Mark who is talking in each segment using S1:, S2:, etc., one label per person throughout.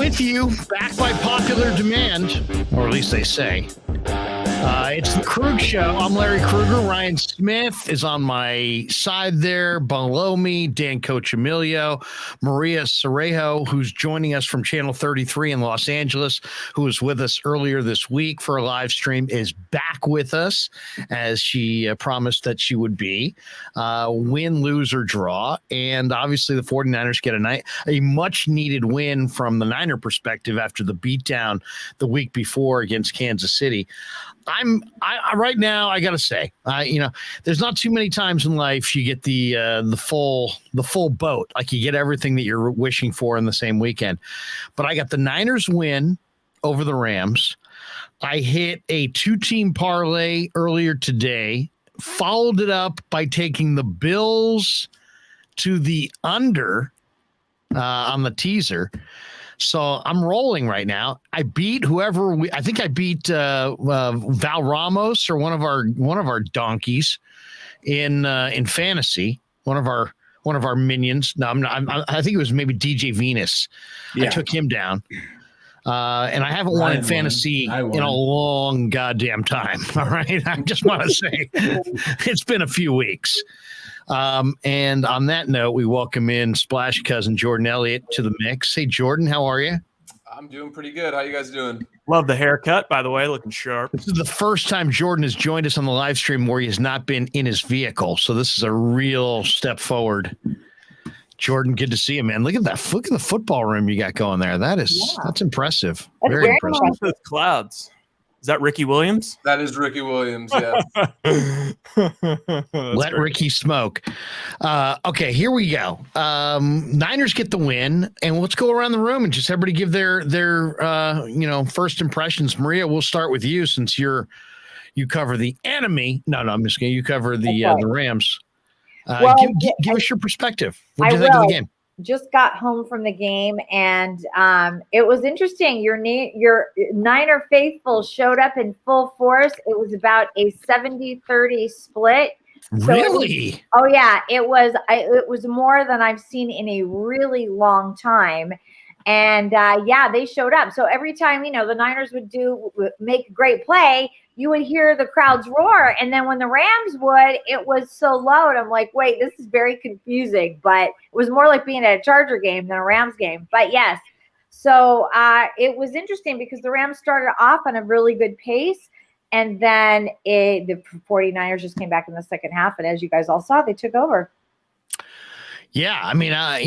S1: with you, back by popular demand, or at least they say. It's the Krueg Show. I'm Larry Krueger. Ryan Smith is on my side there. Below me, Dan Coccimilgio, Maria Cerejo, who's joining us from Channel 33 in Los Angeles, who was with us earlier this week for a live stream, is back with us as she promised that she would be. Win, lose, or draw. And obviously the 49ers get a much-needed win from the Niner perspective after the beatdown the week before against Kansas City. I right now, I gotta say, there's not too many times in life you get the full boat, like you get everything that you're wishing for in the same weekend. But I got the Niners win over the Rams. I hit a 2-team parlay earlier today, followed it up by taking the Bills to the under on the teaser. So I'm rolling right now. I beat I think I beat Val Ramos or one of our donkeys in fantasy. One of our minions. No, I think it was maybe DJ Venus. Yeah. I took him down. And I haven't won in fantasy in a long goddamn time. All right. I just want to say it's been a few weeks. And on that note, we welcome in Splash Cousin Jordan Elliot to the mix. Hey, Jordan, how are you?
S2: I'm doing pretty good. How you guys doing?
S3: Love the haircut, by the way, looking sharp.
S1: This is the first time Jordan has joined us on the live stream where he has not been in his vehicle. So this is a real step forward. Jordan, good to see you, man. Look at that. Look at the football room you got going there. That's impressive. Very impressive.
S3: Those clouds. Is that Ricky Williams?
S2: That is Ricky Williams, yes.
S1: Let Ricky smoke. Okay, here we go. Niners get the win, and let's go around the room and just everybody give their first impressions. Maria, we'll start with you since you cover the enemy. No, I'm just kidding. You cover the Rams. Give us your perspective. What do you think of the game?
S4: Just got home from the game, and it was interesting. Your Niner faithful showed up in full force. It was about a 70-30 split.
S1: Really?
S4: It was more than I've seen in a really long time. And they showed up. So every time, the Niners would make a great play, you would hear the crowds roar. And then when the Rams would, it was so low. And I'm like, wait, this is very confusing. But it was more like being at a Charger game than a Rams game. But yes. So it was interesting because the Rams started off on a really good pace. And then the 49ers just came back in the second half. And as you guys all saw, they took over.
S1: Yeah, I mean, I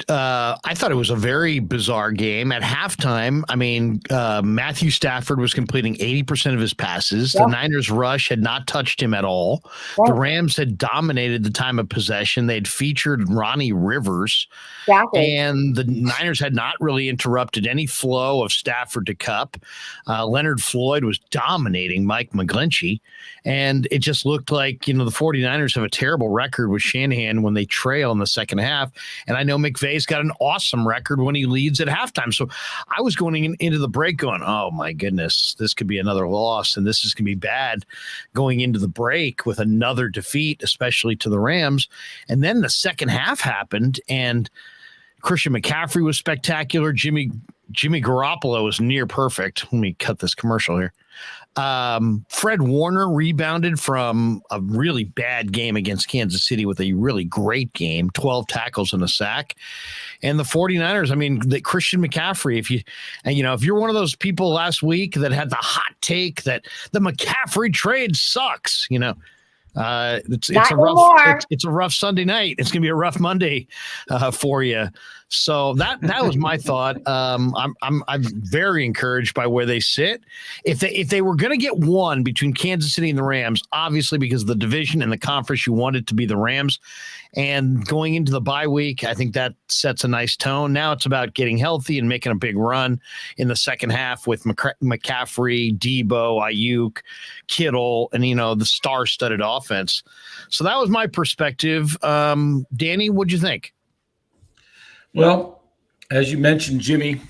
S1: thought it was a very bizarre game. At halftime, Matthew Stafford was completing 80% of his passes. Yep. The Niners rush had not touched him at all. Yep. The Rams had dominated the time of possession. They'd featured Ronnie Rivers. Exactly. And the Niners had not really interrupted any flow of Stafford to Kupp. Leonard Floyd was dominating Mike McGlinchey. And it just looked like, the 49ers have a terrible record with Shanahan when they trail in the second half. And I know McVay's got an awesome record when he leads at halftime. So I was going into the break going, oh my goodness, this could be another loss. And this is going to be bad going into the break with another defeat, especially to the Rams. And then the second half happened and Christian McCaffrey was spectacular. Jimmy Garoppolo was near perfect. Let me cut this commercial here. Fred Warner rebounded from a really bad game against Kansas City with a really great game, 12 tackles and a sack. And the 49ers, the Christian McCaffrey, if you're one of those people last week that had the hot take that the McCaffrey trade sucks, it's a rough Sunday night. It's going to be a rough Monday for you. So that was my thought. I'm very encouraged by where they sit. If they were going to get one between Kansas City and the Rams, obviously because of the division and the conference, you want it to be the Rams. And going into the bye week, I think that sets a nice tone. Now it's about getting healthy and making a big run in the second half with McCaffrey, Debo, Ayuk, Kittle, and the star-studded offense. So that was my perspective. Danny, what'd you think?
S5: Well, as you mentioned, Jimmy,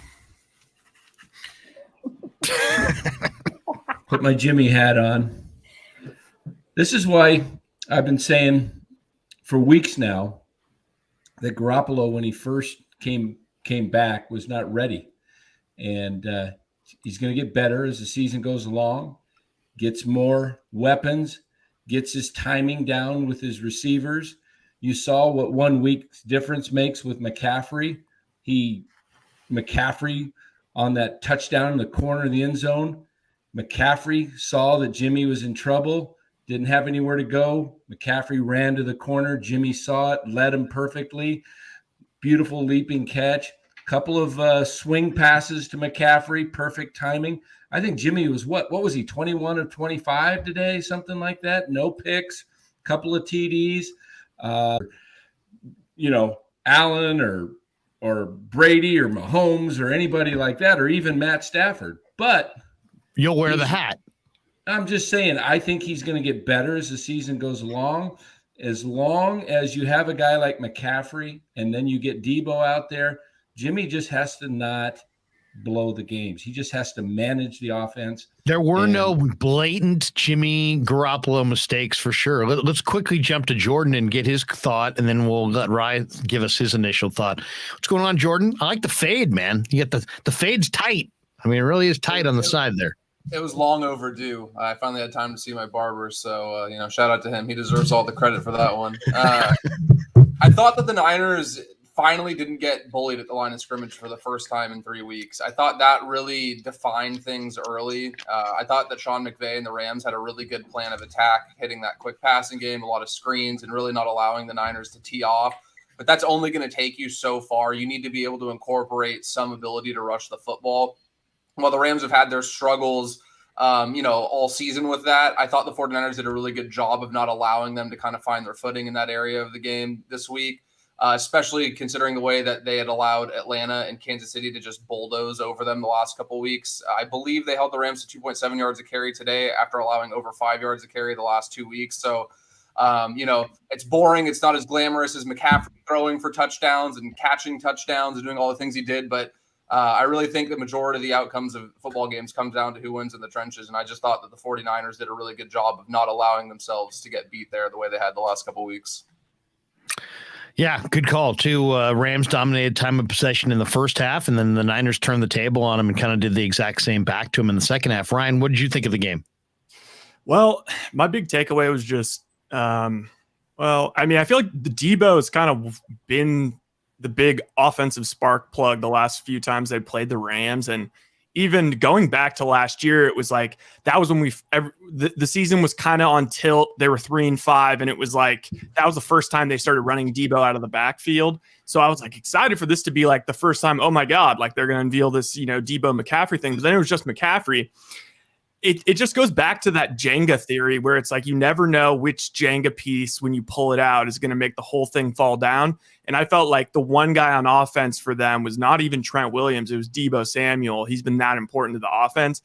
S5: put my Jimmy hat on. This is why I've been saying for weeks now that Garoppolo, when he first came back, was not ready. And he's going to get better as the season goes along, gets more weapons, gets his timing down with his receivers. You saw what 1 week's difference makes with McCaffrey. McCaffrey on that touchdown in the corner of the end zone. McCaffrey saw that Jimmy was in trouble, didn't have anywhere to go. McCaffrey ran to the corner. Jimmy saw it, led him perfectly. Beautiful leaping catch. Couple of swing passes to McCaffrey, perfect timing. I think Jimmy was what was he, 21 of 25 today, something like that? No picks, couple of TDs. Allen or Brady or Mahomes or anybody like that, or even Matt Stafford. But
S1: you'll wear the hat.
S5: I'm just saying, I think he's going to get better as the season goes along. As long as you have a guy like McCaffrey and then you get Debo out there, Jimmy just has to not blow the games. He just has to manage the offense.
S1: There were no blatant Jimmy Garoppolo mistakes for sure. Let's quickly jump to Jordan and get his thought, and then we'll let Ryan give us his initial thought. What's going on, Jordan? I like the fade, man. You get the fade's tight. I mean, it really is tight on the side there.
S2: It was long overdue. I finally had time to see my barber, so shout out to him. He deserves all the credit for that one. I thought that the Niners finally didn't get bullied at the line of scrimmage for the first time in 3 weeks. I thought that really defined things early. I thought that Sean McVay and the Rams had a really good plan of attack, hitting that quick passing game, a lot of screens, and really not allowing the Niners to tee off. But that's only going to take you so far. You need to be able to incorporate some ability to rush the football. While the Rams have had their struggles, all season with that, I thought the 49ers did a really good job of not allowing them to kind of find their footing in that area of the game this week. Especially considering the way that they had allowed Atlanta and Kansas City to just bulldoze over them the last couple of weeks. I believe they held the Rams to 2.7 yards a carry today after allowing over 5 yards a carry the last 2 weeks. So, it's boring. It's not as glamorous as McCaffrey throwing for touchdowns and catching touchdowns and doing all the things he did. But I really think the majority of the outcomes of football games comes down to who wins in the trenches. And I just thought that the 49ers did a really good job of not allowing themselves to get beat there the way they had the last couple of weeks.
S1: Yeah, good call, too. Rams dominated time of possession in the first half, and then the Niners turned the table on them and kind of did the exact same back to them in the second half. Ryan, what did you think of the game?
S3: Well, my big takeaway was just, I feel like the Debo has kind of been the big offensive spark plug the last few times they played the Rams. And even going back to last year, it was like that was when the season was kind of on tilt. They were 3-5, and it was like that was the first time they started running Debo out of the backfield. So I was like excited for this to be like the first time. Oh my God, like they're going to unveil this, Debo McCaffrey thing. But then it was just McCaffrey. It just goes back to that Jenga theory where it's like you never know which Jenga piece when you pull it out is going to make the whole thing fall down. And I felt like the one guy on offense for them was not even Trent Williams. It was Debo Samuel. He's been that important to the offense.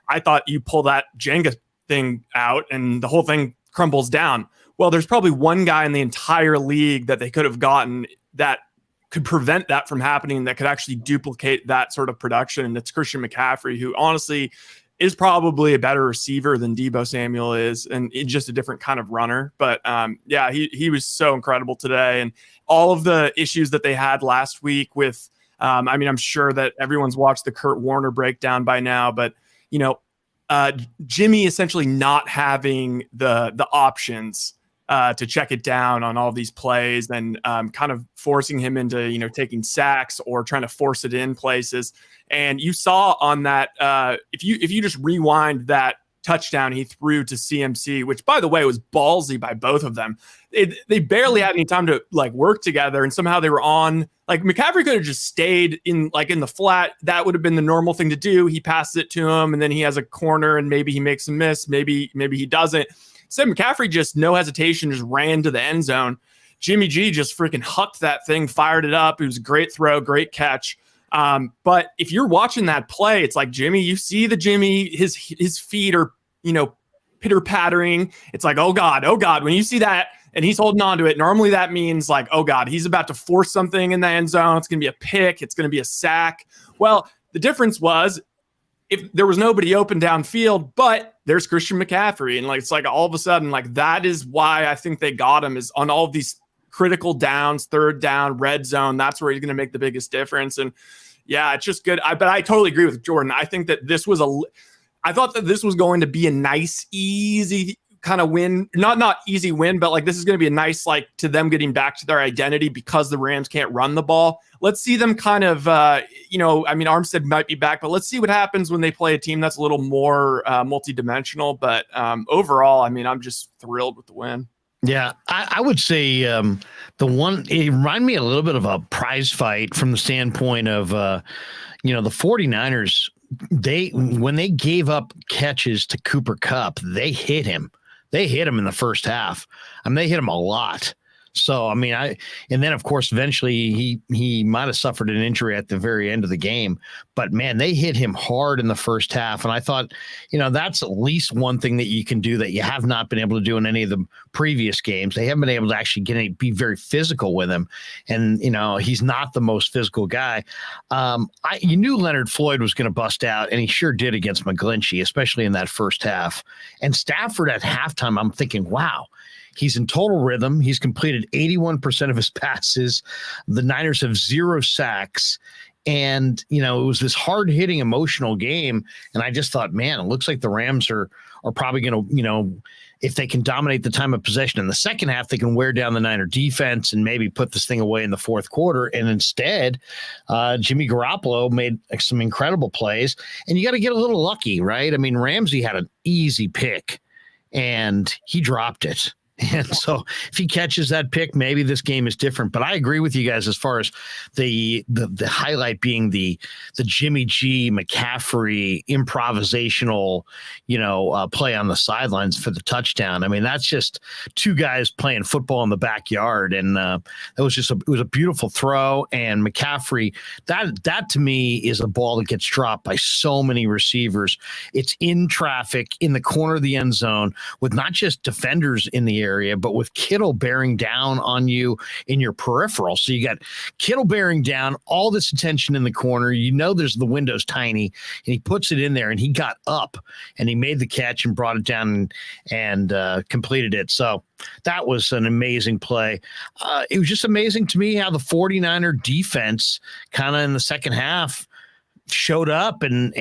S3: I thought you pull that Jenga thing out and the whole thing crumbles down. Well, there's probably one guy in the entire league that they could have gotten that could prevent that from happening, that could actually duplicate that sort of production. And it's Christian McCaffrey, who honestly is probably a better receiver than Debo Samuel is, and just a different kind of runner. But he was so incredible today. And all of the issues that they had last week with, I'm sure that everyone's watched the Kurt Warner breakdown by now, but Jimmy essentially not having the options to check it down on all these plays, and kind of forcing him into, taking sacks or trying to force it in places. And you saw on that, if you just rewind that touchdown he threw to CMC, which by the way was ballsy by both of them. They barely had any time to work together, and somehow they were on. Like McCaffrey could have just stayed in the flat. That would have been the normal thing to do. He passes it to him, and then he has a corner, and maybe he makes a miss, maybe he doesn't. So McCaffrey just no hesitation just ran to the end zone. Jimmy G just freaking hucked that thing, fired it up. It was a great throw, great catch. But if you're watching that play, it's like Jimmy, you see his feet are, pitter pattering. It's like, oh God. When you see that and he's holding on to it, normally that means like, oh God, he's about to force something in the end zone. It's going to be a pick. It's going to be a sack. Well, the difference was if there was nobody open downfield, but there's Christian McCaffrey. And it's like all of a sudden, that is why I think they got him, is on all of these critical downs, third down, red zone. That's where he's going to make the biggest difference. And Yeah, it's just good. But I totally agree with Jordan. I think that I thought that this was going to be a nice, easy kind of win. Not easy win, but like this is going to be a nice, like, to them getting back to their identity because the Rams can't run the ball. Let's see them kind of, Armstead might be back, but let's see what happens when they play a team that's a little more multidimensional. But overall, I'm just thrilled with the win.
S1: Yeah, I would say it reminded me a little bit of a prize fight from the standpoint of, the 49ers, when they gave up catches to Cooper Kupp, they hit him. They hit him in the first half. They hit him a lot. So, and then of course, eventually he might've suffered an injury at the very end of the game, but man, they hit him hard in the first half. And I thought, that's at least one thing that you can do that you have not been able to do in any of the previous games. They haven't been able to actually be very physical with him. And, he's not the most physical guy. You knew Leonard Floyd was going to bust out, and he sure did against McGlinchey, especially in that first half. And Stafford at halftime, I'm thinking, wow, he's in total rhythm. He's completed 81% of his passes. The Niners have 0 sacks. And, it was this hard-hitting, emotional game. And I just thought, man, it looks like the Rams are probably going to, if they can dominate the time of possession in the second half, they can wear down the Niner defense and maybe put this thing away in the fourth quarter. And instead, Jimmy Garoppolo made some incredible plays. And you got to get a little lucky, right? Ramsey had an easy pick, and he dropped it. And so if he catches that pick, maybe this game is different. But I agree with you guys as far as the highlight being the Jimmy G, McCaffrey improvisational, play on the sidelines for the touchdown. That's just two guys playing football in the backyard. And it was a beautiful throw. And McCaffrey, that to me is a ball that gets dropped by so many receivers. It's in traffic in the corner of the end zone with not just defenders in the area, but with Kittle bearing down on you in your peripheral. So you got Kittle bearing down, all this attention in the corner. There's the window's tiny, and he puts it in there, and he got up and he made the catch and brought it down and completed it. So that was an amazing play. It was just amazing to me how the 49er defense kind of in the second half showed up and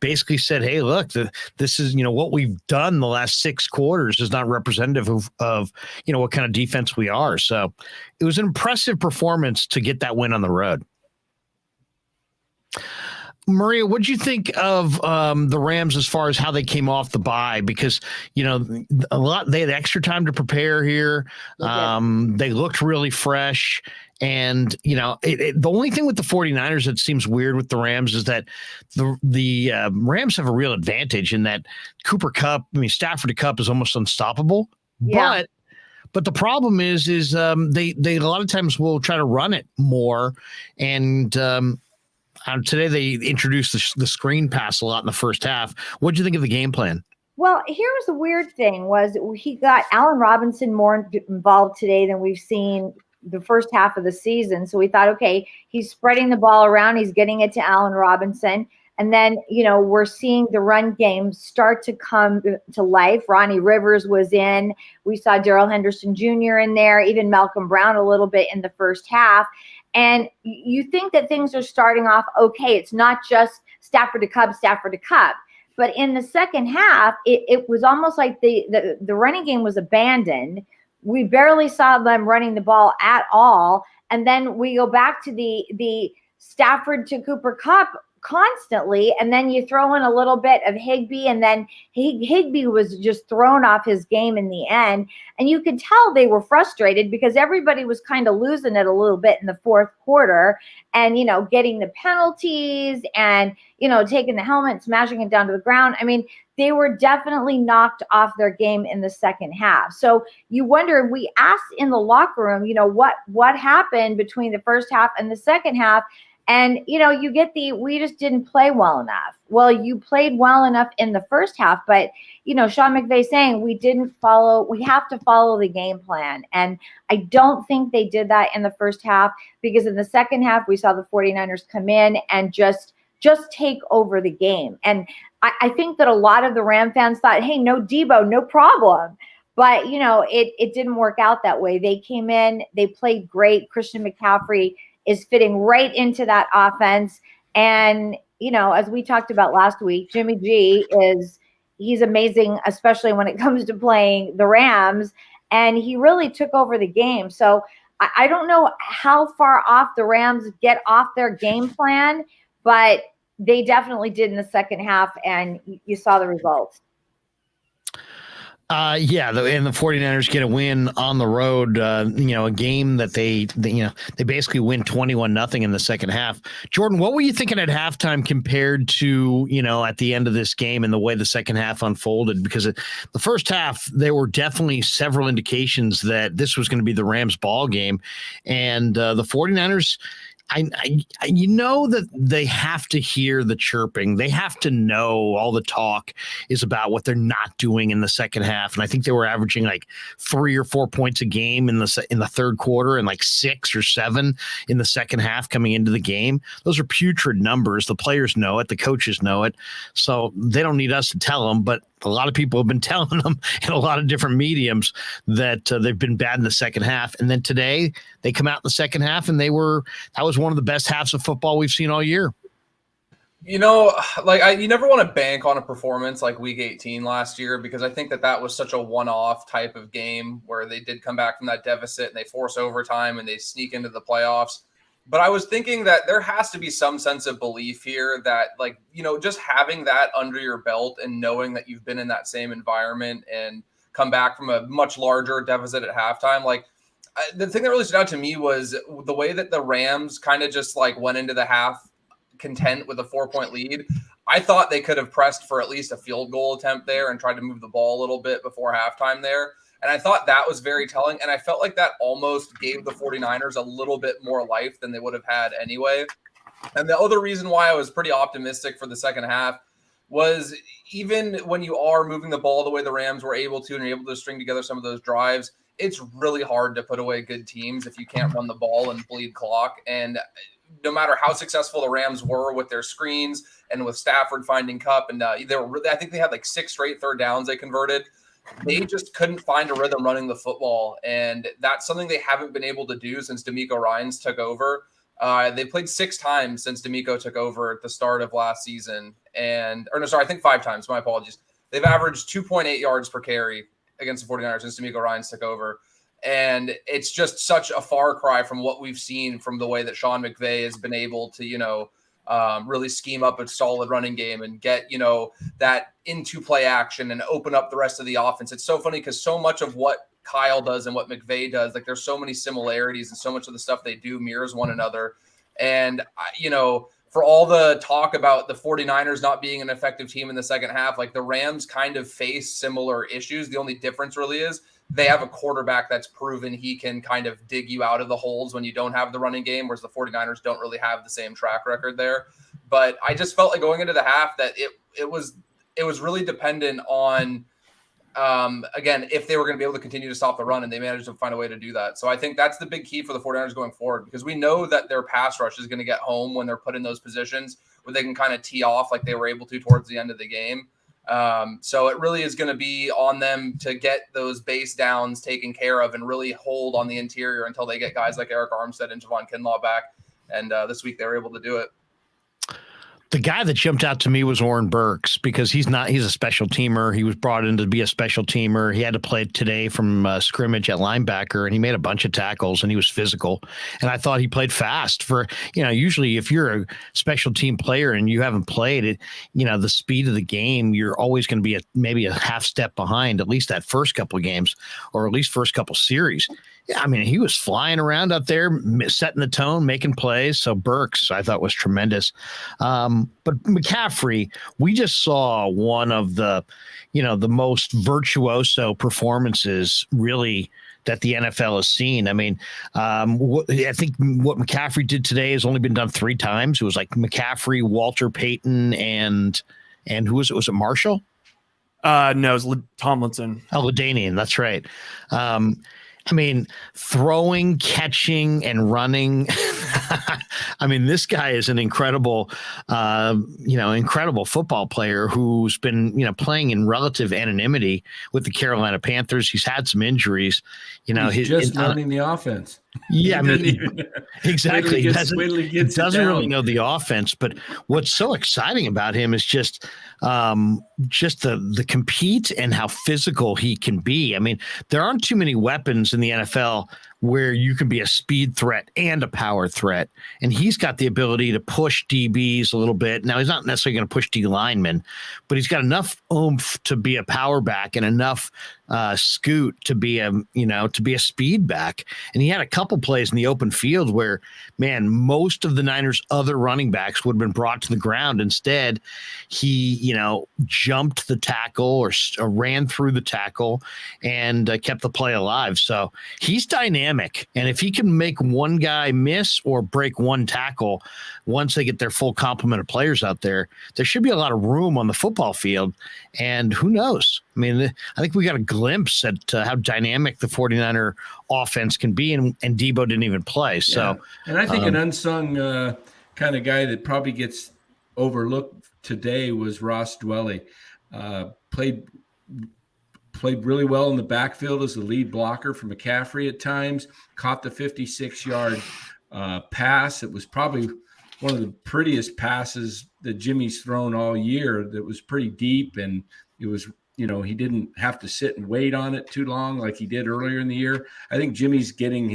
S1: basically said, hey, look, this is, what we've done the last 6 quarters is not representative of what kind of defense we are. So it was an impressive performance to get that win on the road. Maria, what did you think of the Rams as far as how they came off the bye? Because, they had extra time to prepare here. They looked really fresh. And, the only thing with the 49ers that seems weird with the Rams is that the Rams have a real advantage in that Cooper Kupp, Stafford to Kupp is almost unstoppable. Yeah. But the problem is they a lot of times will try to run it more. And today they introduced the screen pass a lot in the first half. What did you think of the game plan?
S4: Well, here's the weird thing was he got Allen Robinson more involved today than we've seen the first half of the season. So we thought, okay, he's spreading the ball around. He's getting it to Allen Robinson. And then, we're seeing the run game start to come to life. Ronnie Rivers was in. We saw Darrell Henderson Jr. in there, even Malcolm Brown a little bit in the first half. And you think that things are starting off okay. It's not just Stafford to Kupp. But in the second half, it was almost like the running game was abandoned. We barely saw them running the ball at all. And then we go back to the Stafford to Cooper Kupp constantly. And then you throw in a little bit of Higbee, and then Higbee was just thrown off his game in the end. And you could tell they were frustrated because everybody was kind of losing it a little bit in the fourth quarter and, getting the penalties and, taking the helmet, smashing it down to the ground. They were definitely knocked off their game in the second half. So you wonder, we asked in the locker room, what happened between the first half and the second half. And, you get we just didn't play well enough. Well, you played well enough in the first half, but, Sean McVay saying we have to follow the game plan. And I don't think they did that in the first half, because in the second half, we saw the 49ers come in and just take over the game. And I think that a lot of the Ram fans thought, hey, no Debo, no problem. But, it didn't work out that way. They came in, they played great. Christian McCaffrey is fitting right into that offense. And, as we talked about last week, Jimmy G he's amazing, especially when it comes to playing the Rams. And he really took over the game. So I don't know how far off the Rams get off their game plan, but they definitely did in the second half, and you saw the results.
S1: And the 49ers get a win on the road, a game that they basically win 21-0 in the second half. Jordan, what were you thinking at halftime compared to, at the end of this game and the way the second half unfolded? Because the first half, there were definitely several indications that this was going to be the Rams ball game. And the 49ers, that they have to hear the chirping. They have to know all the talk is about what they're not doing in the second half. And I think they were averaging like 3 or 4 points a game in the third quarter and like 6 or 7 in the second half coming into the game. Those are putrid numbers. The players know it. The coaches know it. So they don't need us to tell them, but a lot of people have been telling them in a lot of different mediums that they've been bad in the second half. And then today they come out in the second half and that was one of the best halves of football we've seen all year.
S2: You never want to bank on a performance like week 18 last year, because I think that was such a one-off type of game where they did come back from that deficit and they force overtime and they sneak into the playoffs. But I was thinking that there has to be some sense of belief here that, just having that under your belt and knowing that you've been in that same environment and come back from a much larger deficit at halftime. The thing that really stood out to me was the way that the Rams kind of just went into the half content with a 4-point lead. I thought they could have pressed for at least a field goal attempt there and tried to move the ball a little bit before halftime there. And I thought that was very telling. And I felt like that almost gave the 49ers a little bit more life than they would have had anyway. And the other reason why I was pretty optimistic for the second half was even when you are moving the ball the way the Rams were able to and are able to string together some of those drives, it's really hard to put away good teams if you can't run the ball and bleed clock. And no matter how successful the Rams were with their screens and with Stafford finding Kupp, and I think they had 6 straight third downs they converted. They just couldn't find a rhythm running the football, and that's something they haven't been able to do since DeMeco Ryans took over. They played 6 times since DeMeco took over at the start of last season, I think 5 times. My apologies. They've averaged 2.8 yards per carry against the 49ers since DeMeco Ryans took over, and it's just such a far cry from what we've seen from the way that Sean McVay has been able to, really scheme up a solid running game and get, that into play action and open up the rest of the offense. It's so funny because so much of what Kyle does and what McVay does, there's so many similarities and so much of the stuff they do mirrors one another. And, for all the talk about the 49ers not being an effective team in the second half, the Rams kind of face similar issues. The only difference really is they have a quarterback that's proven he can kind of dig you out of the holes when you don't have the running game, whereas the 49ers don't really have the same track record there. But I just felt like going into the half that it was really dependent on, again, if they were going to be able to continue to stop the run, and they managed to find a way to do that. So I think that's the big key for the 49ers going forward, because we know that their pass rush is going to get home when they're put in those positions where they can kind of tee off like they were able to towards the end of the game. So it really is going to be on them to get those base downs taken care of and really hold on the interior until they get guys like Eric Armstead and Javon Kinlaw back. And this week they were able to do it.
S1: The guy that jumped out to me was Oren Burks, because he's a special teamer. He was brought in to be a special teamer. He had to play today from scrimmage at linebacker, and he made a bunch of tackles, and he was physical. And I thought he played fast for, usually if you're a special team player and you haven't played it, the speed of the game, you're always going to be maybe a half step behind, at least that first couple of games, or at least first couple series. Yeah, he was flying around up there, setting the tone, making plays. So Burks, I thought, was tremendous. But McCaffrey, we just saw one of the most virtuoso performances, really, that the NFL has seen. I think what McCaffrey did today has only been done 3 times. It was McCaffrey, Walter Payton, and who was it? Was it Marshall?
S3: No, it was Tomlinson.
S1: Oh, LaDainian, that's right. Throwing, catching, and running. This guy is an incredible football player who's been, playing in relative anonymity with the Carolina Panthers. He's had some injuries.
S5: He's just learning the offense.
S1: Yeah, I mean, exactly. He doesn't
S5: really
S1: know the offense, but what's so exciting about him is just the compete and how physical he can be. I mean, there aren't too many weapons in the NFL where you can be a speed threat and a power threat. And he's got the ability to push DBs a little bit. Now, he's not necessarily going to push D linemen, but he's got enough oomph to be a power back and enough scoot to be a speed back. And he had a couple plays in the open field where, man, most of the Niners' other running backs would have been brought to the ground. Instead, he, jumped the tackle or ran through the tackle and kept the play alive. So he's dynamic. And if he can make one guy miss or break one tackle, once they get their full complement of players out there, there should be a lot of room on the football field. And who knows? I mean, I think we got a glimpse at how dynamic the 49er offense can be, and Debo didn't even play. So,
S5: and I think an unsung kind of guy that probably gets overlooked today was Ross Dwelly. Played really well in the backfield as the lead blocker for McCaffrey at times. Caught the 56-yard pass. It was probably one of the prettiest passes that Jimmy's thrown all year. That was pretty deep, and it was, he didn't have to sit and wait on it too long like he did earlier in the year. I think Jimmy's getting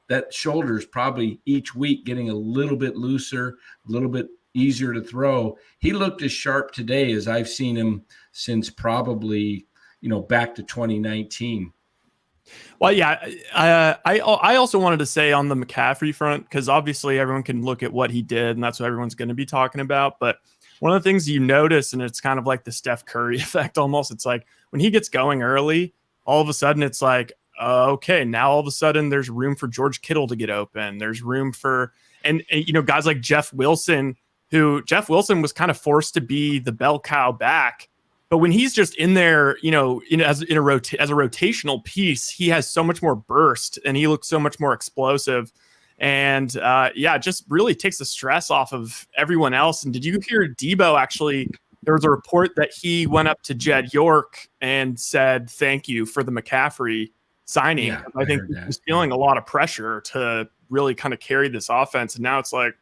S5: that shoulder's probably each week getting a little bit looser, a little bit easier to throw. He looked as sharp today as I've seen him since probably, back to 2019.
S3: Well, yeah, I also wanted to say on the McCaffrey front, because obviously everyone can look at what he did, and that's what everyone's going to be talking about. But one of the things you notice, and it's kind of like the Steph Curry effect almost, it's like when he gets going early, all of a sudden it's like, okay, now all of a sudden there's room for George Kittle to get open. There's room for, and guys like Jeff Wilson was kind of forced to be the bell cow back. But when he's just in there, as a rotational piece, he has so much more burst and he looks so much more explosive. And just really takes the stress off of everyone else. And did you hear Debo actually? There was a report that he went up to Jed York and said, thank you for the McCaffrey signing.
S5: Yeah,
S3: I think he was feeling a lot of pressure to really kind of carry this offense. And now it's like,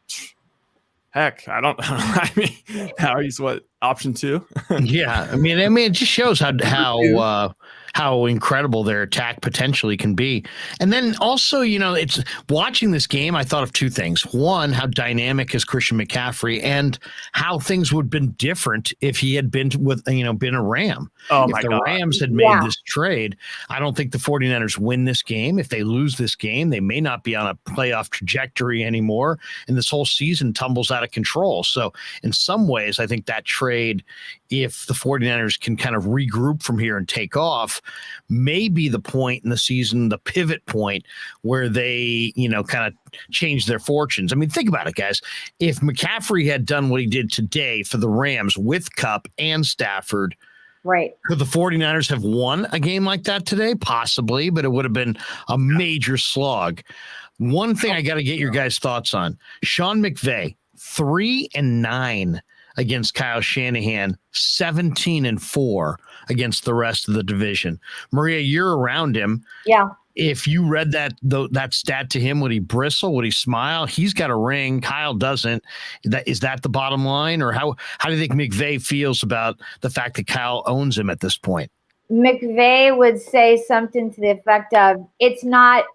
S3: heck, I don't know. I mean, how he's option 2?
S1: Yeah. I mean, it just shows how incredible their attack potentially can be. And then also, it's watching this game, I thought of two things. One, how dynamic is Christian McCaffrey, and how things would have been different if he had been been a Ram.
S3: Oh,
S1: if
S3: my
S1: the
S3: God.
S1: Rams had made this trade, I don't think the 49ers win this game. If they lose this game, they may not be on a playoff trajectory anymore, and this whole season tumbles out of control. So in some ways, I think that trade, if the 49ers can kind of regroup from here and take off, may be the point in the season, the pivot point where they, kind of change their fortunes. I mean, think about it, guys. If McCaffrey had done what he did today for the Rams with Kupp and Stafford,
S4: right,
S1: could the 49ers have won a game like that today? Possibly, but it would have been a major slog. One thing I got to get your guys' thoughts on: Sean McVay, 3-9 against Kyle Shanahan, 17-4 against the rest of the division. Maria, you're around him.
S4: Yeah.
S1: If you read that stat to him, would he bristle? Would he smile? He's got a ring. Kyle doesn't. Is that the bottom line? Or how do you think McVay feels about the fact that Kyle owns him at this point?
S4: McVay would say something to the effect of, it's not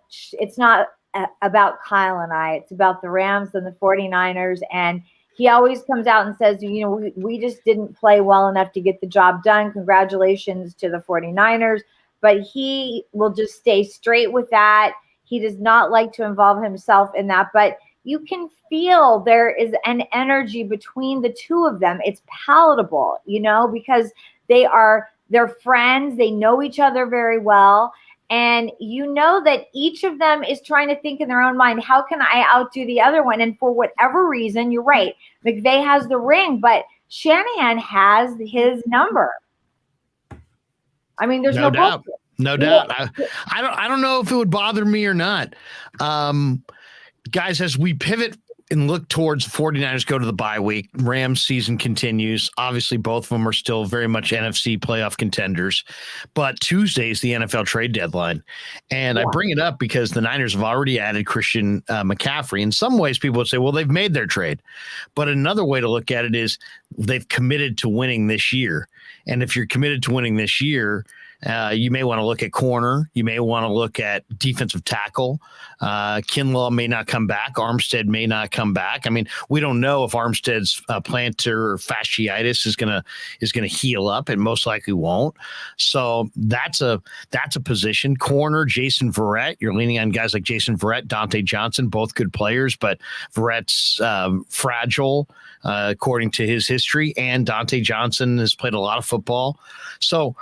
S4: about Kyle and I. It's about the Rams and the 49ers. And he always comes out and says, we just didn't play well enough to get the job done. Congratulations to the 49ers. But he will just stay straight with that. He does not like to involve himself in that. But you can feel there is an energy between the two of them. It's palatable, because they're friends. They know each other very well. And that each of them is trying to think in their own mind, how can I outdo the other one? And for whatever reason, you're right, McVay has the ring, but Shanahan has his number. I mean, there's no
S1: doubt.
S4: bullshit.
S1: No doubt. I don't know if it would bother me or not. Guys, as we pivot and look towards the 49ers go to the bye week. Rams season continues. Obviously, both of them are still very much NFC playoff contenders. But Tuesday is the NFL trade deadline. And I bring it up because the Niners have already added Christian McCaffrey. In some ways, people would say, well, they've made their trade. But another way to look at it is they've committed to winning this year. And if you're committed to winning this year, you may want to look at corner. You may want to look at defensive tackle. Kinlaw may not come back. Armstead may not come back. I mean, we don't know if Armstead's plantar fasciitis is gonna heal up. It most likely won't. So that's a position. Corner, Jason Verrett. You're leaning on guys like Jason Verrett, Dante Johnson, both good players, but Verrett's fragile according to his history, and Dante Johnson has played a lot of football. So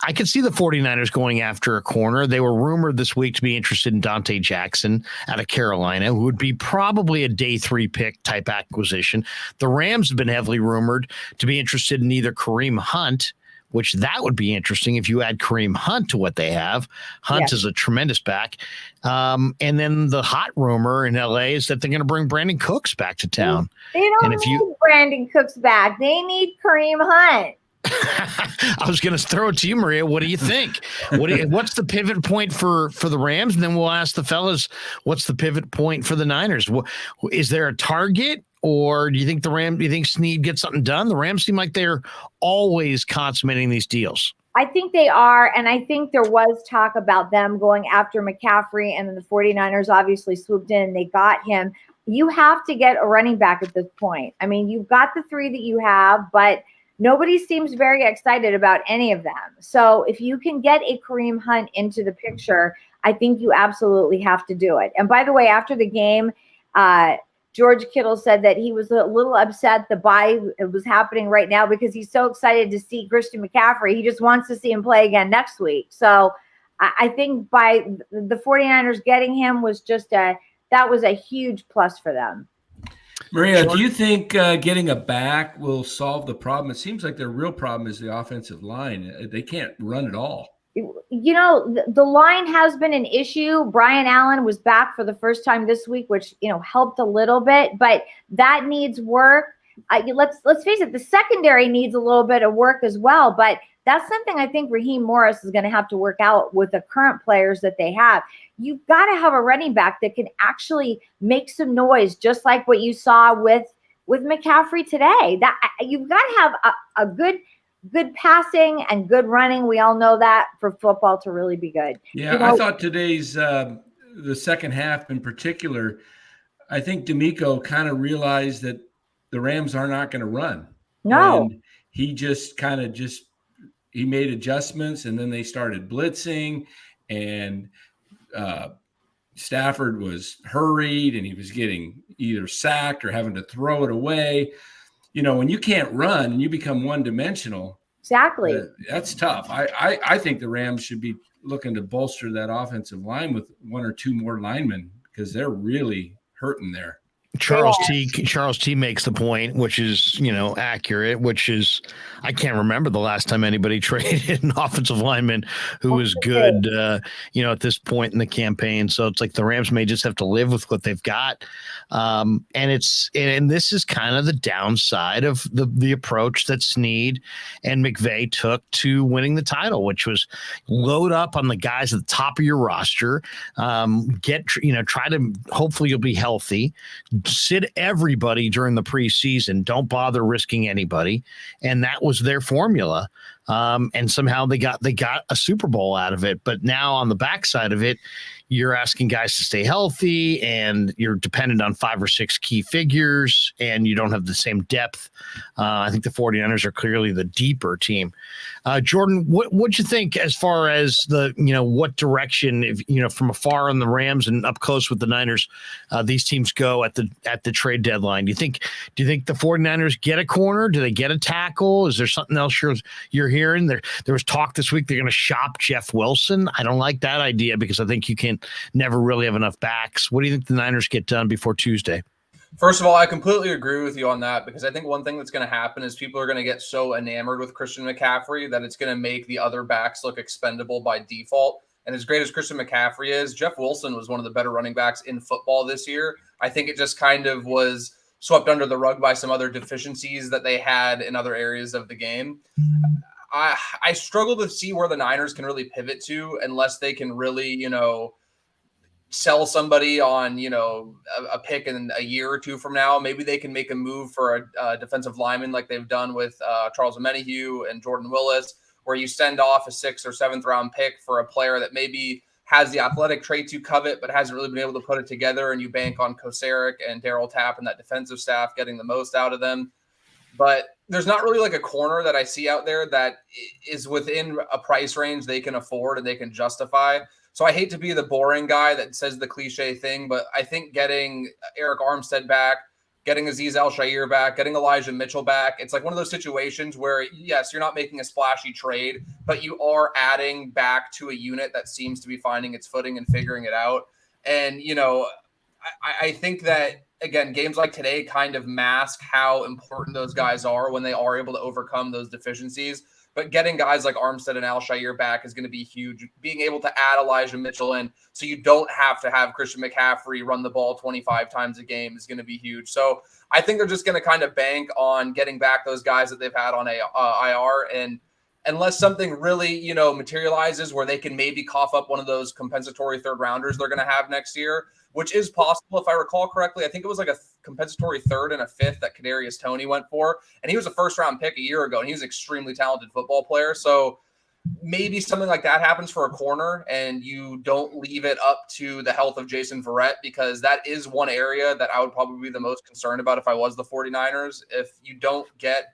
S1: I could see the 49ers going after a corner. They were rumored this week to be interested in Dante Jackson out of Carolina, who would be probably a day 3 pick type acquisition. The Rams have been heavily rumored to be interested in either Kareem Hunt, which that would be interesting if you add Kareem Hunt to what they have. Hunt is a tremendous back. And then the hot rumor in LA is that they're going to bring Brandon Cooks back to town.
S4: They don't need Brandon Cooks back. They need Kareem Hunt.
S1: I was going to throw it to you, Maria. What do you think? What's the pivot point for the Rams? And then we'll ask the fellas, what's the pivot point for the Niners? Is there a target, or do you think Snead gets something done? The Rams seem like they're always consummating these deals.
S4: I think they are, and I think there was talk about them going after McCaffrey, and then the 49ers obviously swooped in and they got him. You have to get a running back at this point. I mean, you've got the 3 that you have, but nobody seems very excited about any of them. So if you can get a Kareem Hunt into the picture, I think you absolutely have to do it. And by the way, after the game, George Kittle said that he was a little upset the bye was happening right now because he's so excited to see Christian McCaffrey. He just wants to see him play again next week. So I think by the 49ers getting him was that was a huge plus for them.
S5: Maria, do you think getting a back will solve the problem? It seems like their real problem is the offensive line. They can't run at all.
S4: You know, the line has been an issue. Brian Allen was back for the first time this week, which, helped a little bit, but that needs work. Let's face it, the secondary needs a little bit of work as well, but that's something I think Raheem Morris is going to have to work out with the current players that they have. You've got to have a running back that can actually make some noise, just like what you saw with McCaffrey today. That you've got to have a good passing and good running. We all know that for football to really be good.
S5: Yeah, I thought today's the second half in particular, I think D'Amico kind of realized that the Rams are not going to run.
S4: No.
S5: And he just he made adjustments, and then they started blitzing, and Stafford was hurried, and he was getting either sacked or having to throw it away. When you can't run and you become one-dimensional,
S4: exactly,
S5: that's tough. I think the Rams should be looking to bolster that offensive line with 1 or 2 more linemen because they're really hurting there.
S1: Charles T makes the point, which is, accurate, which is, I can't remember the last time anybody traded an offensive lineman who was good, at this point in the campaign. So it's like the Rams may just have to live with what they've got. And this is kind of the downside of the approach that Snead and McVay took to winning the title, which was load up on the guys at the top of your roster, try to, hopefully you'll be healthy, sit everybody during the preseason. Don't bother risking anybody. And that was their formula. And somehow they got a Super Bowl out of it. But now on the backside of it, you're asking guys to stay healthy, and you're dependent on 5 or 6 key figures, and you don't have the same depth. I think the 49ers are clearly the deeper team. Jordan, what'd you think as far as the, what direction, if, from afar on the Rams and up close with the Niners, these teams go at the trade deadline? Do you think the 49ers get a corner? Do they get a tackle? Is there something else you're hearing? There was talk this week they're going to shop Jeff Wilson. I don't like that idea because I think you can never really have enough backs. What do you think the Niners get done before Tuesday?
S2: First of all, I completely agree with you on that because I think one thing that's going to happen is people are going to get so enamored with Christian McCaffrey that it's going to make the other backs look expendable by default. And as great as Christian McCaffrey is, Jeff Wilson was one of the better running backs in football this year. I think it just kind of was swept under the rug by some other deficiencies that they had in other areas of the game. I struggle to see where the Niners can really pivot to unless they can really, sell somebody on, a pick in a year or two from now. Maybe they can make a move for a defensive lineman like they've done with Charles Omenihu and Jordan Willis, where you send off a 6th or 7th round pick for a player that maybe has the athletic traits you covet, but hasn't really been able to put it together, and you bank on Koceric and Darryl Tapp and that defensive staff getting the most out of them. But there's not really like a corner that I see out there that is within a price range they can afford and they can justify. So I hate to be the boring guy that says the cliche thing, but I think getting Eric Armstead back, getting Azeez Al-Shaair back, getting Elijah Mitchell back, it's like one of those situations where, yes, you're not making a splashy trade, but you are adding back to a unit that seems to be finding its footing and figuring it out. And, I think that, again, games like today kind of mask how important those guys are when they are able to overcome those deficiencies. But getting guys like Armstead and Al-Shaair back is going to be huge. Being able to add Elijah Mitchell in so you don't have to have Christian McCaffrey run the ball 25 times a game is going to be huge. So I think they're just going to kind of bank on getting back those guys that they've had on IR. And unless something really, materializes where they can maybe cough up one of those compensatory 3rd rounders they're going to have next year, which is possible. If I recall correctly, I think it was like a compensatory 3rd and a 5th that Kadarius Toney went for. And he was a 1st round pick a year ago, and he was an extremely talented football player. So maybe something like that happens for a corner and you don't leave it up to the health of Jason Verrett, because that is one area that I would probably be the most concerned about if I was the 49ers. If you don't get,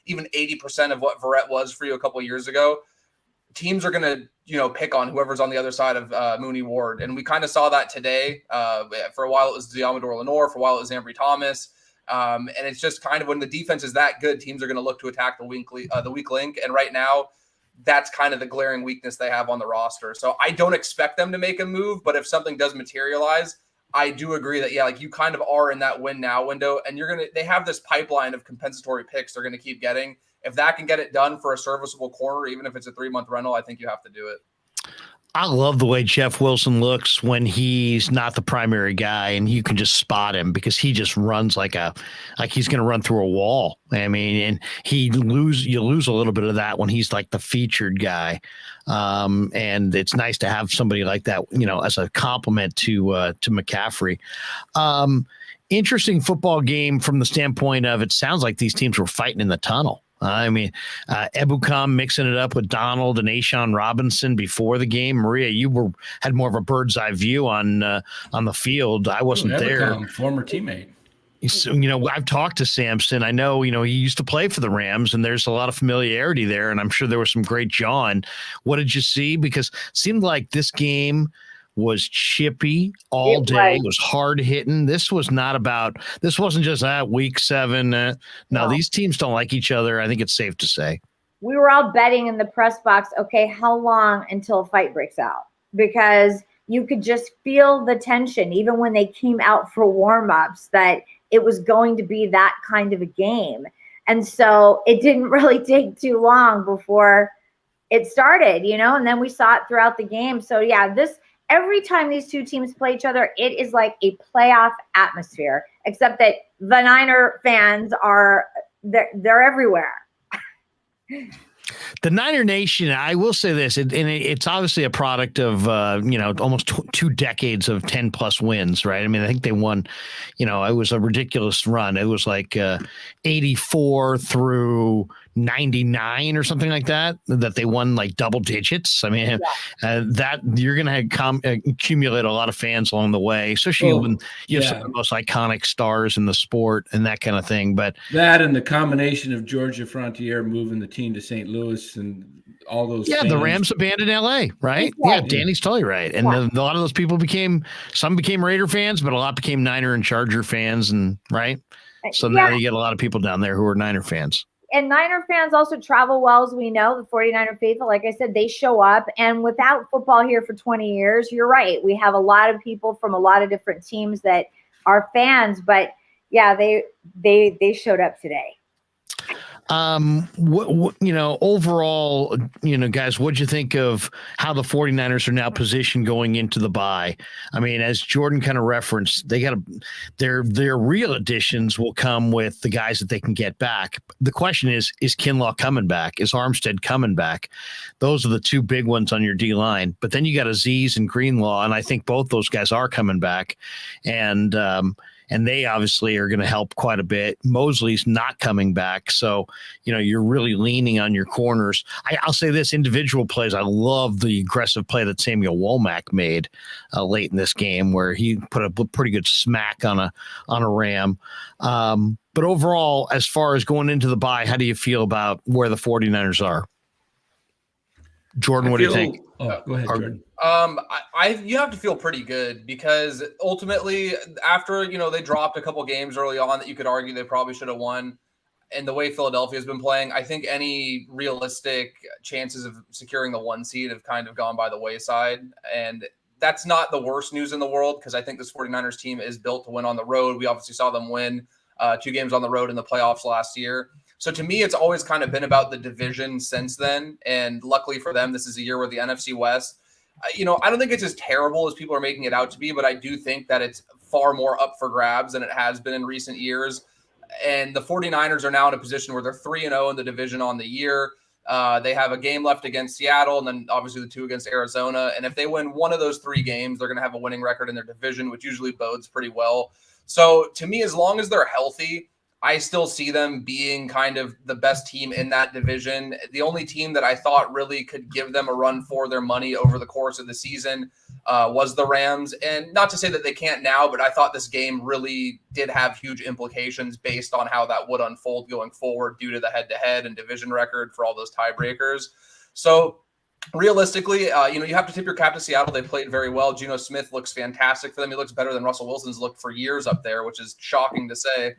S2: even 80% of what Verrett was for you a couple of years ago, teams are going to, pick on whoever's on the other side of Mooney Ward. And we kind of saw that today. For a while, it was Deommodore Lenoir. For a while, it was Ambry Thomas. And it's just kind of when the defense is that good, teams are going to look to attack the weak link. And right now, that's kind of the glaring weakness they have on the roster. So I don't expect them to make a move, but if something does materialize, I do agree that, you kind of are in that win now window, and they have this pipeline of compensatory picks they're going to keep getting. If that can get it done for a serviceable corner, even if it's a 3-month rental, I think you have to do it.
S1: I love the way Jeff Wilson looks when he's not the primary guy, and you can just spot him because he just runs like he's going to run through a wall. I mean, and you lose a little bit of that when he's like the featured guy. And it's nice to have somebody like that, as a compliment to McCaffrey. Interesting football game from the standpoint of, it sounds like these teams were fighting in the tunnel. Ebukam mixing it up with Donald and Ashawn Robinson before the game. Maria, you had more of a bird's eye view on the field. I wasn't there.
S5: Former teammate.
S1: So, I've talked to Sampson. I know, he used to play for the Rams, and there's a lot of familiarity there, and I'm sure there was some great jawing. What did you see? Because it seemed like this game was chippy all day. It was hard hitting. This wasn't just week 7. No, these teams don't like each other. I think it's safe to say.
S4: We were all betting in the press box, okay, how long until a fight breaks out? Because you could just feel the tension, even when they came out for warm-ups, that it was going to be that kind of a game. And so it didn't really take too long before it started, and then we saw it throughout the game. So every time these two teams play each other, it is like a playoff atmosphere, except that the Niner fans they're everywhere.
S1: The Niner Nation, I will say this, it's obviously a product of, almost 2 decades of 10-plus wins, right? I mean, I think they won, it was a ridiculous run. It was like 84 through 99 or something like that they won like double digits. I mean, that you're going to accumulate a lot of fans along the way, especially when you have some of the most iconic stars in the sport and that kind of thing. But
S5: that and the combination of Georgia Frontier moving the team to St. Louis and all those
S1: fans. The Rams abandoned LA, right? Yeah, Danny's totally right. And a lot of those people became Raider fans, but a lot became Niner and Charger fans, and right. So now you get a lot of people down there who are Niner fans.
S4: And Niner fans also travel well, as we know. The 49er faithful, like I said, they show up. And without football here for 20 years, you're right. We have a lot of people from a lot of different teams that are fans. But, they showed up today.
S1: Overall, guys, what'd you think of how the 49ers are now positioned going into the bye? I mean, as Jordan kind of referenced, they got their real additions will come with the guys that they can get back. The question is Kinlaw coming back? Is Armstead coming back? Those are the two big ones on your D line. But then you got Azeez and Greenlaw, and I think both those guys are coming back. And they obviously are going to help quite a bit. Mosley's not coming back. So, you're really leaning on your corners. I'll say this, individual plays. I love the aggressive play that Samuel Womack made late in this game where he put a pretty good smack on a Ram. But overall, as far as going into the bye, how do you feel about where the 49ers are? Jordan, what do you think?
S5: Oh, go ahead, Jordan.
S2: You have to feel pretty good because ultimately, after they dropped a couple games early on that you could argue they probably should have won, and the way Philadelphia has been playing, I think any realistic chances of securing the 1 seed have kind of gone by the wayside. And that's not the worst news in the world because I think this 49ers team is built to win on the road. We obviously saw them win 2 games on the road in the playoffs last year. So to me, it's always kind of been about the division since then. And luckily for them, this is a year where the NFC West, I don't think it's as terrible as people are making it out to be, but I do think that it's far more up for grabs than it has been in recent years. And the 49ers are now in a position where they're 3-0 in the division on the year. They have a game left against Seattle and then obviously the 2 against Arizona. And if they win one of those 3 games, they're going to have a winning record in their division, which usually bodes pretty well. So to me, as long as they're healthy, I still see them being kind of the best team in that division. The only team that I thought really could give them a run for their money over the course of the season was the Rams. And not to say that they can't now, but I thought this game really did have huge implications based on how that would unfold going forward due to the head-to-head and division record for all those tiebreakers. So realistically, you have to tip your cap to Seattle. They played very well. Geno Smith looks fantastic for them. He looks better than Russell Wilson's looked for years up there, which is shocking to say.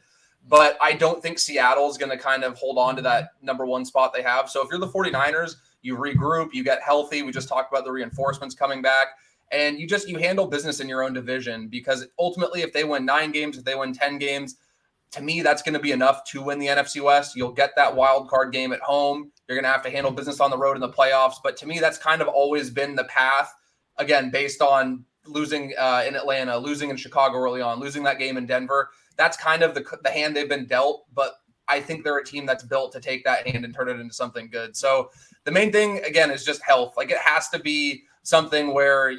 S2: But I don't think Seattle is going to kind of hold on to that number 1 spot they have. So if you're the 49ers, you regroup, you get healthy. We just talked about the reinforcements coming back. And you handle business in your own division because ultimately if they win 9 games, if they win 10 games, to me, that's going to be enough to win the NFC West. You'll get that wild card game at home. You're going to have to handle business on the road in the playoffs. But to me, that's kind of always been the path, again, based on losing in Atlanta, losing in Chicago early on, losing that game in Denver. That's kind of the hand they've been dealt, but I think they're a team that's built to take that hand and turn it into something good. So the main thing, again, is just health. Like it has to be something where,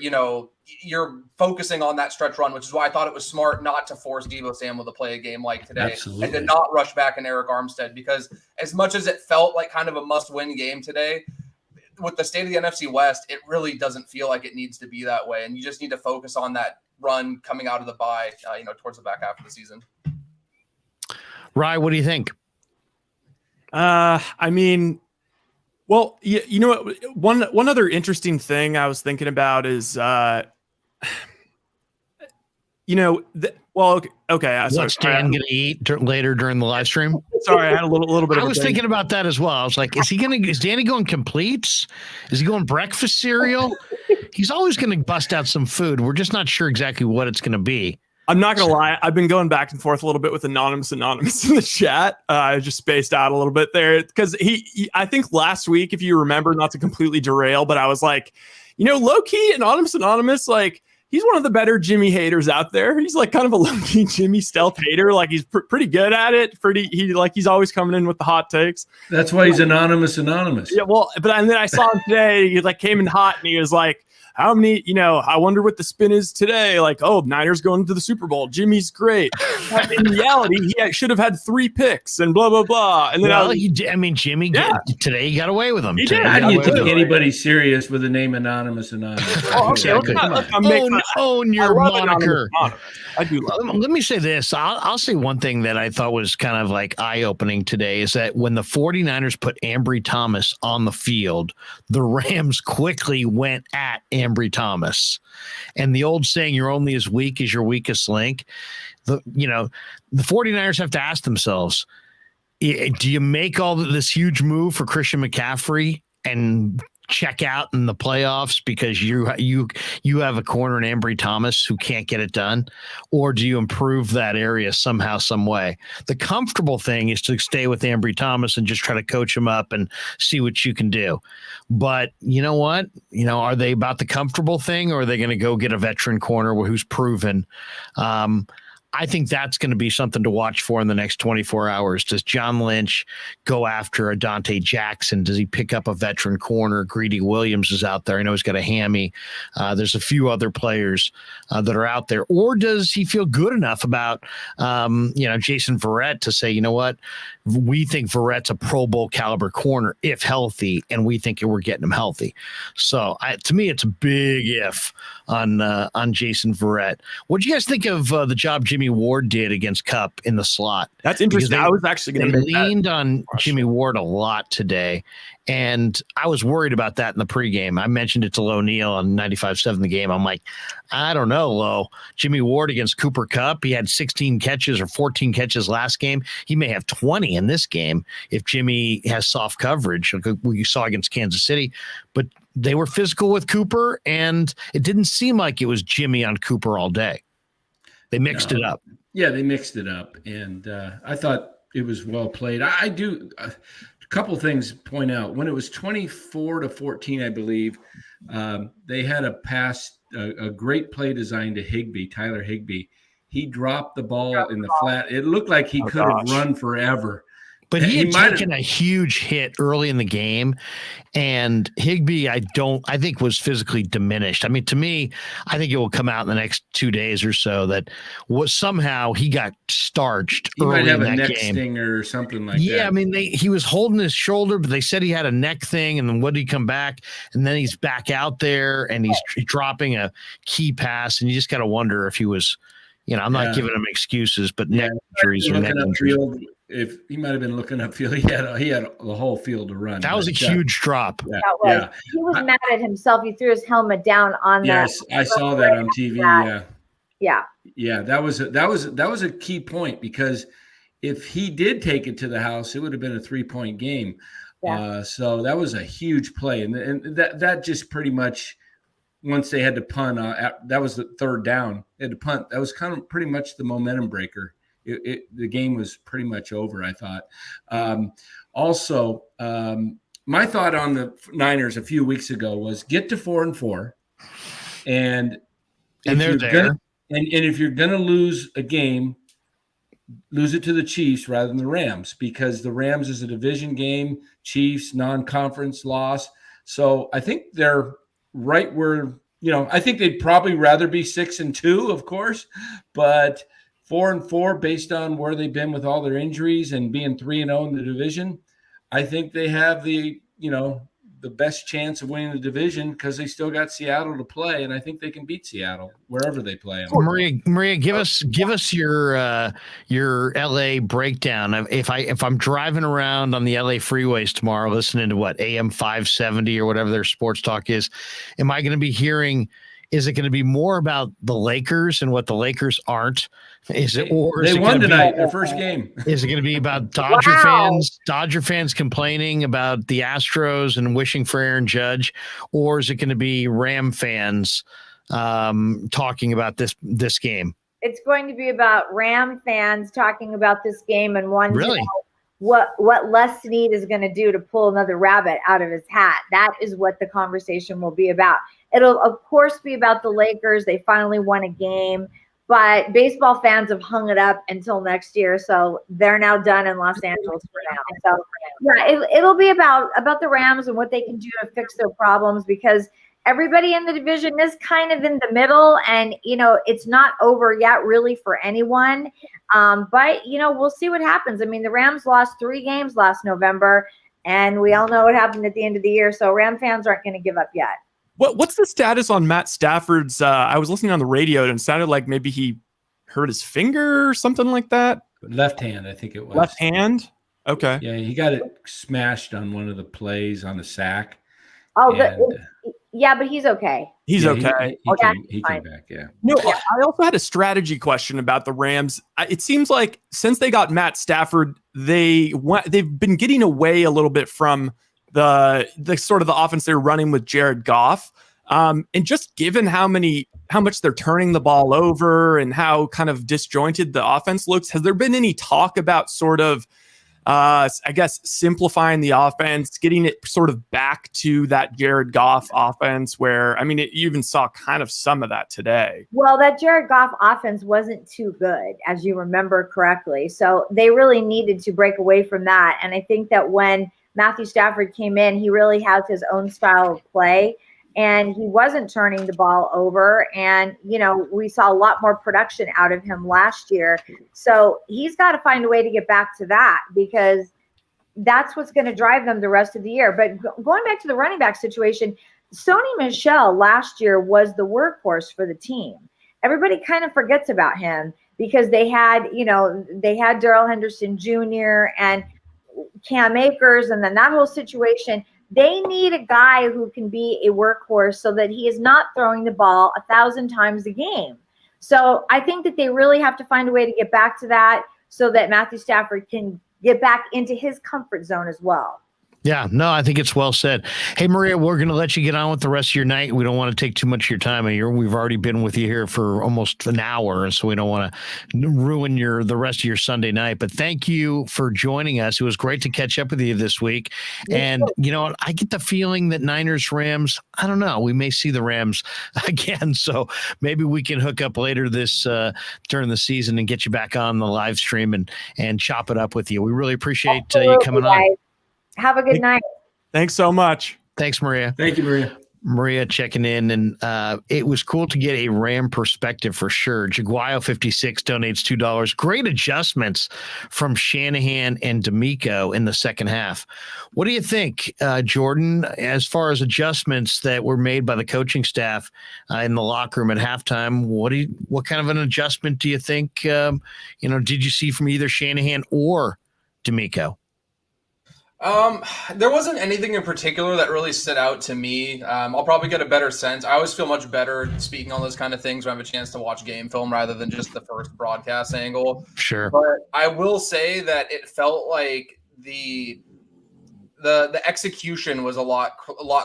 S2: you're focusing on that stretch run, which is why I thought it was smart not to force Deebo Samuel to play a game like today.
S5: Absolutely.
S2: And to not rush back in Eric Armstead, because as much as it felt like kind of a must-win game today, with the state of the NFC West, it really doesn't feel like it needs to be that way. And you just need to focus on that run coming out of the bye, towards the back half of the season.
S1: Rye, what do you think?
S3: I mean, well, you know what? One other interesting thing I was thinking about is, okay.
S1: What's Dan going to eat later during the live stream?
S3: Sorry, I had a little bit.
S1: I was thinking about that as well. I was like, is Danny going completes? Is he going breakfast cereal? He's always going to bust out some food. We're just not sure exactly what it's going to be.
S3: I'm not going to lie. I've been going back and forth a little bit with Anonymous in the chat. I just spaced out a little bit there because I think last week, if you remember, not to completely derail, but I was like, low key Anonymous, like, he's one of the better Jimmy haters out there. He's like kind of a low-key Jimmy stealth hater. Like he's pretty good at it. He's always coming in with the hot takes.
S5: That's why he's anonymous. Yeah,
S3: well, and then I saw him today. He came in hot and he was like, how many, I wonder what the spin is today. Like, oh, Niners going to the Super Bowl. Jimmy's great. But in reality, he should have had 3 picks and blah, blah, blah. And then
S1: Jimmy, today he got away with them.
S5: How do you take anybody serious with the name Anonymous?
S3: Oh, okay,
S1: own your moniker.
S3: I do love it.
S1: Let me say this. I'll say one thing that I thought was kind of like eye-opening today is that when the 49ers put Ambry Thomas on the field, the Rams quickly went at Ambry Thomas. And the old saying, you're only as weak as your weakest link. The 49ers have to ask themselves, do you make all this huge move for Christian McCaffrey and check out in the playoffs because you have a corner in Ambry Thomas who can't get it done, or do you improve that area somehow, some way? The comfortable thing is to stay with Ambry Thomas and just try to coach him up and see what you can do. But you know what? Are they about the comfortable thing, or are they going to go get a veteran corner who's proven? I think that's going to be something to watch for in the next 24 hours. Does John Lynch go after a Dante Jackson? Does he pick up a veteran corner? Greedy Williams is out there. I know he's got a hammy. There's a few other players that are out there. Or does he feel good enough about, Jason Verrett to say, you know what, we think Verrett's a Pro Bowl caliber corner if healthy, and we think we're getting him healthy. So to me, it's a big if on Jason Verrett. What do you guys think of the job Jimmy Ward did against Kupp in the slot?
S3: That's interesting. I was actually going to
S1: leaned on Jimmy Ward a lot today, and I was worried about that in the pregame. I mentioned it to Lo Neal on 95.7 The Game. I'm like, I don't know, Lo. Jimmy Ward against Cooper Kupp, he had 16 catches or 14 catches last game. He may have 20 in this game if Jimmy has soft coverage, like we saw against Kansas City. But they were physical with Cooper, and it didn't seem like it was Jimmy on Cooper all day. They mixed it up.
S5: Yeah, they mixed it up, and I thought it was well played. I do a couple things point out. When it was 24-14, I believe, they had a pass, a great play design to Tyler Higbee. He dropped the ball in the flat. It looked like he could have run forever.
S1: But he had taken a huge hit early in the game, and Higbee, I think was physically diminished. I mean, to me, I think it will come out in the next 2 days or so that somehow he got starched early in that game. He might have a neck
S5: stinger or something like that.
S1: Yeah, I mean, he was holding his shoulder, but they said he had a neck thing, and then when did he come back? And then he's back out there, and he's dropping a key pass, and you just got to wonder if he was, I'm not giving him excuses, but neck injuries or neck injuries.
S5: If he might have been looking upfield, he had the whole field to run.
S1: That was a huge drop.
S5: Yeah.
S4: He was mad at himself. He threw his helmet down on that.
S5: Yes, I saw that on TV. Yeah. That was a key point, because if he did take it to the house, it would have been a 3-point game. Yeah. So that was a huge play, and that just pretty much, once they had to punt, that was the third down. They had to punt. That was kind of pretty much the momentum breaker. The game was pretty much over, I thought. Also, my thought on the Niners a few weeks ago was get to 4-4, and
S1: they're there.
S5: And if you're going to lose a game, lose it to the Chiefs rather than the Rams, because the Rams is a division game, Chiefs non-conference loss. So I think they're right where, I think they'd probably rather be 6-2, of course, but 4-4 based on where they've been with all their injuries and being 3-0 in the division. I think they have the best chance of winning the division, because they still got Seattle to play, and I think they can beat Seattle wherever they play them.
S1: Maria, give us your LA breakdown. If I'm driving around on the LA freeways tomorrow, listening to what AM 570 or whatever their sports talk is, am I going to be hearing? Is it going to be more about the Lakers and what the Lakers aren't? They
S5: won tonight, their first game.
S1: Is it going to be about Dodger fans complaining about the Astros and wishing for Aaron Judge, or is it going to be Ram fans talking about this game?
S4: It's going to be about Ram fans talking about this game and wondering what Les Snead is going to do to pull another rabbit out of his hat. That is what the conversation will be about. It'll, of course, be about the Lakers. They finally won a game, but baseball fans have hung it up until next year, so they're now done in Los Angeles for now. So, yeah, it'll be about the Rams and what they can do to fix their problems, because everybody in the division is kind of in the middle, and, it's not over yet really for anyone. But, we'll see what happens. I mean, the Rams lost 3 games last November, and we all know what happened at the end of the year, so Ram fans aren't going to give up yet.
S3: What's the status on Matt Stafford's? I was listening on the radio, and it sounded like maybe he hurt his finger or something like that.
S5: Left hand, I think it was.
S3: Left hand? Okay.
S5: Yeah, he got it smashed on one of the plays on the sack.
S4: Oh, but he's okay.
S3: He's okay.
S5: He came back, yeah.
S3: I also had a strategy question about the Rams. It seems like since they got Matt Stafford, they've been getting away a little bit from the sort of the offense they're running with Jared Goff. And just given how much they're turning the ball over and how kind of disjointed the offense looks, has there been any talk about sort of, I guess, simplifying the offense, getting it sort of back to that Jared Goff offense where, I mean, you even saw kind of some of that today.
S4: Well, that Jared Goff offense wasn't too good, as you remember correctly. So they really needed to break away from that. And I think that when Matthew Stafford came in, he really has his own style of play. And he wasn't turning the ball over. And, we saw a lot more production out of him last year. So he's got to find a way to get back to that, because that's what's going to drive them the rest of the year. But going back to the running back situation, Sony Michel last year was the workhorse for the team. Everybody kind of forgets about him because they had Darrell Henderson Jr. and Cam Akers, and then that whole situation. They need a guy who can be a workhorse so that he is not throwing the ball 1,000 times a game. So I think that they really have to find a way to get back to that so that Matthew Stafford can get back into his comfort zone as well.
S1: Yeah, no, I think it's well said. Hey, Maria, we're going to let you get on with the rest of your night. We don't want to take too much of your time. We've already been with you here for almost an hour, so we don't want to ruin the rest of your Sunday night. But thank you for joining us. It was great to catch up with you this week. And, I get the feeling that Niners-Rams, I don't know, we may see the Rams again. So maybe we can hook up later during the season and get you back on the live stream and chop it up with you. We really appreciate you coming on.
S4: Have a good night.
S3: Thanks so much.
S1: Thanks, Maria.
S5: Thank you, Maria.
S1: Maria checking in, and it was cool to get a Ram perspective for sure. Jaguayo56 donates $2. Great adjustments from Shanahan and D'Amico in the second half. What do you think, Jordan, as far as adjustments that were made by the coaching staff in the locker room at halftime? What kind of an adjustment do you think, did you see from either Shanahan or D'Amico?
S2: There wasn't anything in particular that really stood out to me. I'll probably get a better sense. I always feel much better speaking on those kind of things when I have a chance to watch game film rather than just the first broadcast angle.
S1: Sure.
S2: But I will say that it felt like the execution was a lot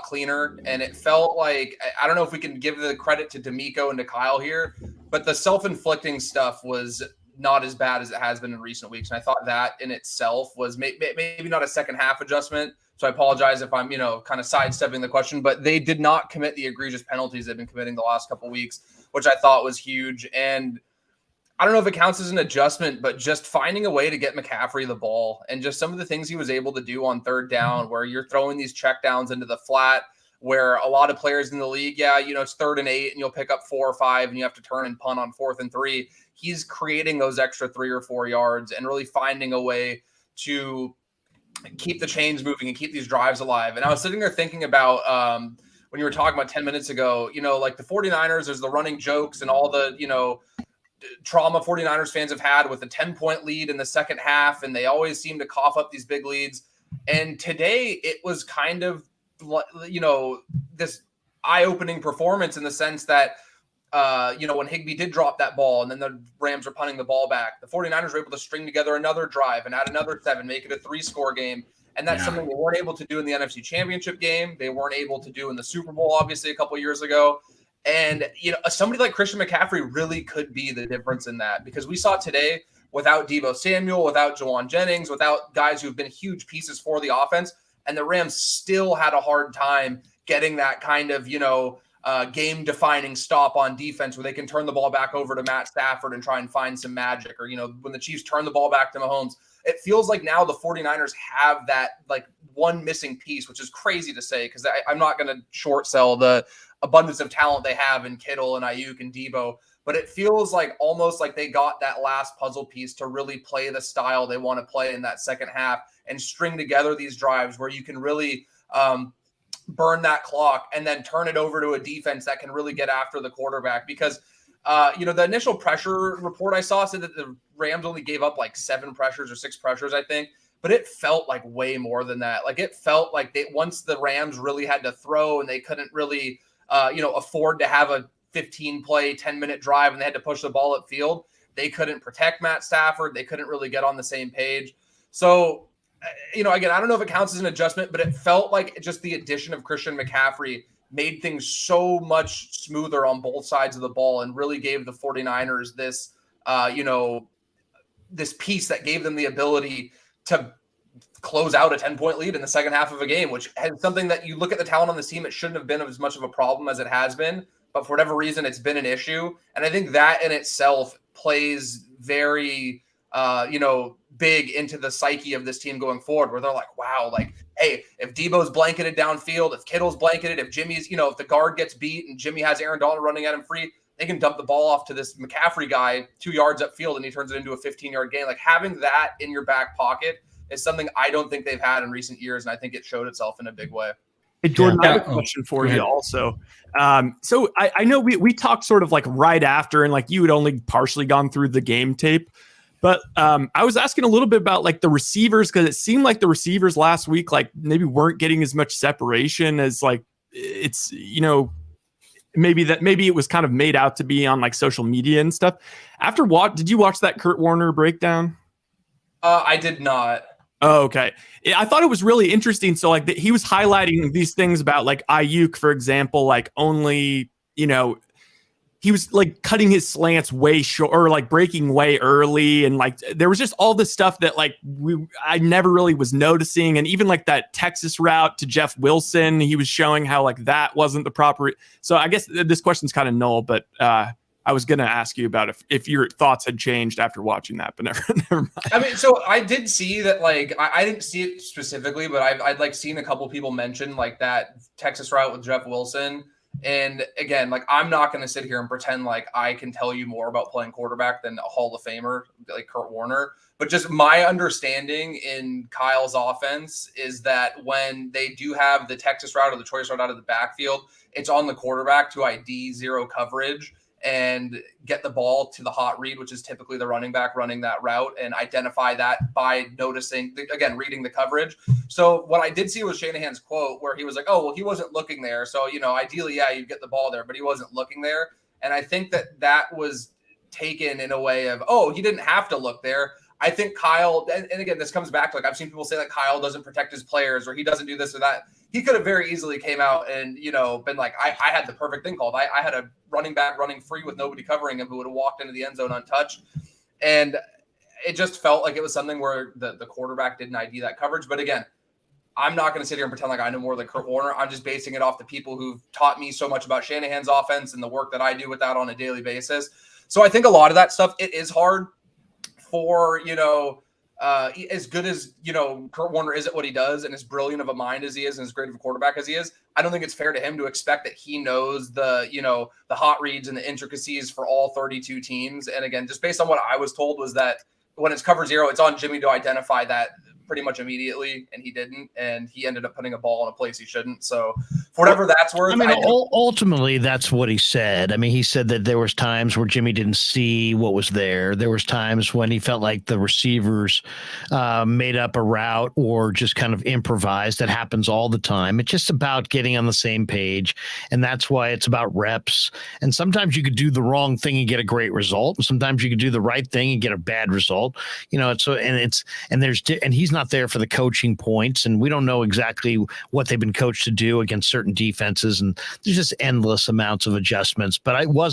S2: cleaner, and it felt like, I don't know if we can give the credit to D'Amico and to Kyle here, but the self-inflicting stuff was not as bad as it has been in recent weeks. And I thought that in itself was maybe not a second half adjustment. So I apologize if I'm, kind of sidestepping the question, but they did not commit the egregious penalties they've been committing the last couple of weeks, which I thought was huge. And I don't know if it counts as an adjustment, but just finding a way to get McCaffrey the ball and just some of the things he was able to do on third down, where you're throwing these check downs into the flat, where a lot of players in the league, it's 3rd and 8 and you'll pick up 4 or 5 and you have to turn and punt on 4th and 3. He's creating those extra 3 or 4 yards and really finding a way to keep the chains moving and keep these drives alive. And I was sitting there thinking about when you were talking about 10 minutes ago, like the 49ers, there's the running jokes and all the, trauma 49ers fans have had with a 10-point lead in the second half. And they always seem to cough up these big leads. And today it was kind of, this eye-opening performance in the sense that, when Higbee did drop that ball and then the Rams were punting the ball back, the 49ers were able to string together another drive and add another 7, make it a 3-score game. And that's something they weren't able to do in the NFC Championship game. They weren't able to do in the Super Bowl, obviously, a couple of years ago. And, somebody like Christian McCaffrey really could be the difference in that, because we saw today without Deebo Samuel, without Jawan Jennings, without guys who've been huge pieces for the offense, and the Rams still had a hard time getting that kind of, game-defining stop on defense where they can turn the ball back over to Matt Stafford and try and find some magic. Or, when the Chiefs turn the ball back to Mahomes, it feels like now the 49ers have that, one missing piece, which is crazy to say because I'm not going to short sell the abundance of talent they have in Kittle and Ayuk and Deebo. But it feels like almost like they got that last puzzle piece to really play the style they want to play in that second half and string together these drives where you can really burn that clock and then turn it over to a defense that can really get after the quarterback. Because, the initial pressure report I saw said that the Rams only gave up 7 pressures or 6 pressures, I think. But it felt like way more than that. It felt like once the Rams really had to throw and they couldn't really, afford to have a 15-play, 10-minute drive and they had to push the ball upfield, they couldn't protect Matt Stafford. They couldn't really get on the same page. So again, I don't know if it counts as an adjustment, but it felt like just the addition of Christian McCaffrey made things so much smoother on both sides of the ball and really gave the 49ers this, this piece that gave them the ability to close out a 10-point lead in the second half of a game, which is something that you look at the talent on this team, it shouldn't have been as much of a problem as it has been, but for whatever reason, it's been an issue. And I think that in itself plays very, big into the psyche of this team going forward, where they're like, wow, like, hey, if Debo's blanketed downfield, if Kittle's blanketed, if Jimmy's, if the guard gets beat and Jimmy has Aaron Donald running at him free, they can dump the ball off to this McCaffrey guy 2 yards upfield and he turns it into a 15-yard gain. Like, having that in your back pocket is something I don't think they've had in recent years, and I think it showed itself in a big way.
S3: Hey, Jordan, I have a question for you also. So I know we talked sort of like right after, and like you had only partially gone through the game tape, but I was asking a little bit about like the receivers, because it seemed like the receivers last week like maybe weren't getting as much separation as like it's, maybe it was kind of made out to be on like social media and stuff. Did you watch that Kurt Warner breakdown?
S2: I did not.
S3: Oh, okay. I thought it was really interesting. So like he was highlighting these things about like Ayuk, for example, like only, he was like cutting his slants way short or like breaking way early. And like, there was just all this stuff that like I never really was noticing. And even like that Texas route to Jeff Wilson, he was showing how like that wasn't the proper. So I guess this question's kind of null, but I was going to ask you about if your thoughts had changed after watching that, but never mind.
S2: I mean, so I did see that, like, I didn't see it specifically, but I'd like seen a couple people mention like that Texas route with Jeff Wilson. And again, like, I'm not going to sit here and pretend like I can tell you more about playing quarterback than a Hall of Famer like Kurt Warner. But just my understanding in Kyle's offense is that when they do have the Texas route or the choice route out of the backfield, it's on the quarterback to ID zero coverage and get the ball to the hot read, which is typically the running back running that route, and identify that by noticing, again, reading the coverage. So what I did see was Shanahan's quote where he was like, oh, well, he wasn't looking there. So, ideally, yeah, you'd get the ball there, but he wasn't looking there. And I think that was taken in a way of, oh, he didn't have to look there. I think Kyle, and again, this comes back to, like, I've seen people say that Kyle doesn't protect his players or he doesn't do this or that. He could have very easily came out and, been like, I had the perfect thing called. I had a running back running free with nobody covering him who would have walked into the end zone untouched. And it just felt like it was something where the quarterback didn't ID that coverage. But again, I'm not going to sit here and pretend like I know more than Kurt Warner. I'm just basing it off the people who've taught me so much about Shanahan's offense and the work that I do with that on a daily basis. So I think a lot of that stuff, it is hard for, as good as, Kurt Warner is at what he does and as brilliant of a mind as he is and as great of a quarterback as he is, I don't think it's fair to him to expect that he knows the hot reads and the intricacies for all 32 teams. And again, just based on what I was told was that when it's cover zero, it's on Jimmy to identify that pretty much immediately, and he didn't, and he ended up putting a ball in a place he shouldn't. So for whatever that's worth,
S1: I mean, ultimately that's what he said. I mean, he said that there was times where Jimmy didn't see what was there. There was times when he felt like the receivers made up a route or just kind of improvised. That happens all the time. It's just about getting on the same page, and that's why it's about reps. And sometimes you could do the wrong thing and get a great result, and sometimes you could do the right thing and get a bad result. And he's not there for the coaching points, and we don't know exactly what they've been coached to do against certain defenses, and there's just endless amounts of adjustments. But I would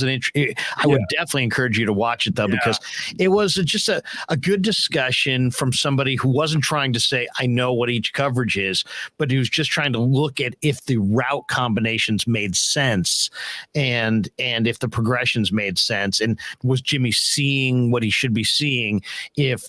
S1: definitely encourage you to watch it, though, because it was just a good discussion from somebody who wasn't trying to say, I know what each coverage is, but he was just trying to look at if the route combinations made sense and if the progressions made sense, and was Jimmy seeing what he should be seeing if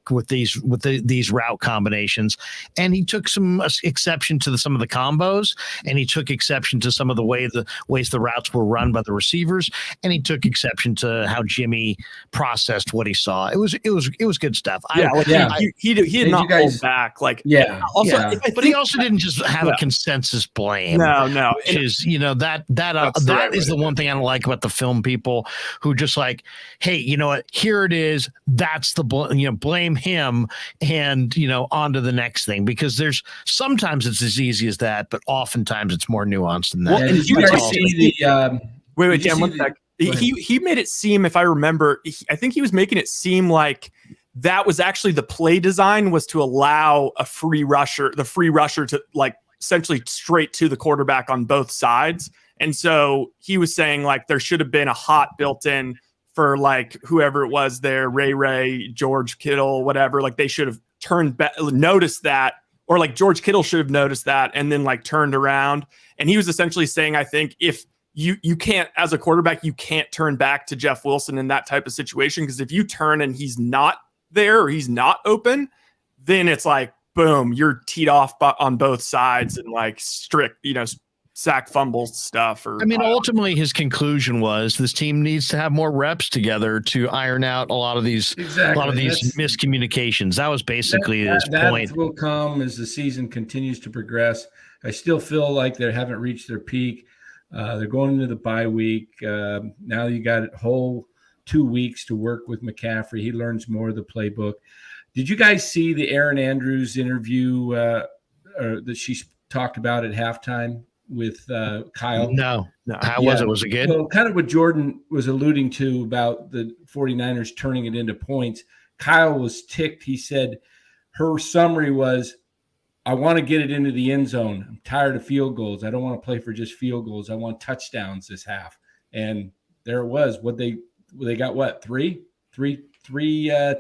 S1: with these route combinations. And he took some exception to some of the combos, and he took exception to some of the ways the routes were run by the receivers, and he took exception to how Jimmy processed what he saw. It was good stuff. He did not hold back. But he also didn't just have a consensus blame.
S3: No,
S1: which is that is the one thing I don't like about the film people who just like, hey, you know what? Here it is. That's the blame him and on to the next thing, because there's sometimes it's as easy as that, but oftentimes it's more nuanced than that.
S5: Well, did you guys see the
S3: wait, Dan, one sec. He made it seem, if I remember, I think he was making it seem like that was actually the play design, was to allow the free rusher to like essentially straight to the quarterback on both sides. And so he was saying like there should have been a hot built in for like whoever it was there, Ray, George Kittle, whatever. Like they should have noticed that, or like George Kittle should have noticed that and then like turned around. And he was essentially saying, I think if you can't, as a quarterback, you can't turn back to Jeff Wilson in that type of situation, because if you turn and he's not there or he's not open, then it's like, boom, you're teed off on both sides and like strict, sack fumbles stuff. Or
S1: ultimately his conclusion was this team needs to have more reps together to iron out a lot of these miscommunications. That was basically his point.
S5: That will come as the season continues to progress. I still feel like they haven't reached their peak. They're going into the bye week. Now you got a whole 2 weeks to work with McCaffrey. He learns more of the playbook. Did you guys see the Erin Andrews interview that she talked about at halftime with Kyle?
S1: No. How was it? Was it good?
S5: So kind of what Jordan was alluding to about the 49ers turning it into points. Kyle was ticked. He said her summary was, I want to get it into the end zone. I'm tired of field goals. I don't want to play for just field goals. I want touchdowns this half. And there it was. They got what? Three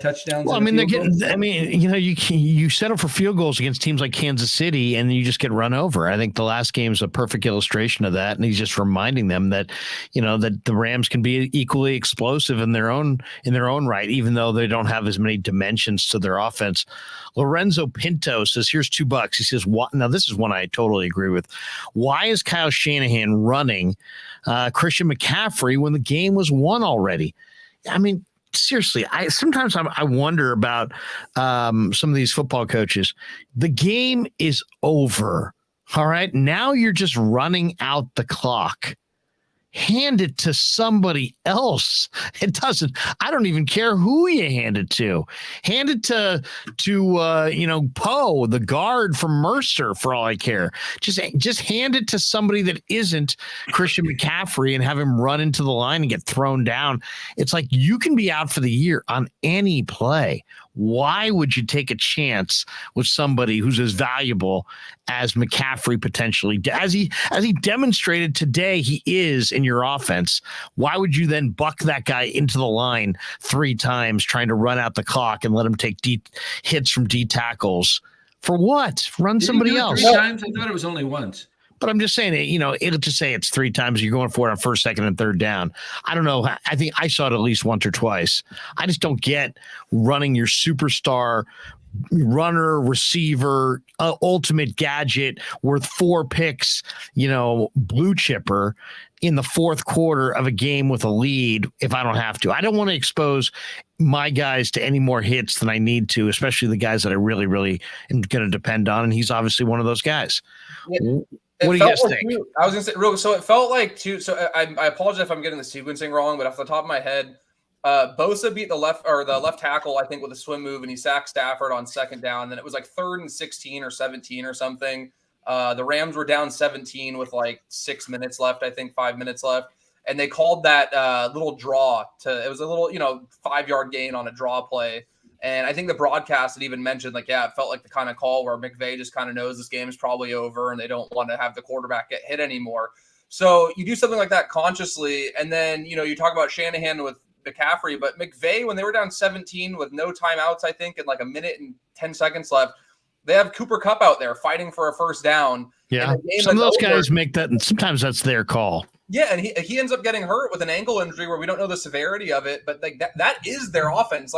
S5: touchdowns.
S1: Well, they're getting. You settle for field goals against teams like Kansas City, and you just get run over. I think the last game is a perfect illustration of that, and he's just reminding them that, that the Rams can be equally explosive in their own right, even though they don't have as many dimensions to their offense. Lorenzo Pinto says, "Here's $2." He says, "What?" Now this is one I totally agree with. Why is Kyle Shanahan running Christian McCaffrey when the game was won already? Seriously, sometimes I wonder about some of these football coaches. The game is over. All right. Now you're just running out the clock. Hand it to somebody else. I don't even care who you hand it to. Hand it to Poe, the guard from Mercer, for all I care. Just hand it to somebody that isn't Christian McCaffrey and have him run into the line and get thrown down. It's like you can be out for the year on any play. Why would you take a chance with somebody who's as valuable as McCaffrey potentially, as he demonstrated today he is in your offense? Why would you then buck that guy into the line 3 times trying to run out the clock and let him take hits from D tackles? For what? Run somebody else.
S5: 3 times? I thought it was only once.
S1: But I'm just saying, it'll just say it's 3 times. You're going for it on first, second, and third down. I don't know. I think I saw it at least once or twice. I just don't get running your superstar runner, receiver, ultimate gadget worth 4 picks, blue chipper in the fourth quarter of a game with a lead if I don't have to. I don't want to expose my guys to any more hits than I need to, especially the guys that I really, really am going to depend on. And he's obviously one of those guys.
S2: Yeah.
S1: What do you guys think?
S2: I was going to say, so it felt like so I apologize if I'm getting the sequencing wrong, but off the top of my head, Bosa beat the left tackle, I think, with a swim move, and he sacked Stafford on second down. Then it was like 3rd and 16 or 17 or something. The Rams were down 17 with like 6 minutes left, I think 5 minutes left. And they called that little draw it was a little, 5-yard gain on a draw play. And I think the broadcast had even mentioned, it felt like the kind of call where McVay just kind of knows this game is probably over and they don't want to have the quarterback get hit anymore. So you do something like that consciously. And then, you talk about Shanahan with McCaffrey, but McVay, when they were down 17 with no timeouts, I think, and like 1 minute and 10 seconds left, they have Cooper Kupp out there fighting for a first down.
S1: Yeah. Some of those guys make that, and sometimes that's their call.
S2: Yeah, and he ends up getting hurt with an ankle injury where we don't know the severity of it, but that is their offense.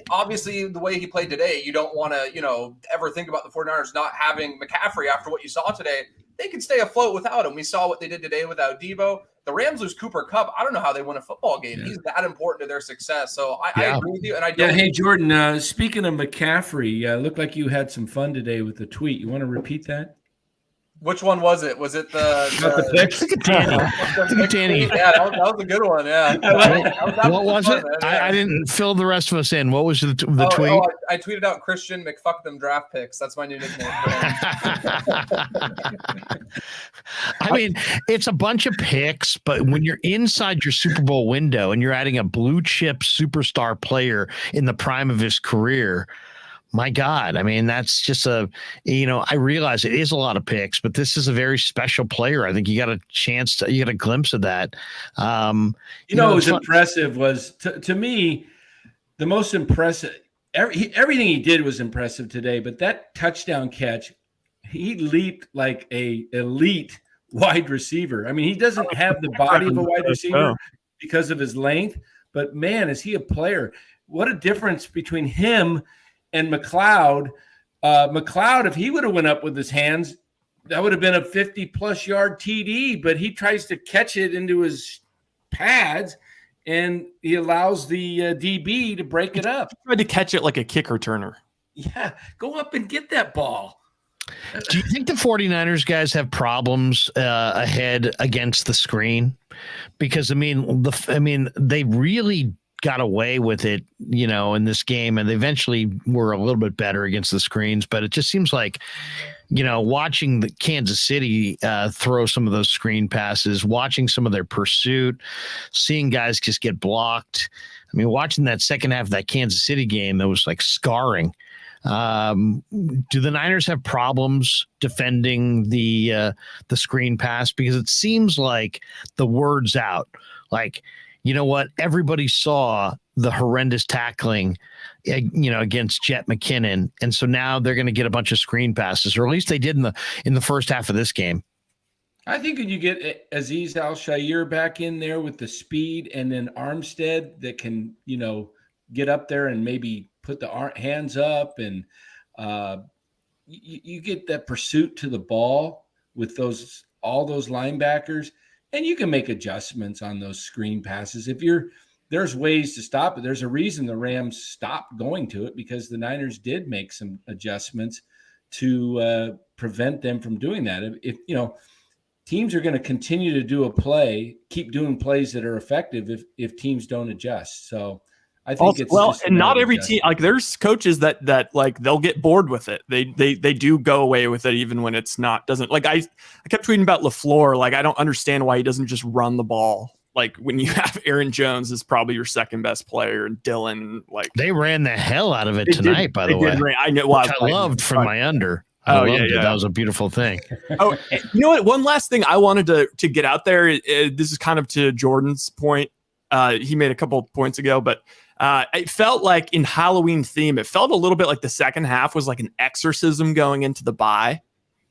S2: Obviously, the way he played today, you don't want to, ever think about the 49ers not having McCaffrey after what you saw today. They can stay afloat without him. We saw what they did today without Debo. The Rams lose Cooper Kupp. I don't know how they win a football game. Yeah. He's that important to their success. So I agree with you. And I don't.
S5: Yeah, hey, Jordan, speaking of McCaffrey, looked like you had some fun today with the tweet. You want to repeat that?
S2: Which one was it? Was it the
S5: picks?
S1: Look at Danny. Look at Danny.
S2: Yeah, that was a good one. Yeah.
S1: What was it? I didn't fill the rest of us in. What was the tweet?
S2: Oh, I tweeted out Christian McFuck them draft picks. That's my new nickname for him.
S1: I mean, it's a bunch of picks, but when you're inside your Super Bowl window and you're adding a blue chip superstar player in the prime of his career, my God, I mean, that's just I realize it is a lot of picks, but this is a very special player. I think you got a glimpse of that.
S5: What was impressive was to me, the most impressive, everything he did was impressive today, but that touchdown catch, he leaped like a elite wide receiver. I mean, he doesn't have the body of a wide receiver because of his length, but man, is he a player. What a difference between him and McLeod. McLeod, if he would have went up with his hands, that would have been a 50-plus yard TD, but he tries to catch it into his pads, and he allows the DB to break it up.
S3: He tried to catch it like a kick returner.
S5: Yeah, go up and get that ball.
S1: Do you think the 49ers guys have problems ahead against the screen? Because, they really got away with it, in this game, and they eventually were a little bit better against the screens. But it just seems like, watching the Kansas City throw some of those screen passes, watching some of their pursuit, seeing guys just get blocked. I mean, watching that second half of that Kansas City game, that was like scarring. Do the Niners have problems defending the screen pass? Because it seems like the word's out. Like, you know what? Everybody saw the horrendous tackling, against Jet McKinnon, and so now they're going to get a bunch of screen passes, or at least they did in the first half of this game.
S5: I think when you get Azeez Al-Shaair back in there with the speed, and then Armstead that can, get up there and maybe put the hands up, and you get that pursuit to the ball with all those linebackers. And you can make adjustments on those screen passes. There's ways to stop it. There's a reason the Rams stopped going to it, because the Niners did make some adjustments to prevent them from doing that. If teams are going to continue to keep doing plays that are effective if teams don't adjust. So I think
S3: and not every team, like there's coaches that like they'll get bored with it. They do go away with it even when it's doesn't like I kept tweeting about LaFleur. Like, I don't understand why he doesn't just run the ball. Like, when you have Aaron Jones is probably your second best player, and Dylan, like
S1: they ran the hell out of it tonight, by the way.
S3: I know. Well,
S1: I loved from my under. I loved it. That was a beautiful thing.
S3: Oh, you know what? One last thing I wanted to get out there. This is kind of to Jordan's point. He made a couple points ago, but it felt like in Halloween theme, it felt a little bit like the second half was like an exorcism going into the bye.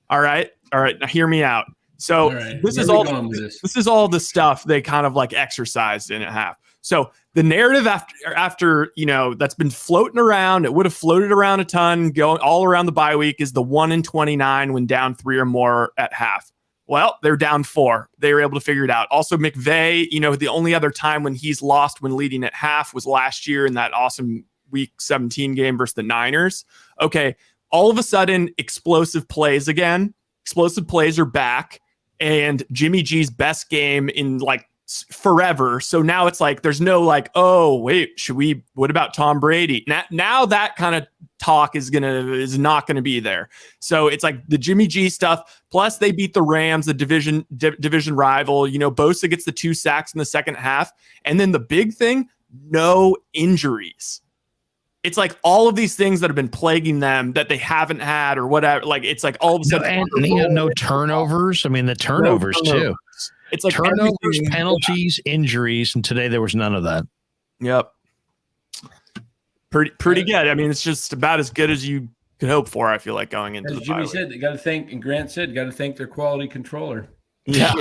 S3: All right. Now hear me out. So this is all the stuff they kind of like exercised in at half. So the narrative after that's been floating around, it would have floated around a ton going all around the bye week, is the 1-29 when down 3 or more at half. Well, they're down 4. They were able to figure it out. Also, McVay, the only other time when he's lost when leading at half was last year in that awesome week 17 game versus the Niners. Okay, all of a sudden, explosive plays again. Explosive plays are back, and Jimmy G's best game in like forever. So now it's like there's no like, oh wait, what about Tom Brady? Now that kind of talk is not gonna be there. So it's like the Jimmy G stuff. Plus they beat the Rams, the division rival. Bosa gets the 2 sacks in the second half, and then the big thing, no injuries. It's like all of these things that have been plaguing them that they haven't had or whatever. Like it's like all of a sudden,
S1: no turnovers. I mean, the turnovers too.
S3: It's like
S1: turnovers, penalties, injuries, and today there was none of that.
S3: Yep. Pretty good. I mean, it's just about as good as you could hope for, I feel like, going into the
S5: Jimmy said, they got to thank, and Grant said, got to thank their quality controller.
S1: Yeah.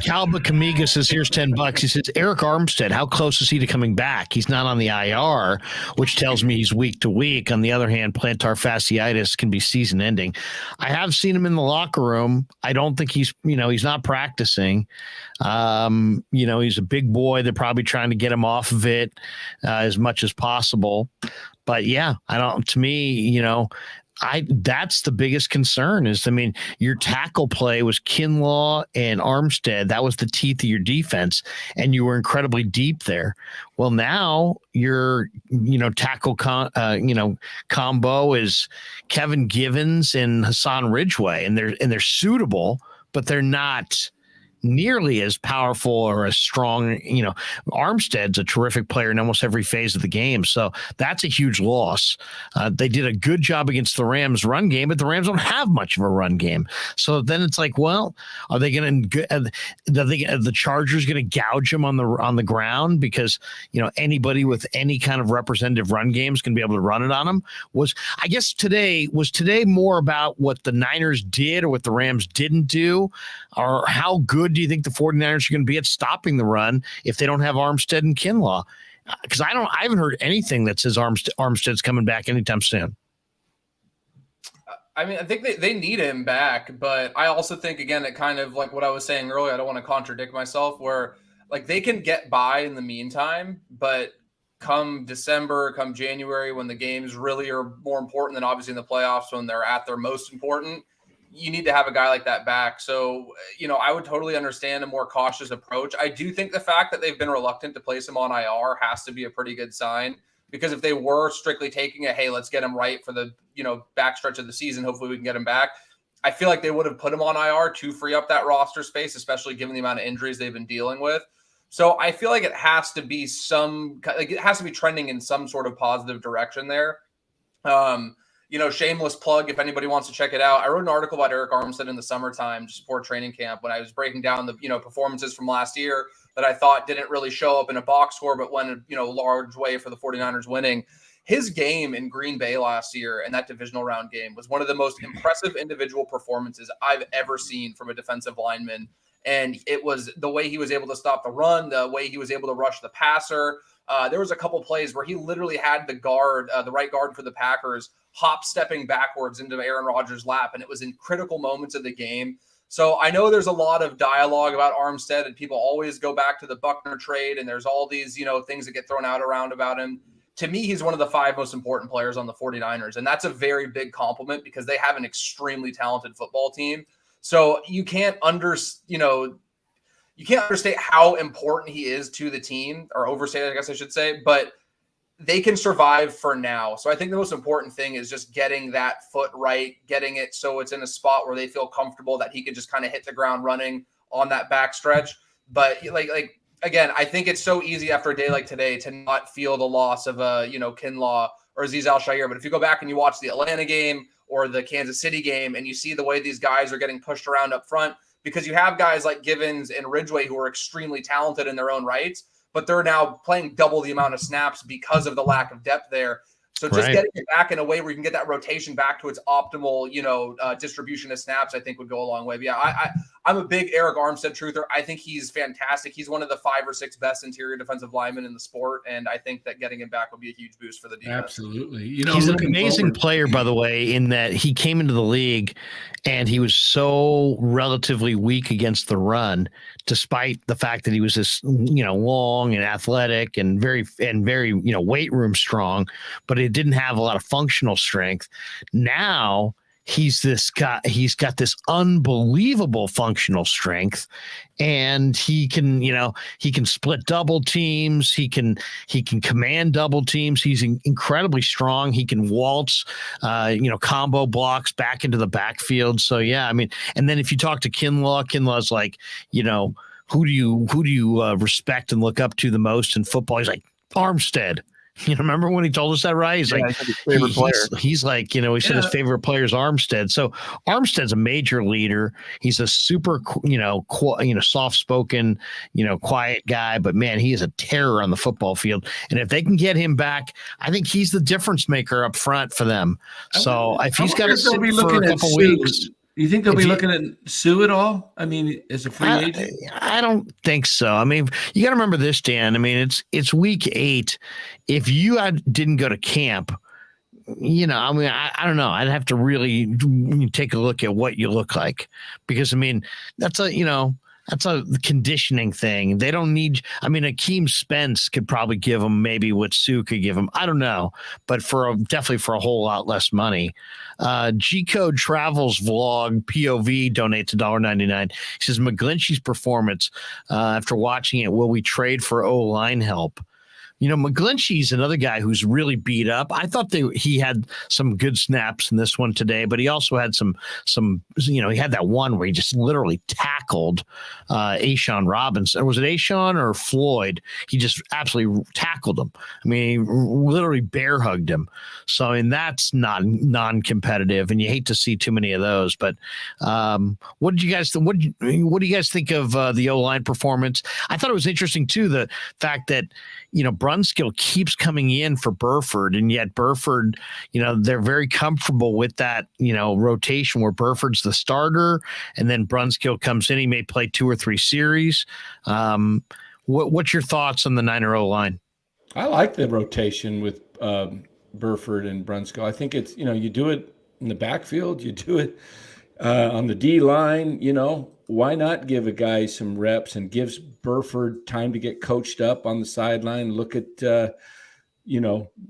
S1: Calba Kamiga says, here's $10. He says, Eric Armstead, how close is he to coming back? He's not on the IR, which tells me he's week to week. On the other hand, plantar fasciitis can be season ending. I have seen him in the locker room. I don't think he's not practicing. He's a big boy. They're probably trying to get him off of it as much as possible. But yeah, to me, That's the biggest concern is, your tackle play was Kinlaw and Armstead. That was the teeth of your defense, and you were incredibly deep there. Well, now your, tackle combo is Kevin Givens and Hassan Ridgeway, and they're suitable, but they're not nearly as powerful or as strong. Armstead's a terrific player in almost every phase of the game. So that's a huge loss. They did a good job against the Rams run game, but the Rams don't have much of a run game. So then it's like, well, are they going to, the Chargers going to gouge them on the ground? Because, anybody with any kind of representative run games can be able to run it on them. Was today more about what the Niners did or what the Rams didn't do, or how good do you think the 49ers are going to be at stopping the run if they don't have Armstead and Kinlaw? Because I haven't heard anything that says Armstead's coming back anytime soon.
S2: I think they need him back, but I also think, again, it kind of like what I was saying earlier, I don't want to contradict myself, where like they can get by in the meantime, but come December, come January, when the games really are more important than obviously in the playoffs, when they're at their most important, you need to have a guy like that back. So, I would totally understand a more cautious approach. I do think the fact that they've been reluctant to place him on IR has to be a pretty good sign, because if they were strictly taking it, hey, let's get him right for the, backstretch of the season, hopefully we can get him back, I feel like they would have put him on IR to free up that roster space, especially given the amount of injuries they've been dealing with. So I feel like it has to be trending in some sort of positive direction there. Shameless plug, if anybody wants to check it out. I wrote an article about Eric Armstead in the summertime, just before training camp, when I was breaking down the, performances from last year that I thought didn't really show up in a box score, but went a large way for the 49ers winning. His game in Green Bay last year and that divisional round game was one of the most impressive individual performances I've ever seen from a defensive lineman. And it was the way he was able to stop the run, the way he was able to rush the passer. There was a couple plays where he literally had the right guard for the Packers, stepping backwards into Aaron Rodgers' lap, and it was in critical moments of the game. So I know there's a lot of dialogue about Armstead, and people always go back to the Buckner trade, and there's all these, things that get thrown out around about him. To me, he's one of the 5 most important players on the 49ers, and that's a very big compliment because they have an extremely talented football team. So you can't understate how important he is to the team, or overstate it, I guess I should say, but they can survive for now. So I think the most important thing is just getting that foot right, getting it so it's in a spot where they feel comfortable that he can just kind of hit the ground running on that backstretch. But again, I think it's so easy after a day like today to not feel the loss of Kinlaw or Azeez Al-Shaair. But if you go back and you watch the Atlanta game or the Kansas City game, and you see the way these guys are getting pushed around up front, because you have guys like Givens and Ridgeway who are extremely talented in their own rights, but they're now playing double the amount of snaps because of the lack of depth there. So just getting it back in a way where you can get that rotation back to its optimal, distribution of snaps, I think would go a long way. But yeah, I'm a big Eric Armstead truther. I think he's fantastic. He's one of the 5 or 6 best interior defensive linemen in the sport, and I think that getting him back would be a huge boost for the defense.
S5: Absolutely.
S1: He's an amazing player, by the way, in that he came into the league and he was so relatively weak against the run, despite the fact that he was this, long and athletic and very, weight room strong, but it didn't have a lot of functional strength. Now he's got this unbelievable functional strength, and he can split double teams. He can command double teams. He's incredibly strong. He can waltz, combo blocks back into the backfield. So yeah, and then if you talk to Kinlaw's like, who do you respect and look up to the most in football? He's like, Armstead. Remember when he told us that, right? He's like, his favorite player. He's like, he said his favorite player is Armstead. So Armstead's a major leader. He's a super, soft-spoken, quiet guy. But man, he is a terror on the football field. And if they can get him back, I think he's the difference maker up front for them. So if he's got to sit for a couple weeks.
S5: You think they'll be looking at Sue at all? As a free agent?
S1: I don't think so. You got to remember this, Dan. It's week 8. If you didn't go to camp, I don't know. I'd have to really take a look at what you look like, because that's That's a conditioning thing. They don't need. I mean, Akeem Spence could probably give them maybe what Sue could give them. I don't know, but definitely for a whole lot less money. G Code Travels Vlog POV donates $1.99. He says McGlinchey's performance after watching it. Will we trade for O-line help? You know, McGlinchey's another guy who's really beat up. I thought he had some good snaps in this one today, but he also had some, he had that one where he just literally tackled Ashawn Robinson. Was it Ashawn or Floyd? He just absolutely tackled him. I mean, he literally bear hugged him. So, I mean, that's not non-competitive, and you hate to see too many of those. But what do you guys think of the O-line performance? I thought it was interesting too, the fact that, Brunskill keeps coming in for Burford, and yet Burford, they're very comfortable with that, rotation where Burford's the starter and then Brunskill comes in. He may play 2 or 3 series. What's your thoughts on the Niner O-line?
S5: I like the rotation with Burford and Brunskill. I think it's, you do it in the backfield, you do it on the D line, why not give a guy some reps and gives Burford time to get coached up on the sideline, look at,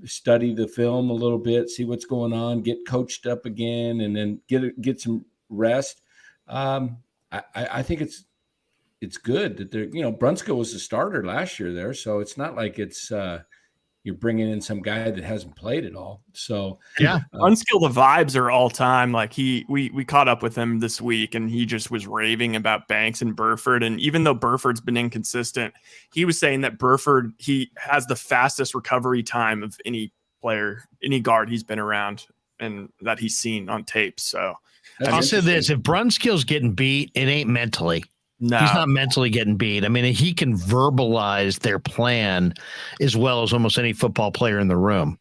S5: study the film a little bit, see what's going on, get coached up again, and then get some rest. I think it's good that they're, Brunskill was the starter last year there, so it's not like it's you're bringing in some guy that hasn't played at all. So
S3: yeah, Brunskill, the vibes are all time. Like we caught up with him this week, and he just was raving about Banks and Burford. And even though Burford's been inconsistent, he was saying that Burford, he has the fastest recovery time of any player, any guard he's been around and that he's seen on tape. So
S1: I'll say this: if Brunskill's getting beat, it ain't mentally. No, he's not mentally getting beat. I mean, he can verbalize their plan as well as almost any football player in the room.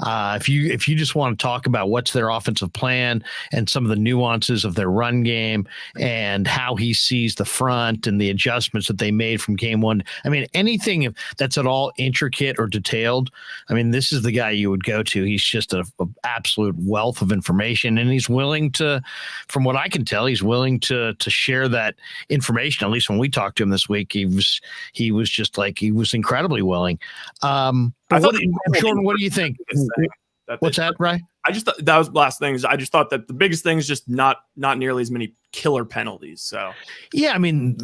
S1: If you just want to talk about what's their offensive plan and some of the nuances of their run game and how he sees the front and the adjustments that they made from game one, I mean, anything that's at all intricate or detailed, I mean, this is the guy you would go to. He's just an absolute wealth of information, and he's willing to, from what I can tell, he's willing to share that information. At least when we talked to him this week, he was just like, he was incredibly willing. Jordan, what do you think? What's that, Ryan?
S3: I just thought that was the last thing. I just thought that the biggest thing is just not nearly as many killer penalties. So
S1: yeah, I mean,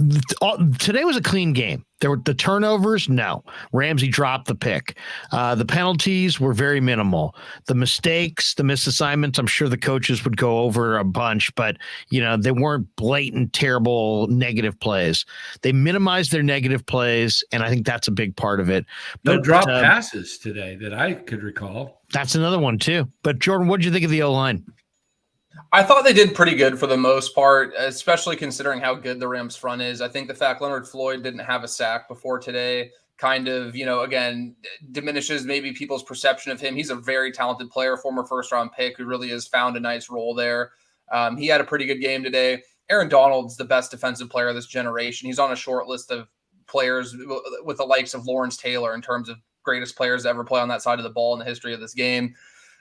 S1: today was a clean game. There were the turnovers. No, Ramsey dropped the pick. The penalties were very minimal. The mistakes, the missed assignments, I'm sure the coaches would go over a bunch, but they weren't blatant, terrible negative plays. They minimized their negative plays, and I think that's a big part of it.
S5: No drop passes today that I could recall.
S1: That's another one too. But Jordan, what did you think of the O-line?
S2: I thought they did pretty good for the most part, especially considering how good the Rams front is. I think the fact Leonard Floyd didn't have a sack before today kind of, again, diminishes maybe people's perception of him. He's a very talented player, former first-round pick who really has found a nice role there. He had a pretty good game today. Aaron Donald's the best defensive player of this generation. He's on a short list of players with the likes of Lawrence Taylor in terms of greatest players to ever play on that side of the ball in the history of this game.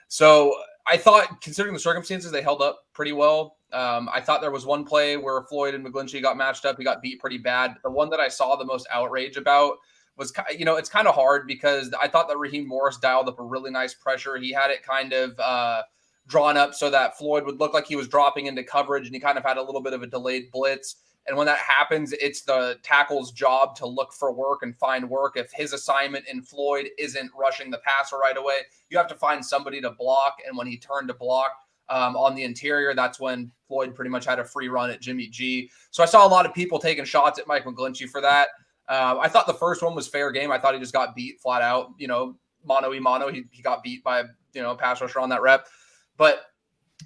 S2: So I thought, considering the circumstances, they held up pretty well. I thought there was one play where Floyd and McGlinchey got matched up. He got beat pretty bad. The one that I saw the most outrage about was, it's kind of hard because I thought that Raheem Morris dialed up a really nice pressure. He had it kind of drawn up so that Floyd would look like he was dropping into coverage, and he kind of had a little bit of a delayed blitz. And when that happens, it's the tackle's job to look for work and find work. If his assignment in Floyd isn't rushing the passer right away, you have to find somebody to block. And when he turned to block on the interior, that's when Floyd pretty much had a free run at Jimmy G. So I saw a lot of people taking shots at Mike McGlinchey for that. I thought the first one was fair game. I thought he just got beat flat out, mano-a-mano. He got beat by, a pass rusher on that rep. But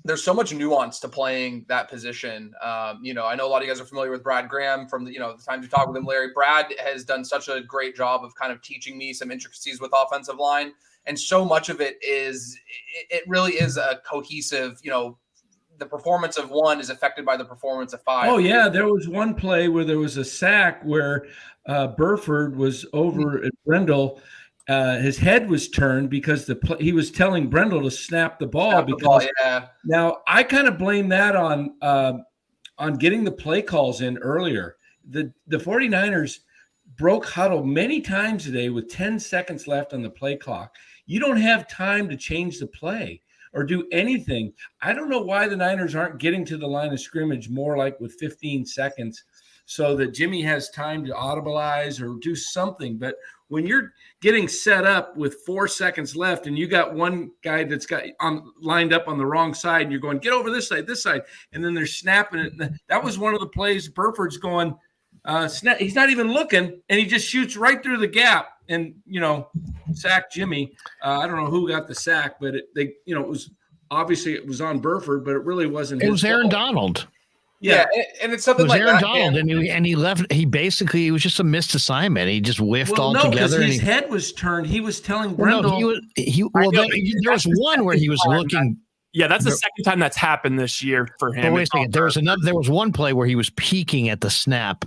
S2: there's so much nuance to playing that position. I know a lot of you guys are familiar with Brad Graham from the times you talk with him, Larry. Brad has done such a great job of kind of teaching me some intricacies with offensive line. And so much of it really is a cohesive, the performance of one is affected by the performance of five.
S5: Oh yeah. There was one play where there was a sack where Burford was over at Brendel. His head was turned because he was telling Brendel to snap the ball. Now I kind of blame that on getting the play calls in earlier. the 49ers broke huddle many times today with 10 seconds left on the play clock. You don't have time to change the play or do anything. I don't know why the Niners aren't getting to the line of scrimmage more like with 15 seconds so that Jimmy has time to audibilize or do something. But when you're getting set up with 4 seconds left and you got one guy that's got lined up on the wrong side and you're going, get over this side, and then they're snapping it. That was one of the plays Burford's going, snap. He's not even looking, and he just shoots right through the gap and, sack Jimmy. I don't know who got the sack, but it was obviously it was on Burford, but it really wasn't.
S1: It was Aaron
S5: fault.
S1: Donald.
S2: Yeah, and it's something
S1: it was
S2: like
S1: Aaron
S2: that.
S1: Donald, and he left. He was just a missed assignment. He just whiffed altogether.
S5: His head was turned. He was telling
S1: Well,
S5: Brendel.
S1: there was one where he was looking.
S3: Yeah, that's the second time that's happened this year for him.
S1: But wait a second. There was one play where he was peeking at the snap.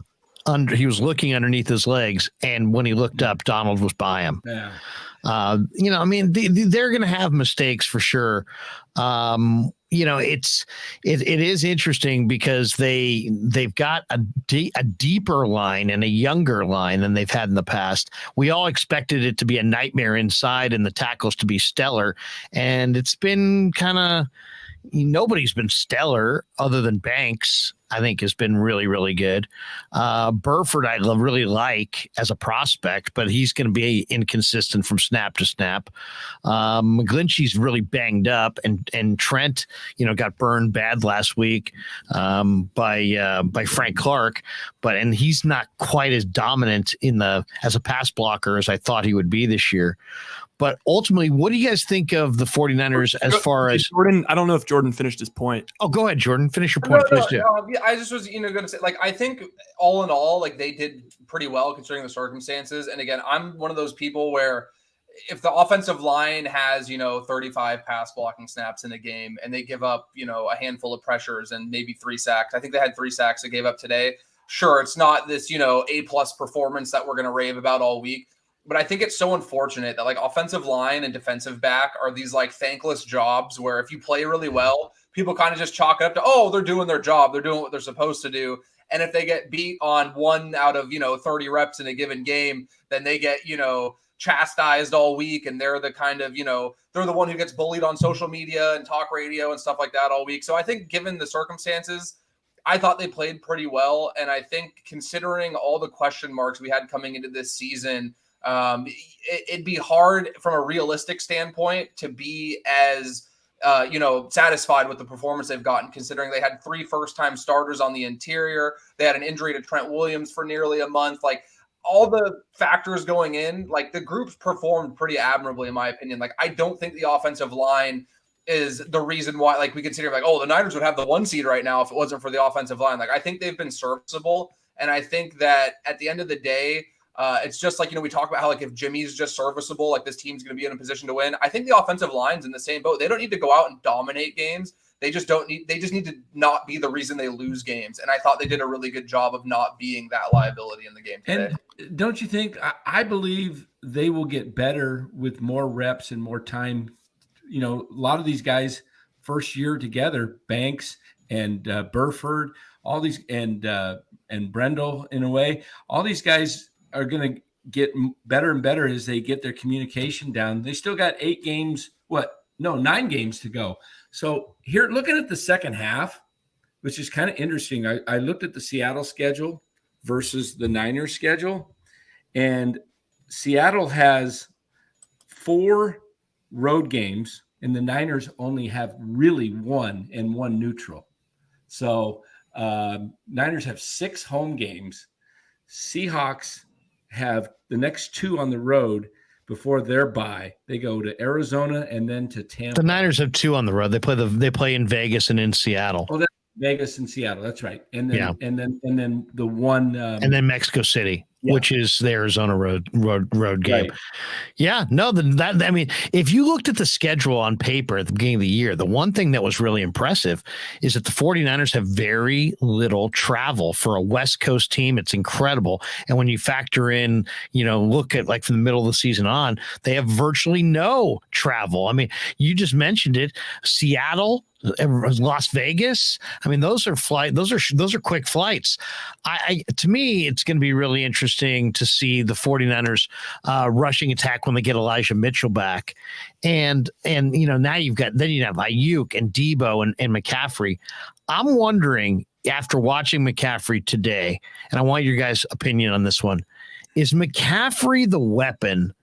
S1: He was looking underneath his legs, and when he looked up, Donald was by him.
S5: Yeah.
S1: They're going to have mistakes for sure. It is interesting because they've got a deeper line and a younger line than they've had in the past. We all expected it to be a nightmare inside and the tackles to be stellar, and it's been kind of nobody's been stellar other than Banks. I think has been really, really good. Burford, I really like as a prospect, but he's going to be inconsistent from snap to snap. McGlinchey's really banged up, and Trent, got burned bad last week by Frank Clark, and he's not quite as dominant as a pass blocker as I thought he would be this year. But ultimately, what do you guys think of the 49ers as far as
S3: Jordan? I don't know if Jordan finished his point.
S1: Oh, go ahead, Jordan. Finish your point.
S2: I just was going to say, I think all in all, they did pretty well considering the circumstances. And again, I'm one of those people where if the offensive line has 35 pass blocking snaps in a game and they give up a handful of pressures and maybe 3 sacks, I think they had 3 sacks they gave up today. Sure, it's not this A+ performance that we're going to rave about all week. But I think it's so unfortunate that offensive line and defensive back are these thankless jobs where if you play really well, people kind of just chalk it up to, oh, they're doing their job. They're doing what they're supposed to do. And if they get beat on 1 out of, 30 reps in a given game, then they get, chastised all week. And they're the kind of, they're the one who gets bullied on social media and talk radio and stuff like that all week. So I think given the circumstances, I thought they played pretty well. And I think considering all the question marks we had coming into this season, it'd be hard from a realistic standpoint to be as, satisfied with the performance they've gotten, considering they had 3 first-time starters on the interior. They had an injury to Trent Williams for nearly a month. All the factors going in, the groups performed pretty admirably, in my opinion. I don't think the offensive line is the reason why, we consider the Niners would have the 1 seed right now if it wasn't for the offensive line. I think they've been serviceable. And I think that at the end of the day, it's just we talk about how if Jimmy's just serviceable, this team's going to be in a position to win. I think the offensive line's in the same boat. They don't need to go out and dominate games. They just need to not be the reason they lose games. And I thought they did a really good job of not being that liability in the game today.
S5: And don't you think, I believe they will get better with more reps and more time. A lot of these guys first year together, Banks and Burford, all these, and Brendel in a way, all these guys are going to get better and better as they get their communication down. They still got 9 games to go. So here, looking at the second half, which is kind of interesting. I looked at the Seattle schedule versus the Niners schedule, and Seattle has 4 road games and the Niners only have really 1 and 1 neutral. So Niners have 6 home games. Seahawks have the next 2 on the road before their bye. They go to Arizona and then to Tampa.
S1: The Niners have 2 on the road. They play in Vegas and in Seattle.
S5: Oh, that's Vegas and Seattle. That's right. And then and then the one
S1: and then Mexico City, which is the Arizona road game.
S5: Right.
S1: Yeah, no, I mean, if you looked at the schedule on paper at the beginning of the year, the one thing that was really impressive is that the 49ers have very little travel for a West Coast team. It's incredible. And when you factor in, look at from the middle of the season on, they have virtually no travel. I mean, you just mentioned it. Seattle, Las Vegas. I mean, those are quick flights. To me, it's going to be really interesting to see the 49ers rushing attack when they get Elijah Mitchell back. And now you have Ayuk and Debo and McCaffrey. I'm wondering, after watching McCaffrey today, and I want your guys' opinion on this one, is McCaffrey the weapon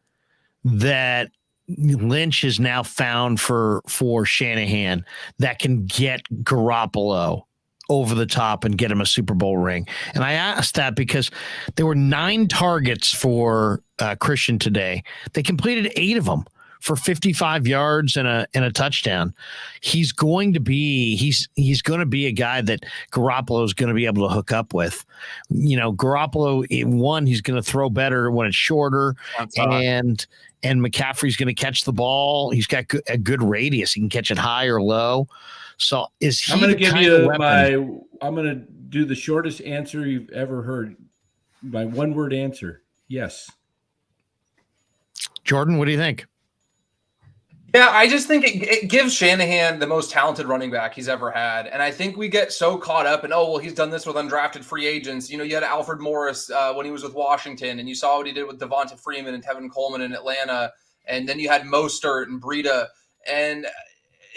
S1: that Lynch has now found for Shanahan that can get Garoppolo over the top and get him a Super Bowl ring? And I asked that because there were 9 targets for Christian today. They completed 8 of them for 55 yards and a touchdown. He's going to be a guy that Garoppolo is going to be able to hook up with. Garoppolo, he's going to throw better when it's shorter, and McCaffrey's going to catch the ball. He's got a good radius. He can catch it high or low. So is he?
S5: I'm going to give you I'm going to do the shortest answer you've ever heard. My one-word answer: yes.
S1: Jordan, what do you think?
S2: Yeah, I just think it gives Shanahan the most talented running back he's ever had. And I think we get so caught up in, he's done this with undrafted free agents. You had Alfred Morris when he was with Washington, and you saw what he did with Devonta Freeman and Tevin Coleman in Atlanta. And then you had Mostert and Breida. And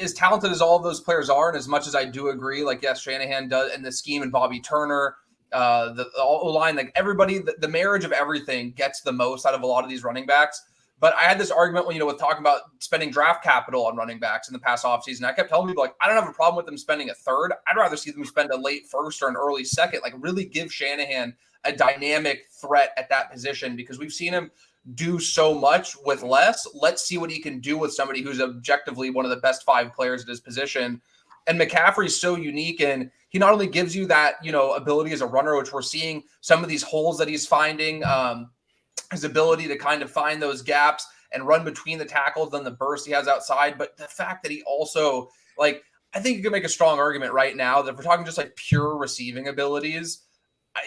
S2: as talented as all of those players are, and as much as I do agree, yes, Shanahan does, and the scheme and Bobby Turner, the O-line, everybody, the marriage of everything gets the most out of a lot of these running backs. But I had this argument when, with talking about spending draft capital on running backs in the past offseason. I kept telling people, I don't have a problem with them spending a third. I'd rather see them spend a late first or an early second, really give Shanahan a dynamic threat at that position, because we've seen him do so much with less. Let's see what he can do with somebody who's objectively one of the best 5 players at his position. And McCaffrey's so unique, and he not only gives you that, ability as a runner, which we're seeing some of these holes that he's finding, his ability to kind of find those gaps and run between the tackles and the burst he has outside. But the fact that he also, I think you can make a strong argument right now that if we're talking just pure receiving abilities,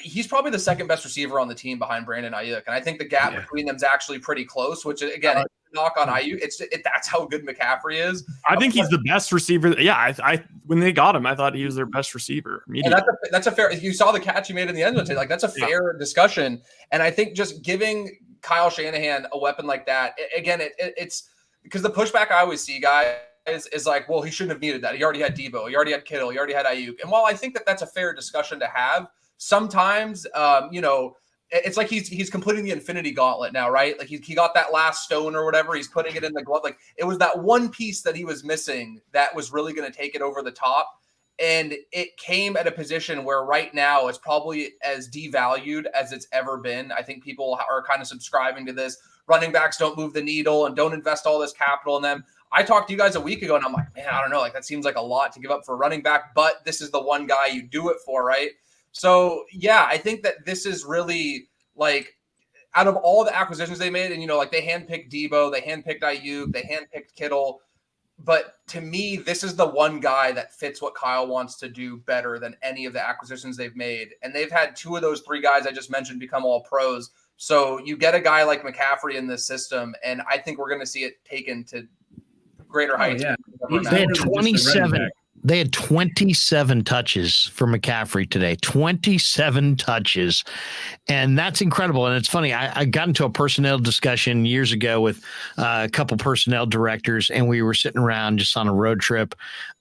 S2: he's probably the second best receiver on the team behind Brandon Ayuk. And I think the gap between them is actually pretty close, which again, knock on Ayuk. That's how good McCaffrey is.
S3: I think he's the best receiver. Yeah. I when they got him, I thought he was their best receiver.
S2: And that's a fair, you saw the catch he made in the end zone today. That's a fair discussion. And I think just giving Kyle Shanahan a weapon like that, again, it's because the pushback I always see, guys, is well, he shouldn't have needed that. He already had Debo. He already had Kittle. He already had Ayuk. And while I think that that's a fair discussion to have, sometimes, it's like he's completing the infinity gauntlet now, right? He got that last stone or whatever. He's putting it in the glove. It was that one piece that he was missing that was really going to take it over the top. And it came at a position where right now it's probably as devalued as it's ever been. I think people are kind of subscribing to this. Running backs don't move the needle and don't invest all this capital in them. I talked to you guys a week ago, and I'm like, man, I don't know. That seems like a lot to give up for a running back, but this is the one guy you do it for, right? So, yeah, I think that this is really, out of all the acquisitions they made, and, they handpicked Debo, they handpicked Ayuk, they handpicked Kittle. But to me, this is the one guy that fits what Kyle wants to do better than any of the acquisitions they've made. And they've had 2 of those 3 guys I just mentioned become all pros. So you get a guy like McCaffrey in this system, and I think we're going to see it taken to greater heights.
S5: Yeah.
S1: They had 27. They had 27 touches for McCaffrey today, 27 touches. And that's incredible. And it's funny. I got into a personnel discussion years ago with a couple personnel directors, and we were sitting around just on a road trip.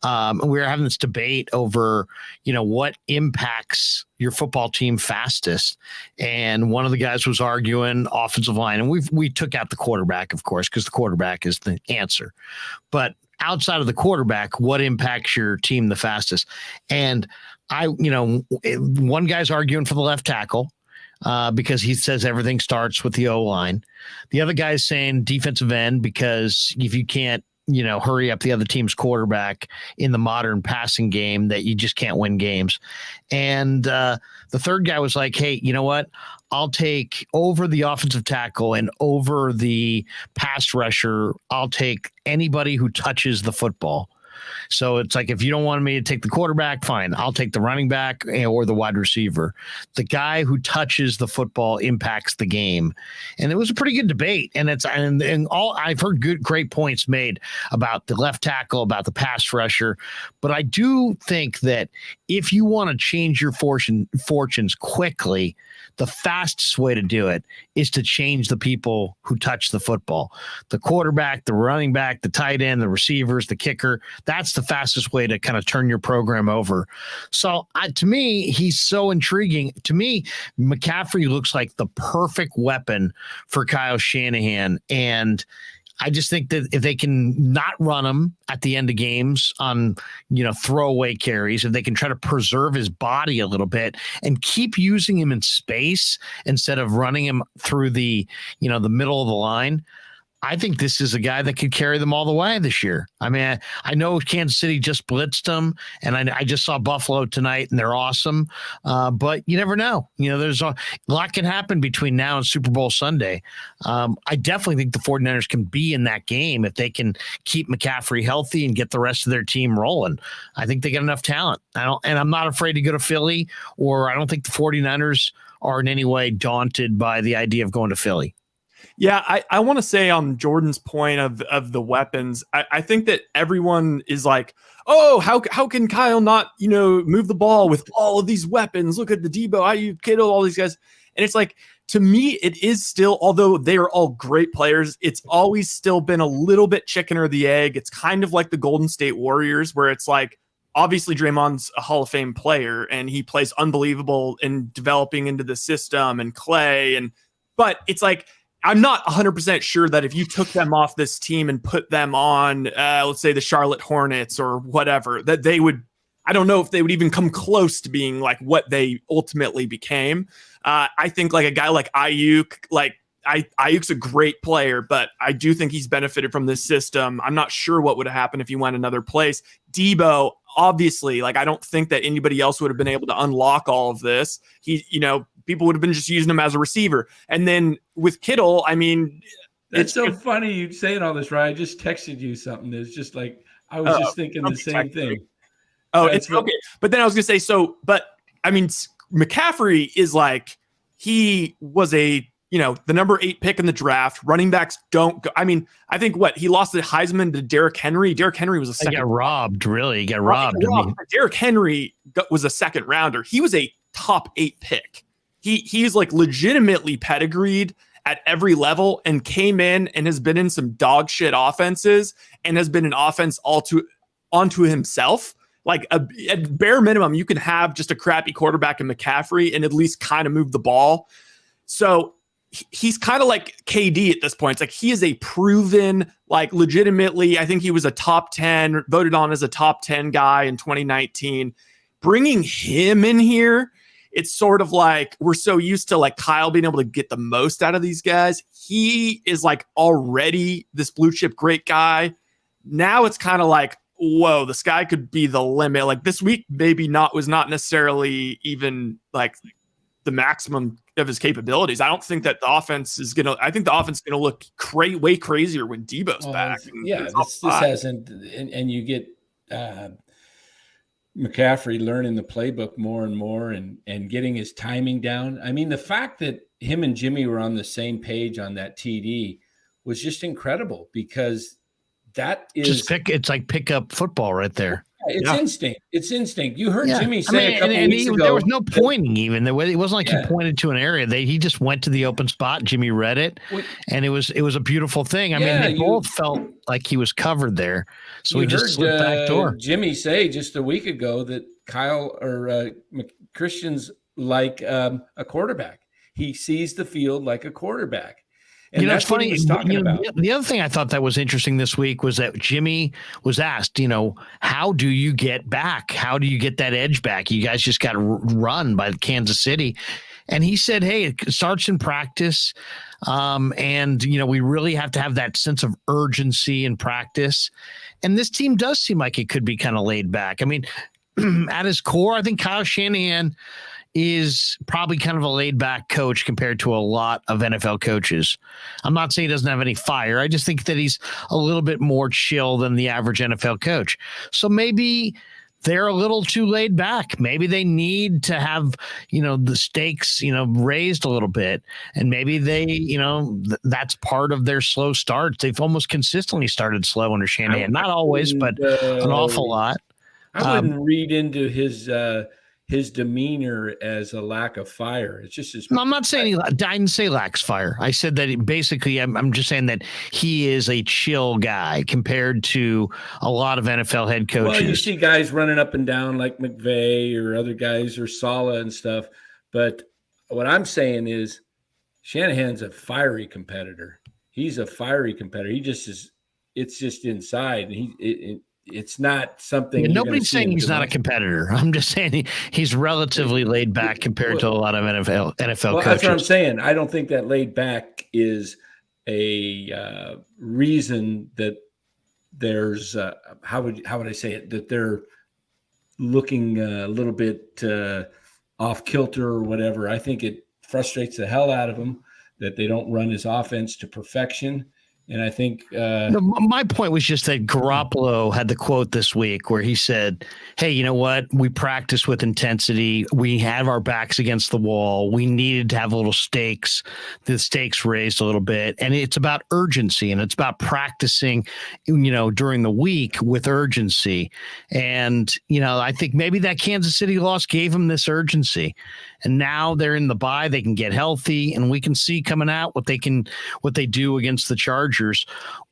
S1: And we were having this debate over, what impacts your football team fastest. And one of the guys was arguing offensive line. And we took out the quarterback, of course, because the quarterback is the answer. But outside of the quarterback, what impacts your team the fastest? And one guy's arguing for the left tackle because he says everything starts with the O-line. The other guy's saying defensive end, because if you can't, hurry up the other team's quarterback in the modern passing game, that you just can't win games. And the third guy was like, hey, you know what? I'll take over the offensive tackle and over the pass rusher. I'll take anybody who touches the football. So it's like, if you don't want me to take the quarterback, fine, I'll take the running back or the wide receiver. The guy who touches the football impacts the game. And it was a pretty good debate. And I've heard great points made about the left tackle, about the pass rusher. But I do think that if you want to change your fortunes quickly, the fastest way to do it is to change the people who touch the football. The quarterback, the running back, the tight end, the receivers, the kicker. That's the fastest way to kind of turn your program over. So to me, he's so intriguing. To me, McCaffrey looks like the perfect weapon for Kyle Shanahan. And I just think that if they can not run him at the end of games on, throwaway carries, if they can try to preserve his body a little bit and keep using him in space instead of running him through the middle of the line, I think this is a guy that could carry them all the way this year. I mean, I know Kansas City just blitzed them, and I just saw Buffalo tonight, and they're awesome. But you never know. There's a lot can happen between now and Super Bowl Sunday. I definitely think the 49ers can be in that game if they can keep McCaffrey healthy and get the rest of their team rolling. I think they got enough talent. I'm not afraid to go to Philly, or I don't think the 49ers are in any way daunted by the idea of going to Philly.
S3: Yeah, I want to say on Jordan's point of the weapons, I think that everyone is like, oh, how can Kyle not, move the ball with all of these weapons? Look at the Debo, Ayuk, Kittle, all these guys. And it's like, to me, it is still, although they are all great players, it's always still been a little bit chicken or the egg. It's kind of like the Golden State Warriors, where it's like, obviously Draymond's a Hall of Fame player and he plays unbelievable in developing into the system, and Clay, but it's like, I'm not 100% sure that if you took them off this team and put them on, let's say the Charlotte Hornets or whatever, that they would, I don't know if they would even come close to being like what they ultimately became. I think like a guy like Ayuk, Ayuk's a great player, but I do think he's benefited from this system. I'm not sure what would have happened if he went another place. Debo, obviously, I don't think that anybody else would have been able to unlock all of this. People would have been just using him as a receiver. And then with Kittle, I mean,
S5: it's so funny you saying all this, right? I just texted you something. It's just like, I was just thinking the same thing.
S3: Oh, it's okay. But then I was going to say, McCaffrey is he was the number 8 pick in the draft. Running backs don't go. I mean, I think he lost the Heisman to Derrick Henry. Derrick Henry was a second.
S1: He got robbed, really. He got robbed.
S3: Derrick Henry was a second rounder. He was a top 8 pick. He's legitimately pedigreed at every level and came in and has been in some dog shit offenses and has been an offense onto himself. At bare minimum, you can have just a crappy quarterback in McCaffrey and at least kind of move the ball. So he's kind of like KD at this point. It's he is a proven, legitimately, I think he was a top 10, voted on as a top 10 guy in 2019. Bringing him in here, it's sort of we're so used to Kyle being able to get the most out of these guys. He is already this blue chip great guy. Now it's kind of whoa, this guy could be the limit. This week was not necessarily even the maximum of his capabilities. I don't think that the offense is I think the offense is gonna look way crazier when Debo's back.
S5: This hasn't, and you get McCaffrey learning the playbook more and more and getting his timing down. I mean, the fact that him and Jimmy were on the same page on that TD was just incredible, because that is
S1: it's like pickup football right there.
S5: It's instinct. It's instinct. You heard Jimmy say a couple weeks ago.
S1: There was no pointing even. It wasn't he pointed to an area. He just went to the open spot. Jimmy read it, and it was a beautiful thing. I mean, they both felt like he was covered there, so he just slipped back door.
S5: Jimmy say just a week ago that Kyle or Christian's like a quarterback. He sees the field like a quarterback. And that's
S1: it's funny.
S5: What he was talking about.
S1: The other thing I thought that was interesting this week was that Jimmy was asked, how do you get back? How do you get that edge back? You guys just got run by Kansas City. And he said, hey, it starts in practice. And we really have to have that sense of urgency in practice. And this team does seem like it could be kind of laid back. I mean, at his core, I think Kyle Shanahan is probably kind of a laid back coach compared to a lot of NFL coaches. I'm not saying he doesn't have any fire. I just think that he's a little bit more chill than the average NFL coach. So maybe they're a little too laid back. Maybe they need to have, the stakes, raised a little bit. And maybe they, that's part of their slow starts. They've almost consistently started slow under Shanahan. Not always, but an awful lot.
S5: I wouldn't read into his demeanor as a lack of fire. It's just his.
S1: No, I'm not saying I didn't say lacks fire. I said that basically I'm just saying that he is a chill guy compared to a lot of NFL head coaches.
S5: Well, you see guys running up and down like McVay or other guys or Saleh and stuff. But what I'm saying is Shanahan's a fiery competitor. He's a fiery competitor. He just is. It's just inside. It's not something.
S1: Yeah, nobody's saying he's not a competitor. I'm just saying he's relatively laid back compared to a lot of NFL coaches.
S5: That's what I'm saying. I don't think that laid back is a reason that there's how would I say it, that they're looking a little bit off kilter or whatever. I think it frustrates the hell out of them that they don't run his offense to perfection. And I think
S1: my point was just that Garoppolo had the quote this week where he said, hey, you know what? We practice with intensity. We have our backs against the wall. We needed to have a little stakes, the stakes raised a little bit. And it's about urgency, and it's about practicing, during the week with urgency. And, I think maybe that Kansas City loss gave him this urgency. And now they're in the bye. They can get healthy, and we can see coming out what they do against the Chargers.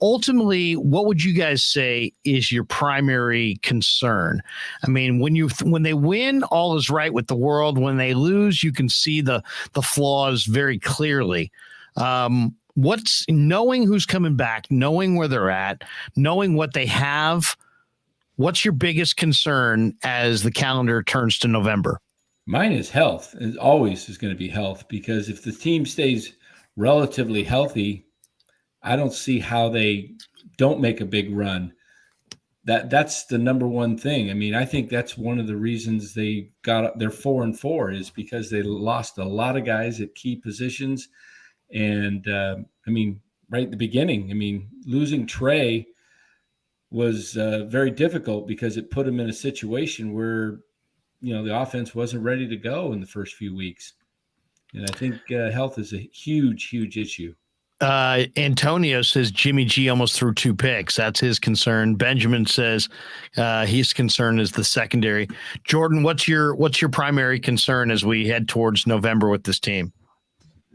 S1: Ultimately, what would you guys say is your primary concern? I mean, when they win, all is right with the world. When they lose, you can see the flaws very clearly. What's knowing who's coming back, knowing where they're at, knowing what they have? What's your biggest concern as the calendar turns to November?
S5: Mine is health. It always is going to be health, because if the team stays relatively healthy, I don't see how they don't make a big run. That's the number one thing. I mean, I think that's one of the reasons they got they're 4-4 is because they lost a lot of guys at key positions. And right at the beginning, losing Trey was very difficult because it put them in a situation where the offense wasn't ready to go in the first few weeks. And I think health is a huge, huge issue.
S1: Antonio says Jimmy G almost threw 2 picks. That's his concern. Benjamin says his concern is the secondary. Jordan, what's your primary concern as we head towards November with this team?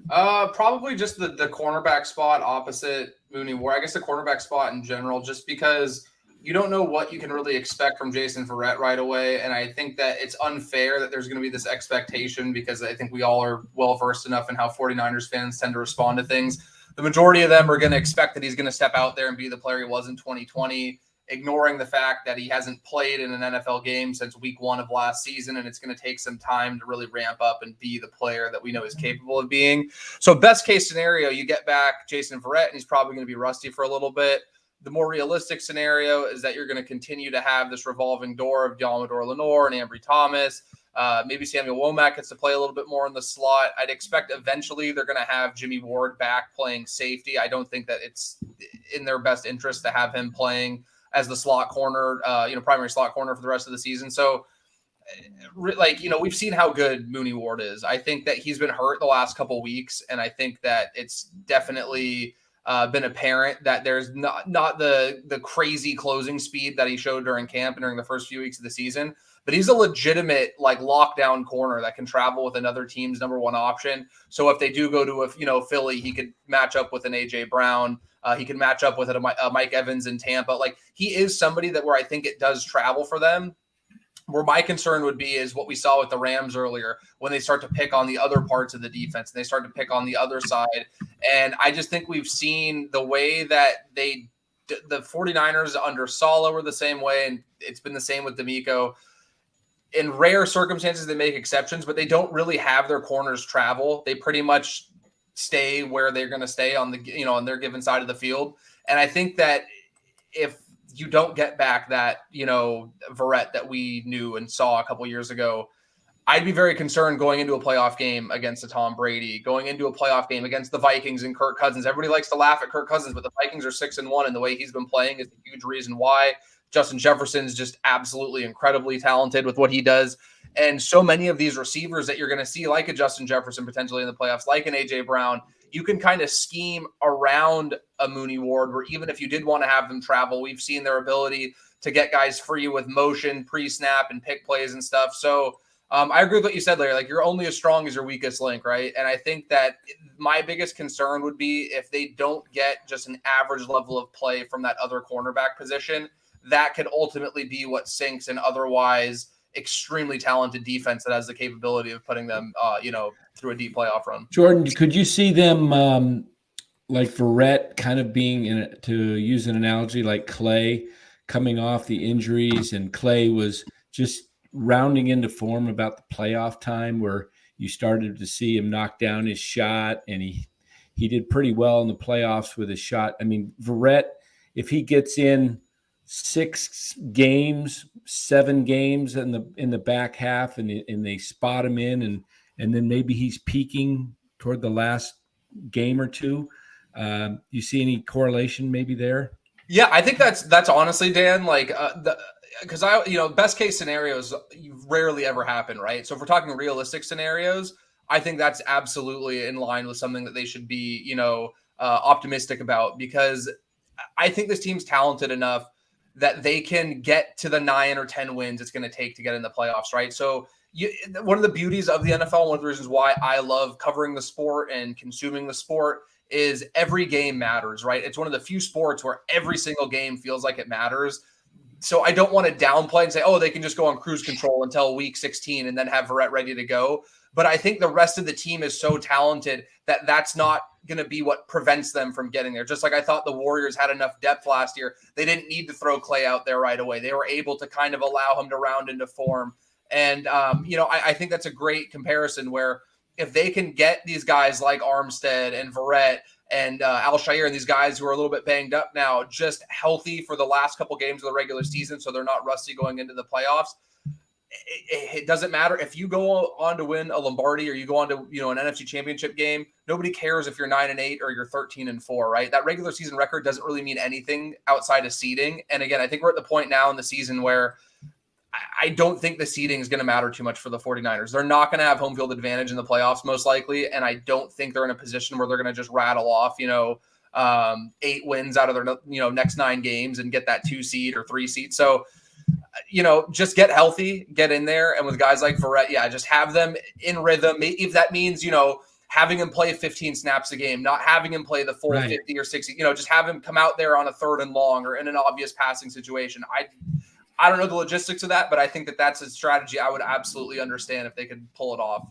S2: Probably just the cornerback spot opposite Mooney Ward. I guess the cornerback spot in general, just because you don't know what you can really expect from Jason Verrett right away. And I think that it's unfair that there's going to be this expectation, because I think we all are well-versed enough in how 49ers fans tend to respond to things. The majority of them are going to expect that he's going to step out there and be the player he was in 2020, ignoring the fact that he hasn't played in an NFL game since week 1 of last season. And it's going to take some time to really ramp up and be the player that we know he's capable of being. So best case scenario, you get back Jason Verrett and he's probably going to be rusty for a little bit. The more realistic scenario is that you're going to continue to have this revolving door of Deommodore Lenoir and Ambry Thomas. Maybe Samuel Womack gets to play a little bit more in the slot. I'd expect eventually they're going to have Jimmy Ward back playing safety. I don't think that it's in their best interest to have him playing as the slot corner, primary slot corner for the rest of the season. So, we've seen how good Mooney Ward is. I think that he's been hurt the last couple of weeks, and I think that it's definitely been apparent that there's not the crazy closing speed that he showed during camp and during the first few weeks of the season, but he's a legitimate lockdown corner that can travel with another team's number 1 option. So if they do go to Philly, he could match up with an AJ Brown. He can match up with a Mike Evans in Tampa. He is somebody where I think it does travel for them. Where my concern would be is what we saw with the Rams earlier, when they start to pick on the other parts of the defense and they start to pick on the other side. And I just think we've seen the way that the 49ers under Saleh were the same way, and it's been the same with D'Amico. In rare circumstances, they make exceptions, but they don't really have their corners travel. They pretty much stay where they're going to stay on on their given side of the field. And I think that if you don't get back that, Verrett that we knew and saw a couple years ago, I'd be very concerned going into a playoff game against a Tom Brady, going into a playoff game against the Vikings and Kirk Cousins. Everybody likes to laugh at Kirk Cousins, but the Vikings are 6-1, and the way he's been playing is a huge reason why. Justin Jefferson's just absolutely incredibly talented with what he does. And so many of these receivers that you're going to see, like a Justin Jefferson potentially in the playoffs, like an A.J. Brown, you can kind of scheme around a Mooney Ward, where even if you did want to have them travel, we've seen their ability to get guys free with motion, pre-snap, and pick plays and stuff. So I agree with what you said, Larry. Like, you're only as strong as your weakest link, right? And I think that my biggest concern would be if they don't get just an average level of play from that other cornerback position, that could ultimately be what sinks an otherwise extremely talented defense that has the capability of putting them, through a deep playoff run.
S5: Jordan, could you see them like Verrett kind of being, to use an analogy, like Clay coming off the injuries, and Clay was just rounding into form about the playoff time, where you started to see him knock down his shot, and he did pretty well in the playoffs with his shot. I mean, Verrett, if he gets in 7 games in the back half, and they spot him in, and then maybe he's peaking toward the last game or two, you see any correlation maybe there?
S2: Yeah, I think that's honestly, Dan, like because best case scenarios rarely ever happen, right? So if we're talking realistic scenarios, I think that's absolutely in line with something that they should be, optimistic about, because I think this team's talented enough that they can get to the 9 or 10 wins it's going to take to get in the playoffs, right? So one of the beauties of the NFL, one of the reasons why I love covering the sport and consuming the sport, is every game matters, right? It's one of the few sports where every single game feels like it matters. So I don't want to downplay and say, oh, they can just go on cruise control until week 16 and then have Verrett ready to go. But I think the rest of the team is so talented that that's not going to be what prevents them from getting there. Just like I thought the Warriors had enough depth last year. They didn't need to throw Clay out there right away. They were able to kind of allow him to round into form. And, I think that's a great comparison, where if they can get these guys like Armstead and Verrett and Alshire and these guys who are a little bit banged up now, just healthy for the last couple games of the regular season so they're not rusty going into the playoffs, it doesn't matter if you go on to win a Lombardi or you go on to, an NFC championship game. Nobody cares if you're 9-8 or you're 13-4, right? That regular season record doesn't really mean anything outside of seeding. And again, I think we're at the point now in the season where I don't think the seeding is going to matter too much for the 49ers. They're not going to have home field advantage in the playoffs, most likely. And I don't think they're in a position where they're going to just rattle off, 8 wins out of their, next 9 games and get that 2 seed or 3 seed. So, just get healthy, get in there. And with guys like Verrett, just have them in rhythm. If that means, having him play 15 snaps a game, not having him play the full 50 or 60, just have him come out there on a 3rd and long or in an obvious passing situation. I don't know the logistics of that, but I think that that's a strategy I would absolutely understand if they could pull it off.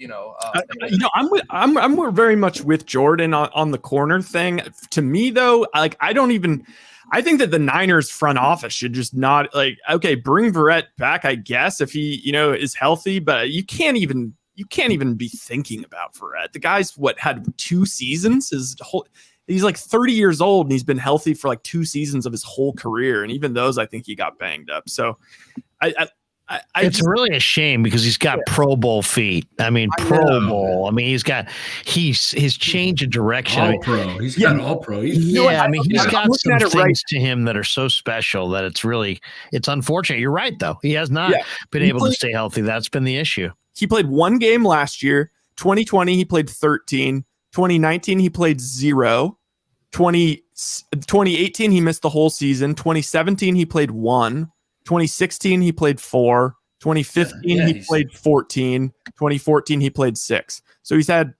S3: I'm very much with Jordan on the corner thing. To me, though, I think that the Niners front office should just not bring Verrett back, I guess, if he is healthy, but you can't even be thinking about Verrett. The guy's had 2 seasons. He's like 30 years old and he's been healthy for like 2 seasons of his whole career. And even those, I think he got banged up. So
S1: it's really a shame because he's got Pro Bowl feet. I mean, Pro Bowl. I mean, he's change of direction.
S5: All pro. He's got all pro.
S1: He's got some things to him that are so special that it's unfortunate. You're right, though. He has not been able to stay healthy. That's been the issue.
S3: He played 1 game last year. 2020, he played 13. 2019, he played 0. 2018, he missed the whole season. 2017, he played 1. 2016, he played 4. 2015, he played 14. 2014, he played 6. So he's had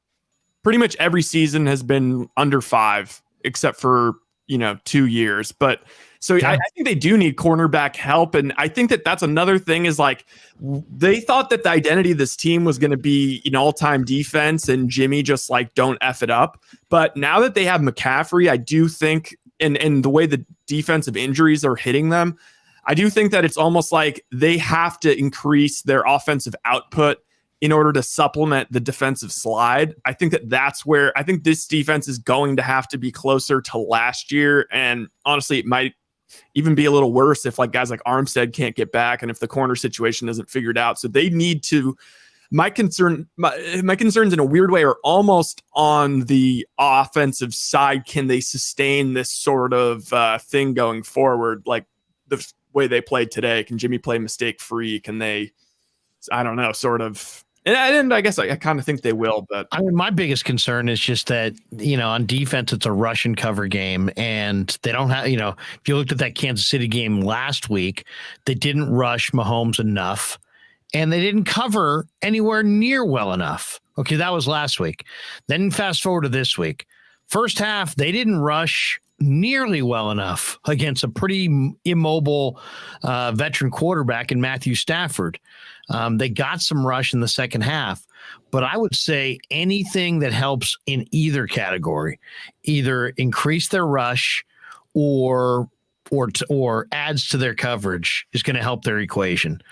S3: pretty much every season has been under 5, except for 2 years. But so I think they do need cornerback help, and I think that that's another thing is like they thought that the identity of this team was going to be an all-time defense, and Jimmy just like don't F it up. But now that they have McCaffrey, I do think, and the way the defensive injuries are hitting them, I do think that it's almost like they have to increase their offensive output in order to supplement the defensive slide. I think that's where I think this defense is going to have to be closer to last year. And honestly, it might even be a little worse if like guys like Armstead can't get back and if the corner situation isn't figured out. So they need to My concerns in a weird way are almost on the offensive side. Can they sustain this sort of thing going forward? Like the way they played today, can Jimmy play mistake free? Can they, I don't know, sort of, and I guess I kind of think they will, but
S1: I mean, my biggest concern is just that, on defense, it's a rush and cover game, and they don't have, if you looked at that Kansas City game last week, they didn't rush Mahomes enough, and they didn't cover anywhere near well enough. Okay, that was last week. Then fast forward to this week. First half, they didn't rush nearly well enough against a pretty immobile veteran quarterback in Matthew Stafford. They got some rush in the second half, but I would say anything that helps in either category, either increase their rush or adds to their coverage, is going to help their equation.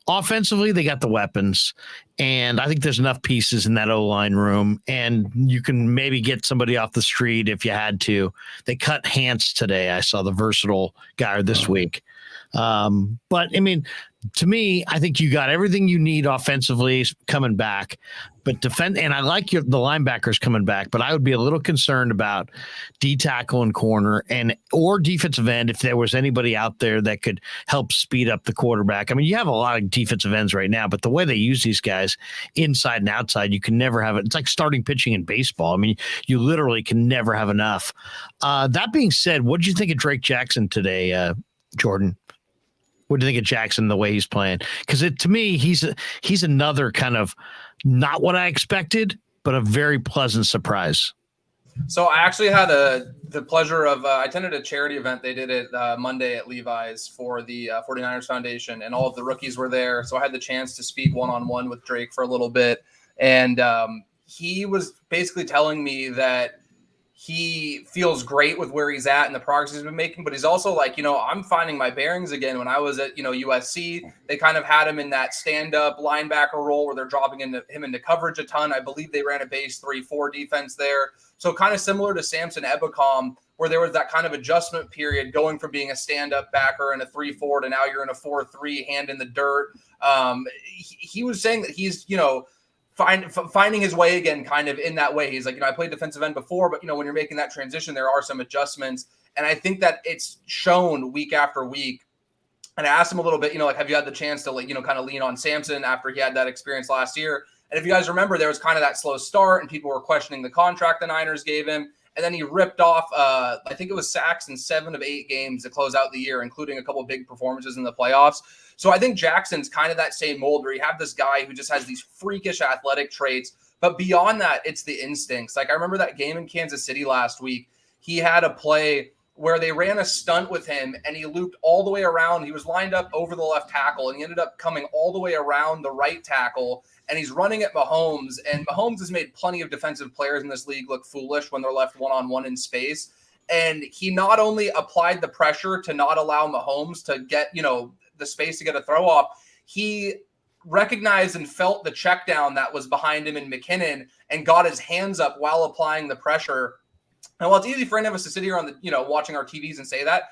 S1: Offensively, they got the weapons, and I think there's enough pieces in that O-line room, and you can maybe get somebody off the street if you had to. They cut Hance today. I saw the versatile guy this week. But I mean, to me, I think you got everything you need offensively coming back, but and I like the linebackers coming back, but I would be a little concerned about D tackle and corner or defensive end if there was anybody out there that could help speed up the quarterback. I mean, you have a lot of defensive ends right now, but the way they use these guys inside and outside, you can never have it. It's like starting pitching in baseball. I mean, you literally can never have enough. That being said, what did you think of Drake Jackson today, Jordan? What do you think of Jackson, the way he's playing? Because to me, he's another kind of not what I expected, but a very pleasant surprise.
S2: So I actually had the pleasure of I attended a charity event they did it Monday at Levi's for the 49ers Foundation, and all of the rookies were there. So I had the chance to speak one-on-one with Drake for a little bit, and he was basically telling me that he feels great with where he's at and the progress he's been making, but he's also like, I'm finding my bearings again. When I was at, USC, they kind of had him in that stand-up linebacker role where they're dropping him into coverage a ton. I believe they ran a base 3-4 defense there. So kind of similar to Samson Ebukam, where there was that kind of adjustment period going from being a stand-up backer in a 3-4 to now you're in a 4-3, hand in the dirt. He was saying that he's, finding his way again, kind of in that way. He's like, I played defensive end before, but when you're making that transition, there are some adjustments. And I think that it's shown week after week. And I asked him a little bit, have you had the chance to, kind of lean on Samson after he had that experience last year? And if you guys remember, there was kind of that slow start and people were questioning the contract the Niners gave him. And then he ripped off, I think it was sacks in 7 of 8 games to close out the year, including a couple of big performances in the playoffs. So I think Jackson's kind of that same mold where you have this guy who just has these freakish athletic traits. But beyond that, it's the instincts. Like I remember that game in Kansas City last week. He had a play where they ran a stunt with him and he looped all the way around. He was lined up over the left tackle and he ended up coming all the way around the right tackle. And he's running at Mahomes. And Mahomes has made plenty of defensive players in this league look foolish when they're left one-on-one in space. And he not only applied the pressure to not allow Mahomes to get, the space to get a throw off, he recognized and felt the check down that was behind him in McKinnon and got his hands up while applying the pressure. And while it's easy for any of us to sit here on the, watching our TVs and say that,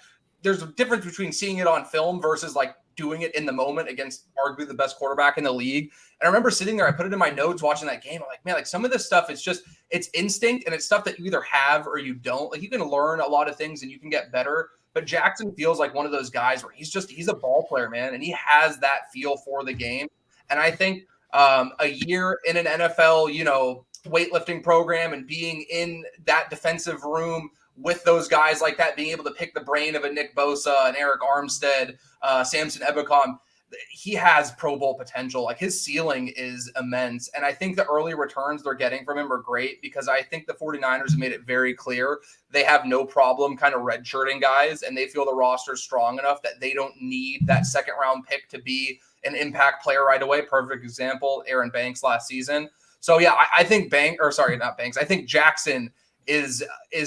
S2: there's a difference between seeing it on film versus like doing it in the moment against arguably the best quarterback in the league. And I remember sitting there, I put it in my notes watching that game. I'm like, man, like some of this stuff, it's instinct and it's stuff that you either have or you don't. Like you can learn a lot of things and you can get better. But Jackson feels like one of those guys where he's a ball player, man. And he has that feel for the game. And I think a year in an NFL, weightlifting program and being in that defensive room with those guys like that, being able to pick the brain of a Nick Bosa and Eric Armstead, Samson Ebukam, he has Pro Bowl potential. Like his ceiling is immense. And I think the early returns they're getting from him are great because I think the 49ers have made it very clear they have no problem kind of redshirting guys and they feel the roster is strong enough that they don't need that second round pick to be an impact player right away. Perfect example, Aaron Banks last season. So yeah, I think I think Jackson is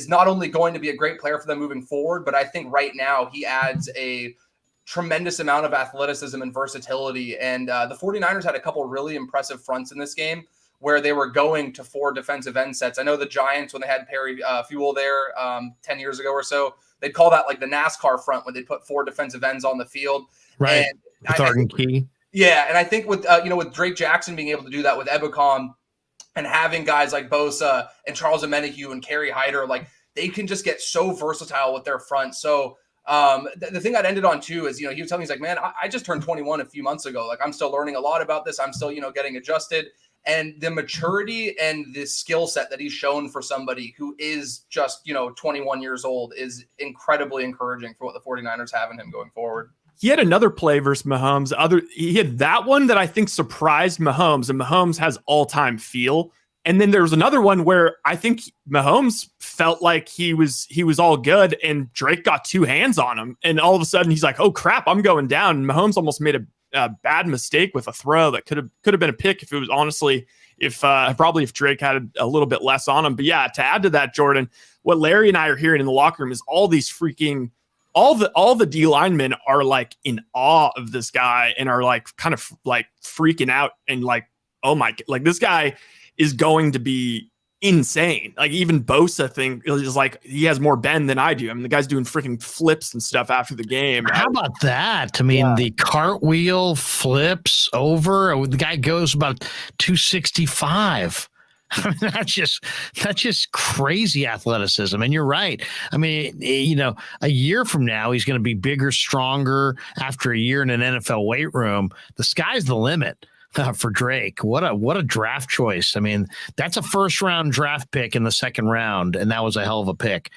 S2: not only going to be a great player for them moving forward, but I think right now he adds a tremendous amount of athleticism and versatility. And the 49ers had a couple really impressive fronts in this game where they were going to 4 defensive end sets. I know the Giants, when they had Perry Fuel there 10 years ago or so, they'd call that like the NASCAR front when they put 4 defensive ends on the field.
S1: Right.
S2: And
S1: with Arden Key.
S2: Yeah, and I think with with Drake Jackson being able to do that with Ebukam and having guys like Bosa and Charles Omenihu and Kerry Hyder, like they can just get so versatile with their front. So the thing I'd ended on too is, he was telling me, he's like, man, I just turned 21 a few months ago. Like I'm still learning a lot about this. I'm still, getting adjusted. And the maturity and the skill set that he's shown for somebody who is just, 21 years old is incredibly encouraging for what the 49ers have in him going forward.
S3: He had another play versus Mahomes. He had that one that I think surprised Mahomes, and Mahomes has all-time feel. And then there was another one where I think Mahomes felt like he was all good, and Drake got two hands on him, and all of a sudden he's like, "Oh crap, I'm going down." And Mahomes almost made a bad mistake with a throw that could have been a pick if it was honestly if Drake had a little bit less on him. But yeah, to add to that, Jordan, what Larry and I are hearing in the locker room is all the D linemen are like in awe of this guy and are like kind of like freaking out and like, oh my, like this guy is going to be insane. Like even Bosa thing is like, he has more bend than I do. I mean, the guy's doing freaking flips and stuff after the game.
S1: How about that? I mean, the cartwheel flips over. The guy goes about 265. I mean, that's just crazy athleticism. And you're right. I mean, a year from now, he's going to be bigger, stronger after a year in an NFL weight room. The sky's the limit for Drake. What a draft choice. I mean, that's a first round draft pick in the second round. And that was a hell of a pick.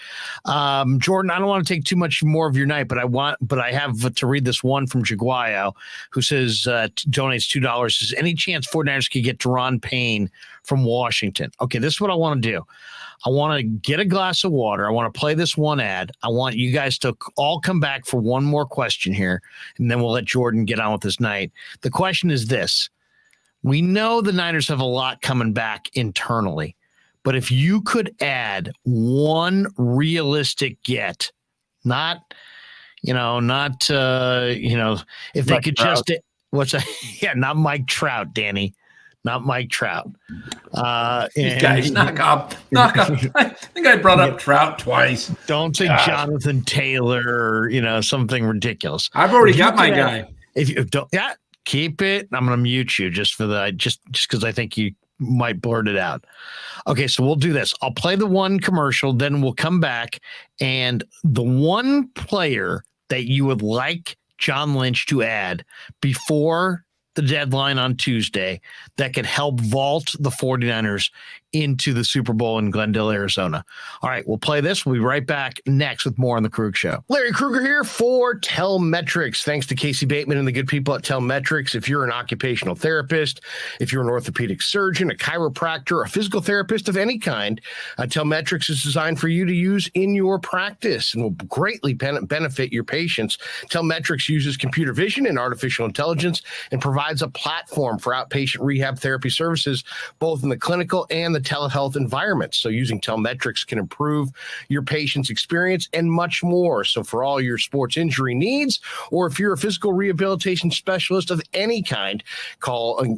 S1: Jordan, I don't want to take too much more of your night, but I have to read this one from Jaguayo, who says, donates $2. Says, any chance 49ers could get Deron Payne from Washington? Okay, this is what I want to do. I want to get a glass of water. I want to play this one ad. I want you guys to all come back for one more question here, and then we'll let Jordan get on with his night. The question is this. We know the Niners have a lot coming back internally, but if you could add one realistic get, not if they could Trout. Not Mike Trout, Danny. Not Mike Trout.
S5: Guys, knock up. I think I brought up Trout twice.
S1: Don't say Jonathan Taylor or something ridiculous.
S5: I've already got my guy.
S1: If you don't, keep it. I'm going to mute you just because I think you might blurt it out. Okay, so we'll do this. I'll play the one commercial, then we'll come back, and the one player that you would like John Lynch to add before the deadline on Tuesday that could help vault the 49ers into the Super Bowl in Glendale, Arizona. All right, we'll play this. We'll be right back next with more on the Krueg Show. Larry Krueger here for Telmetrics. Thanks to Casey Bateman and the good people at Telmetrics. If you're an occupational therapist, if you're an orthopedic surgeon, a chiropractor, a physical therapist of any kind, Telmetrics is designed for you to use in your practice and will greatly benefit your patients. Telmetrics uses computer vision and artificial intelligence and provides a platform for outpatient rehab therapy services, both in the clinical and the telehealth environments. So using Telmetrics can improve your patient's experience and much more. So for all your sports injury needs, or if you're a physical rehabilitation specialist of any kind,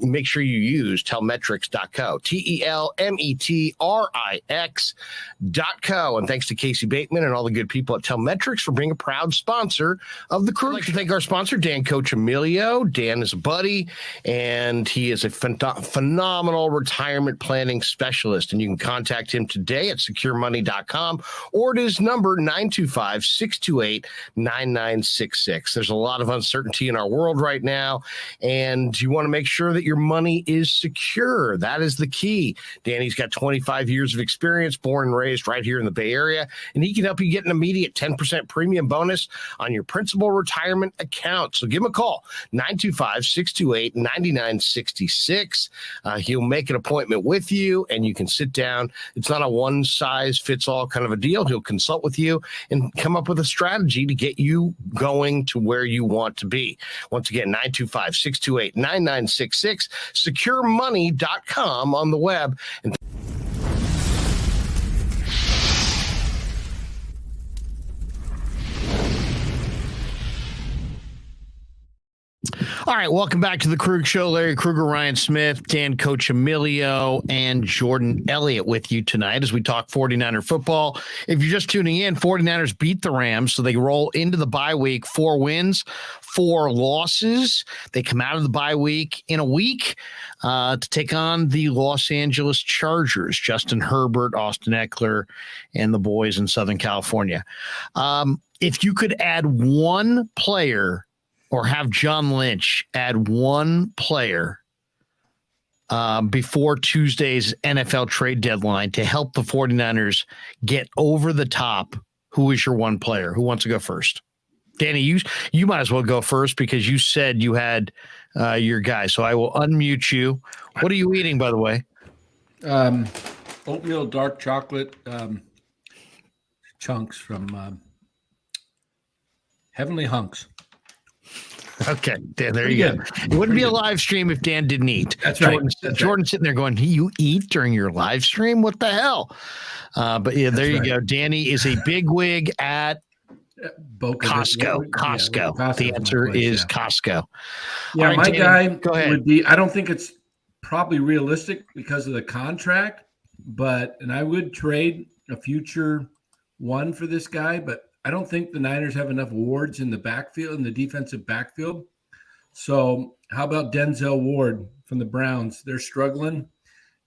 S1: make sure you use Telmetrics.co, Telmetrix.co. And thanks to Casey Bateman and all the good people at Telmetrics for being a proud sponsor of the Krueg. I'd like to thank our sponsor, Dan Coccimilgio. Dan is a buddy, and he is a phenomenal retirement planning specialist. And you can contact him today at securemoney.com or at his number 925-628-9966. There's a lot of uncertainty in our world right now, and you want to make sure that your money is secure. That is the key. Danny's got 25 years of experience, born and raised right here in the Bay Area, and he can help you get an immediate 10% premium bonus on your principal retirement account. So give him a call, 925-628-9966. He'll make an appointment with you, and you can sit down. It's not a one-size-fits-all kind of a deal. He'll consult with you and come up with a strategy to get you going to where you want to be. Once again, 925-628-9966, securemoney.com on the web. And All right, welcome back to the Krueg Show. Larry Krueger, Ryan Smith, Dan Coccimilgio, and Jordan Elliot with you tonight as we talk 49er football. If you're just tuning in, 49ers beat the Rams, so they roll into the bye week, 4 wins, 4 losses. They come out of the bye week in a week to take on the Los Angeles Chargers, Justin Herbert, Austin Eckler, and the boys in Southern California. If you could add one player or have John Lynch add one player before Tuesday's NFL trade deadline to help the 49ers get over the top, who is your one player? Who wants to go first? Danny, you might as well go first because you said you had your guy. So I will unmute you. What are you eating, by the way?
S5: Oatmeal dark chocolate chunks from Heavenly Hunks.
S1: Okay, Dan, there you go. It wouldn't be a live stream if Dan didn't eat.
S5: That's
S1: Jordan's,
S5: right.
S1: Jordan's sitting there going, you eat during your live stream? What the hell? But yeah, there you go. Danny is a bigwig at Costco. Costco. The answer is Costco.
S5: Yeah,
S1: right,
S5: my
S1: Danny,
S5: guy
S1: go ahead.
S5: would be, I don't think it's probably realistic because of the contract, and I would trade a future one for this guy, but I don't think the Niners have enough Wards in the backfield, in the defensive backfield. So how about Denzel Ward from the Browns? They're struggling,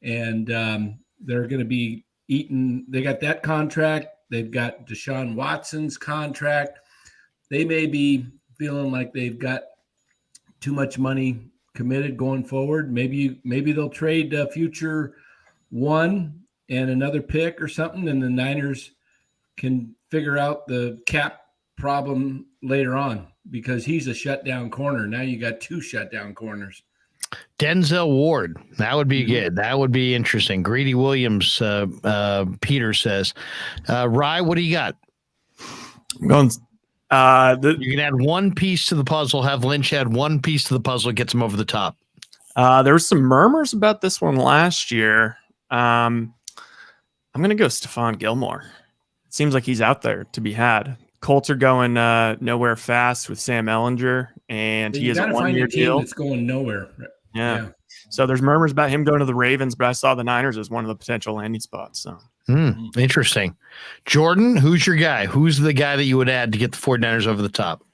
S5: and they're going to be eating. They got that contract. They've got Deshaun Watson's contract. They may be feeling like they've got too much money committed going forward. Maybe they'll trade a future one and another pick or something, and the Niners can figure out the cap problem later on because he's a shutdown corner. Now you got 2 shutdown corners.
S1: Denzel Ward. That would be good. That would be interesting. Greedy Williams, Peter says. Rye, what do you got?
S3: I'm going.
S1: You can add one piece to the puzzle, have Lynch add one piece to the puzzle, gets him over the top.
S3: There were some murmurs about this one last year. I'm going to go Stephon Gilmore. It seems like he's out there to be had. Colts are going nowhere fast with Sam Ellinger, and he has a 1-year deal.
S5: It's going nowhere.
S3: Yeah. So there's murmurs about him going to the Ravens, but I saw the Niners as one of the potential landing spots. So
S1: interesting. Jordan, who's your guy? Who's the guy that you would add to get the 49ers over the top?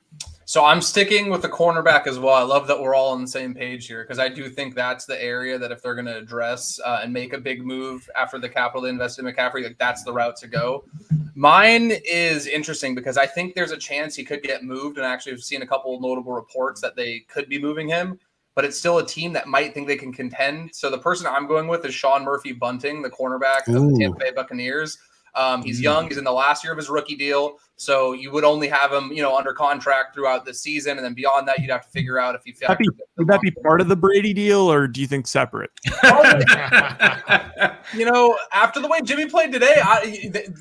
S2: So I'm sticking with the cornerback as well. I love that we're all on the same page here because I do think that's the area that if they're going to address and make a big move after the capital they invested in McCaffrey, like that's the route to go. Mine is interesting because I think there's a chance he could get moved, and actually I've seen a couple of notable reports that they could be moving him, but it's still a team that might think they can contend. So the person I'm going with is Sean Murphy-Bunting, the cornerback of the Tampa Bay Buccaneers. He's young. He's in the last year of his rookie deal. So you would only have him, under contract throughout the season. And then beyond that, you'd have to figure out if you feel
S3: would that be part of the Brady deal, or do you think separate?
S2: After the way Jimmy played today,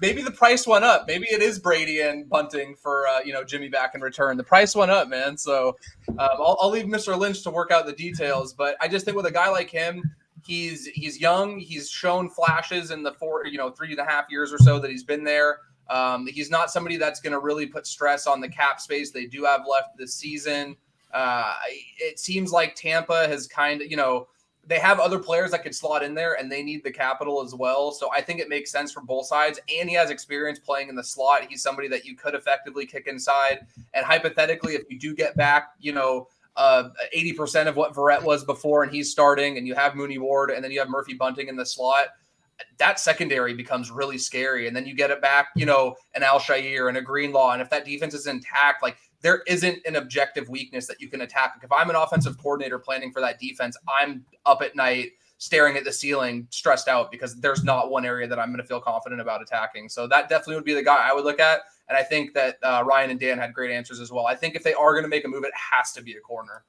S2: maybe the price went up. Maybe it is Brady and Bunting for, Jimmy back in return. The price went up, man. So I'll leave Mr. Lynch to work out the details. But I just think with a guy like him, he's young. He's shown flashes in the 3.5 years or so that he's been there. He's not somebody that's going to really put stress on the cap space they do have left this season. It seems like Tampa has kind of, they have other players that could slot in there and they need the capital as well. So I think it makes sense for both sides. And he has experience playing in the slot. He's somebody that you could effectively kick inside. And hypothetically, if you do get back, 80% of what Verrett was before and he's starting, and you have Mooney Ward and then you have Murphy Bunting in the slot, that secondary becomes really scary. And then you get it back, an Al-Shaair and a Greenlaw. And if that defense is intact, like there isn't an objective weakness that you can attack. If I'm an offensive coordinator planning for that defense, I'm up at night staring at the ceiling, stressed out because there's not one area that I'm going to feel confident about attacking. So that definitely would be the guy I would look at. And I think that Ryan and Dan had great answers as well. I think if they are going to make a move, it has to be a corner.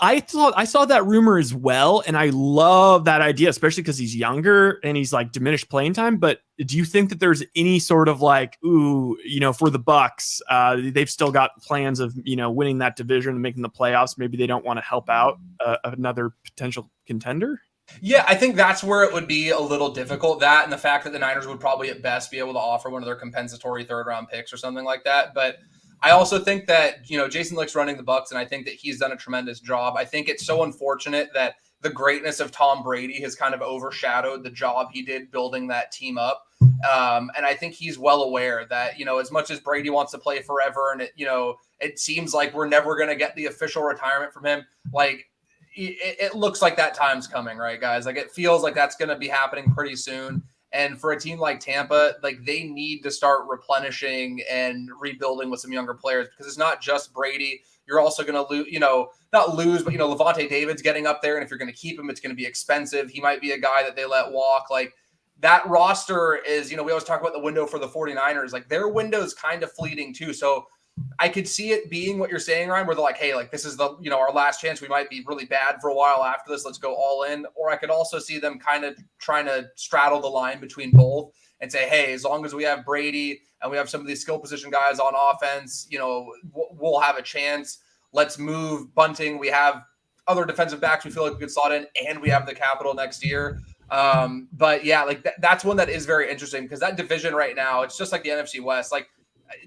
S3: I saw that rumor as well, and I love that idea, especially because he's younger and he's like diminished playing time. But do you think that there's any sort of for the Bucks, they've still got plans of winning that division and making the playoffs? Maybe they don't want to help out another potential contender.
S2: Yeah, I think that's where it would be a little difficult. That and the fact that the Niners would probably at best be able to offer one of their compensatory 3rd-round picks or something like that. But I also think that, Jason Licht's running the Bucs, and I think that he's done a tremendous job. I think it's so unfortunate that the greatness of Tom Brady has kind of overshadowed the job he did building that team up. And I think he's well aware that, as much as Brady wants to play forever and it seems like we're never going to get the official retirement from him. Like it looks like that time's coming, right, guys? Like it feels like that's going to be happening pretty soon. And for a team like Tampa, like they need to start replenishing and rebuilding with some younger players, because it's not just Brady. You're also going to lose, not lose, but, Levante David's getting up there. And if you're going to keep him, it's going to be expensive. He might be a guy that they let walk. Like that roster is, we always talk about the window for the 49ers. Like their window's kind of fleeting too. So I could see it being what you're saying, Ryan, where they're like, hey, like this is the, our last chance. We might be really bad for a while after this. Let's go all in. Or I could also see them kind of trying to straddle the line between both and say, hey, as long as we have Brady and we have some of these skill position guys on offense, we'll have a chance. Let's move Bunting. We have other defensive backs we feel like we could slot in, and we have the capital next year. But yeah, like that's one that is very interesting, because that division right now, it's just like the NFC West. Like,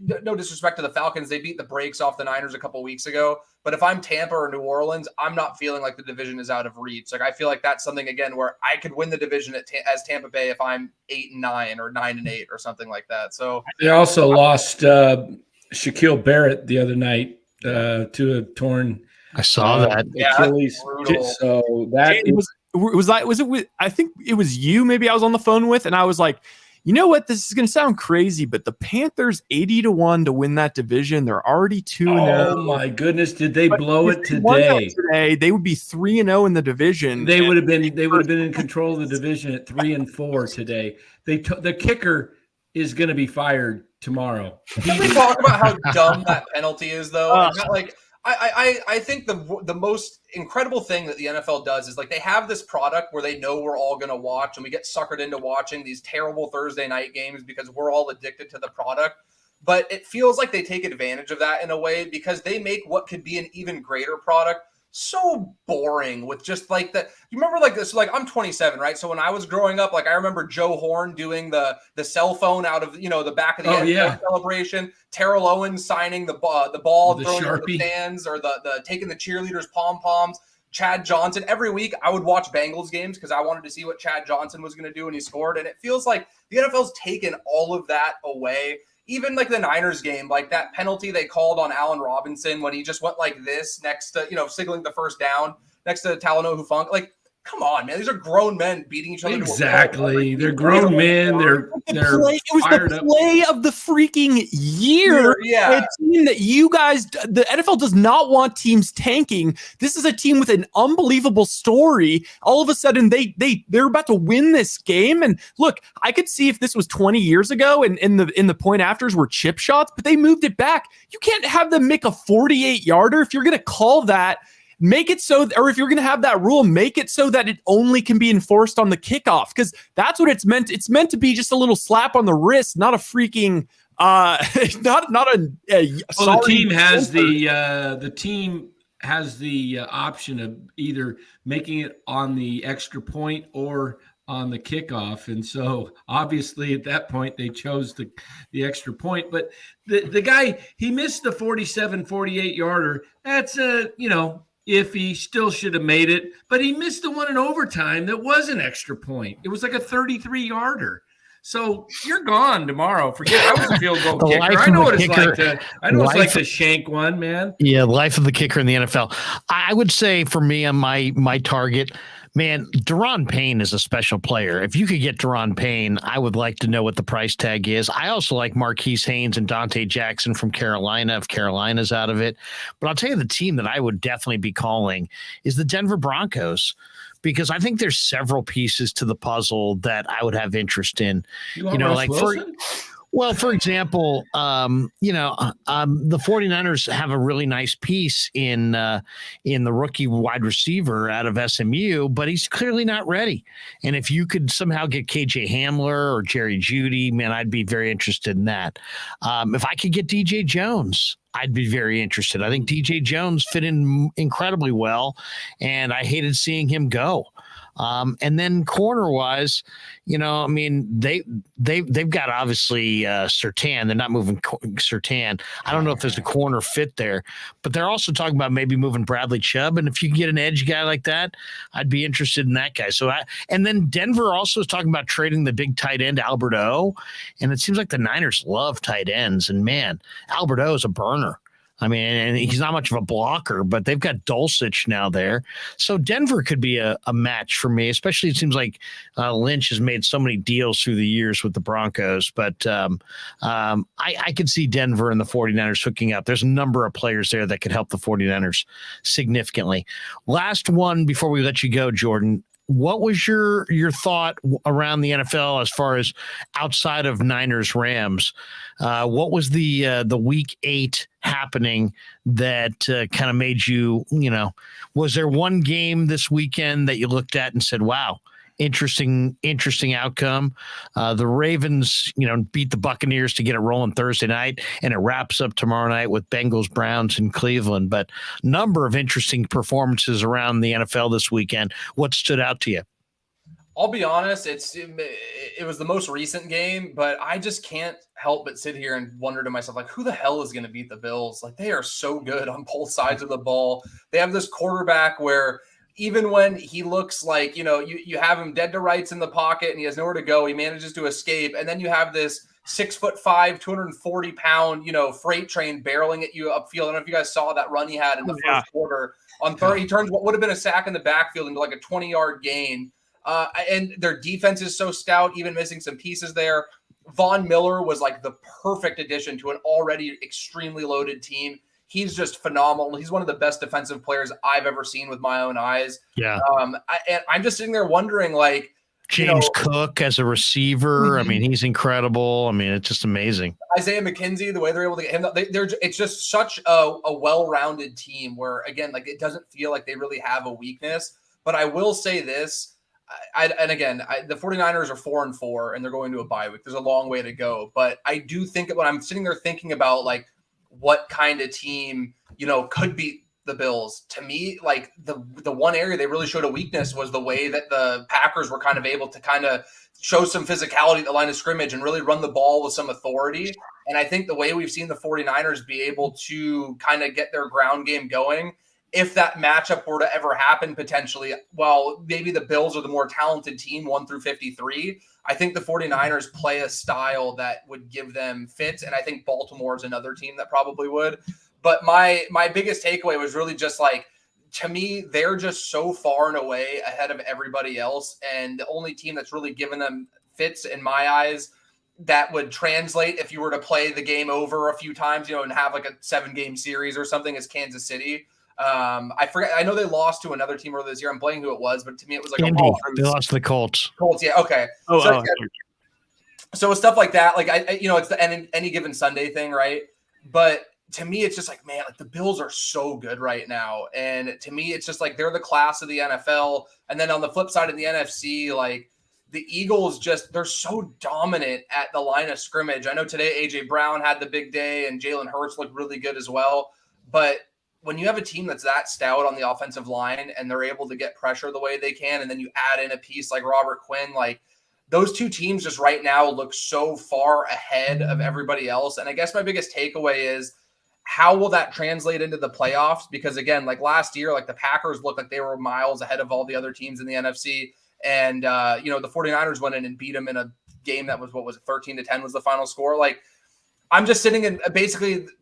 S2: no disrespect to the Falcons, they beat the brakes off the Niners a couple weeks ago. But if I'm Tampa or New Orleans, I'm not feeling like the division is out of reach. Like I feel like that's something again where I could win the division as Tampa Bay if I'm 8-9 or 9-8 or something like that. So
S5: they also lost Shaquille Barrett the other night to a torn.
S1: I saw that.
S5: Achilles. So that
S3: I think it was you. Maybe I was on the phone with, and I was like, you know what? This is going to sound crazy, but the Panthers 80-1 to win that division. They're already 2-0.
S5: Oh my goodness! Did they blow it today?
S3: They would be 3-0 in the division.
S5: They would have been in control of the division at 3-4 today. The kicker is going to be fired tomorrow.
S2: Can we talk about how dumb that penalty is, though? I think the most incredible thing that the NFL does is like they have this product where they know we're all going to watch, and we get suckered into watching these terrible Thursday night games because we're all addicted to the product. But it feels like they take advantage of that in a way, because they make what could be an even greater product so boring with just like that. You remember like this, like I'm 27, right? So when I was growing up, like I remember Joe Horn doing the cell phone out of, the back of the end celebration, Terrell Owens signing the ball, throwing it to the stands, or the taking the cheerleaders pom-poms, Chad Johnson. Every week I would watch Bengals games because I wanted to see what Chad Johnson was going to do when he scored. And it feels like the NFL's taken all of that away. Even like the Niners game, like that penalty they called on Allen Robinson when he just went like this next to, signaling the first down next to Talanoa Hufanga. Like, come on, man. These are grown men beating each other.
S5: Exactly. They're grown men. They're
S3: it was
S5: fired
S3: the
S5: up.
S3: play of the freaking year.
S2: Yeah.
S3: A team that you guys, the NFL does not want teams tanking. This is a team with an unbelievable story. All of a sudden, they're about to win this game. And look, I could see if this was 20 years ago and in the point afters were chip shots, but they moved it back. You can't have them make a 48-yarder if you're going to call that. Make it so, or if you're going to have that rule, make it so that it only can be enforced on the kickoff, because that's what it's meant. It's meant to be just a little slap on the wrist, not a freaking,
S5: the team has the team has the option of either making it on the extra point or on the kickoff, and so obviously at that point they chose the extra point. But the guy, he missed the 47-48 yarder. That's if he still should have made it, but he missed the one in overtime that was an extra point. It was like a 33-yarder. So you're gone tomorrow. Forget it. I was a field goal kicker. I know what it's like to shank one, man.
S1: Yeah, life of the kicker in the NFL. I would say for me on my target, man, Daron Payne is a special player. If you could get Daron Payne, I would like to know what the price tag is. I also like Marquise Haynes and Dante Jackson from Carolina if Carolina's out of it. But I'll tell you, the team that I would definitely be calling is the Denver Broncos, because I think there's several pieces to the puzzle that I would have interest in. For example, the 49ers have a really nice piece in the rookie wide receiver out of SMU, but he's clearly not ready. And if you could somehow get KJ Hamler or Jerry Jeudy, man, I'd be very interested in that. If I could get DJ Jones, I'd be very interested. I think DJ Jones fit in incredibly well, and I hated seeing him go. And then corner wise, I mean, they've got obviously Surtain. They're not moving Surtain. I don't know if there's a corner fit there, but they're also talking about maybe moving Bradley Chubb. And if you can get an edge guy like that, I'd be interested in that guy. And then Denver also is talking about trading the big tight end Albert O. And it seems like the Niners love tight ends. And man, Albert O is a burner. I mean, and he's not much of a blocker, but they've got Dulcich now there. So Denver could be a match for me, especially it seems like Lynch has made so many deals through the years with the Broncos. But I could see Denver and the 49ers hooking up. There's a number of players there that could help the 49ers significantly. Last one before we let you go, Jordan. What was your thought around the NFL as far as outside of Niners Rams? What was the week 8 happening that kind of made you, was there one game this weekend that you looked at and said, wow, interesting outcome? The Ravens, beat the Buccaneers to get it rolling Thursday night, and it wraps up tomorrow night with Bengals Browns in Cleveland. But number of interesting performances around the NFL this weekend. What stood out to you?
S2: I'll be honest, it was the most recent game, but I just can't help but sit here and wonder to myself, like, who the hell is going to beat the Bills? Like, they are so good on both sides of the ball. They have this quarterback where even when he looks like, you have him dead to rights in the pocket and he has nowhere to go, he manages to escape. And then you have this 6'5", 240-pound, freight train barreling at you upfield. I don't know if you guys saw that run he had in the first quarter. On third, he turns what would have been a sack in the backfield into like a 20-yard gain. And their defense is so stout, even missing some pieces there. Von Miller was like the perfect addition to an already extremely loaded team. He's just phenomenal. He's one of the best defensive players I've ever seen with my own eyes.
S1: Yeah.
S2: And I'm just sitting there wondering, like,
S1: James Cook as a receiver. I mean, he's incredible. I mean, it's just amazing.
S2: Isaiah McKenzie, the way they're able to get him, it's just such a well-rounded team where, again, like, it doesn't feel like they really have a weakness. But I will say this. The 49ers are 4-4 and they're going to a bye week. There's a long way to go, but I do think that when I'm sitting there thinking about like what kind of team, could beat the Bills, to me, like the one area they really showed a weakness was the way that the Packers were kind of able to kind of show some physicality at the line of scrimmage and really run the ball with some authority. And I think the way we've seen the 49ers be able to kind of get their ground game going, if that matchup were to ever happen potentially, well, maybe the Bills are the more talented team, 1 through 53. I think the 49ers play a style that would give them fits, and I think Baltimore is another team that probably would. But my biggest takeaway was really just like, to me, they're just so far and away ahead of everybody else, and the only team that's really given them fits in my eyes that would translate if you were to play the game over a few times, and have like a 7-game series or something, is Kansas City. I forget. I know they lost to another team earlier this year. I'm blanking who it was, but to me, it was like
S1: they lost to the Colts.
S2: Colts, yeah, okay. So with stuff like that, like it's the any given Sunday thing, right? But to me, it's just like, man, like the Bills are so good right now, and to me, it's just like they're the class of the NFL. And then on the flip side of the NFC, like the Eagles, they're so dominant at the line of scrimmage. I know today AJ Brown had the big day, and Jalen Hurts looked really good as well, but when you have a team that's that stout on the offensive line and they're able to get pressure the way they can, and then you add in a piece like Robert Quinn, like those two teams just right now look so far ahead of everybody else. And I guess my biggest takeaway is, how will that translate into the playoffs? Because again, like last year, like the Packers looked like they were miles ahead of all the other teams in the NFC. And, the 49ers went in and beat them in a game that was, 13-10 was the final score. Like, I'm just sitting in basically –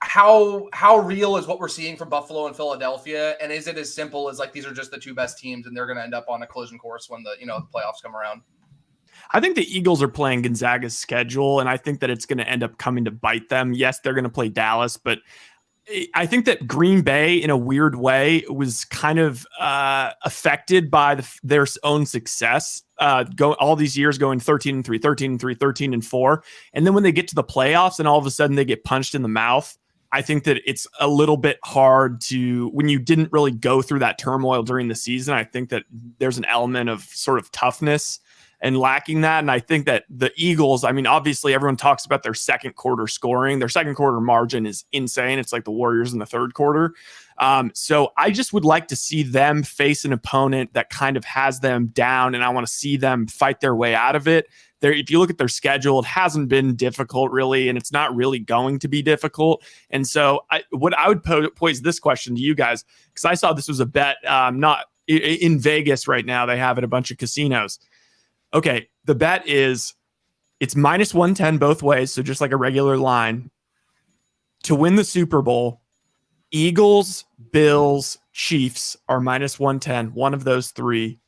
S2: how real is what we're seeing from Buffalo and Philadelphia? And is it as simple as like, these are just the two best teams and they're going to end up on a collision course when the playoffs come around?
S3: I think the Eagles are playing Gonzaga's schedule, and I think that it's going to end up coming to bite them. Yes, they're going to play Dallas, but I think that Green Bay, in a weird way, was kind of affected by their own success. All these years going 13-3, 13-3, 13-4. And then when they get to the playoffs and all of a sudden they get punched in the mouth, I think that it's a little bit hard when you didn't really go through that turmoil during the season. I think that there's an element of sort of toughness and lacking that. And I think that the Eagles, I mean, obviously everyone talks about their second quarter scoring. Their second quarter margin is insane. It's like the Warriors in the third quarter. So I just would like to see them face an opponent that kind of has them down, and I want to see them fight their way out of it. If you look at their schedule, it hasn't been difficult really, and it's not really going to be difficult. And so I would pose this question to you guys, because I saw this was a bet not in Vegas right now. They have it at a bunch of casinos. Okay, the bet is it's minus 110 both ways, so just like a regular line. To win the Super Bowl, Eagles, Bills, Chiefs are minus 110, one of those three,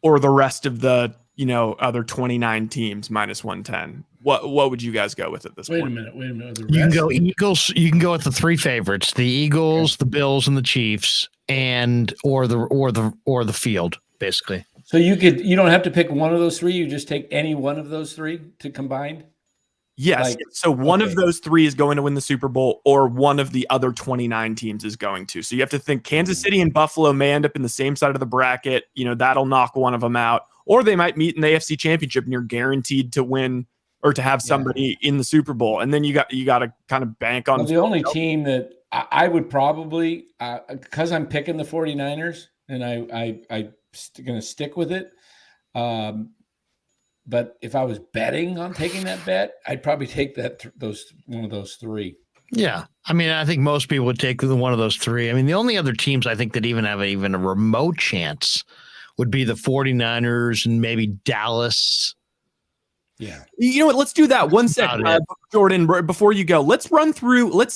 S3: or the rest of the other 29 teams minus 110. What would you guys go with at this point?
S5: Wait a minute.
S1: You can go Eagles. You can go with the three favorites: the Eagles, the Bills, and the Chiefs, and or the field, basically.
S5: So you don't have to pick one of those three. You just take any one of those three to combine.
S3: Yes. So one of those three is going to win the Super Bowl, or one of the other 29 teams is going to. So you have to think Kansas City and Buffalo may end up in the same side of the bracket. That'll knock one of them out, or they might meet in the AFC Championship and you're guaranteed to win or to have somebody in the Super Bowl. And then you got to kind of bank on
S5: the only team that I would probably, because I'm picking the 49ers and I'm going to stick with it. But if I was betting on taking that bet, I'd probably take one of those three.
S1: Yeah. I mean, I think most people would take one of those three. I mean, the only other teams I think that even have a remote chance would be the 49ers and maybe Dallas.
S3: Yeah. You know what? Let's do that. One second, Jordan, before you go, let's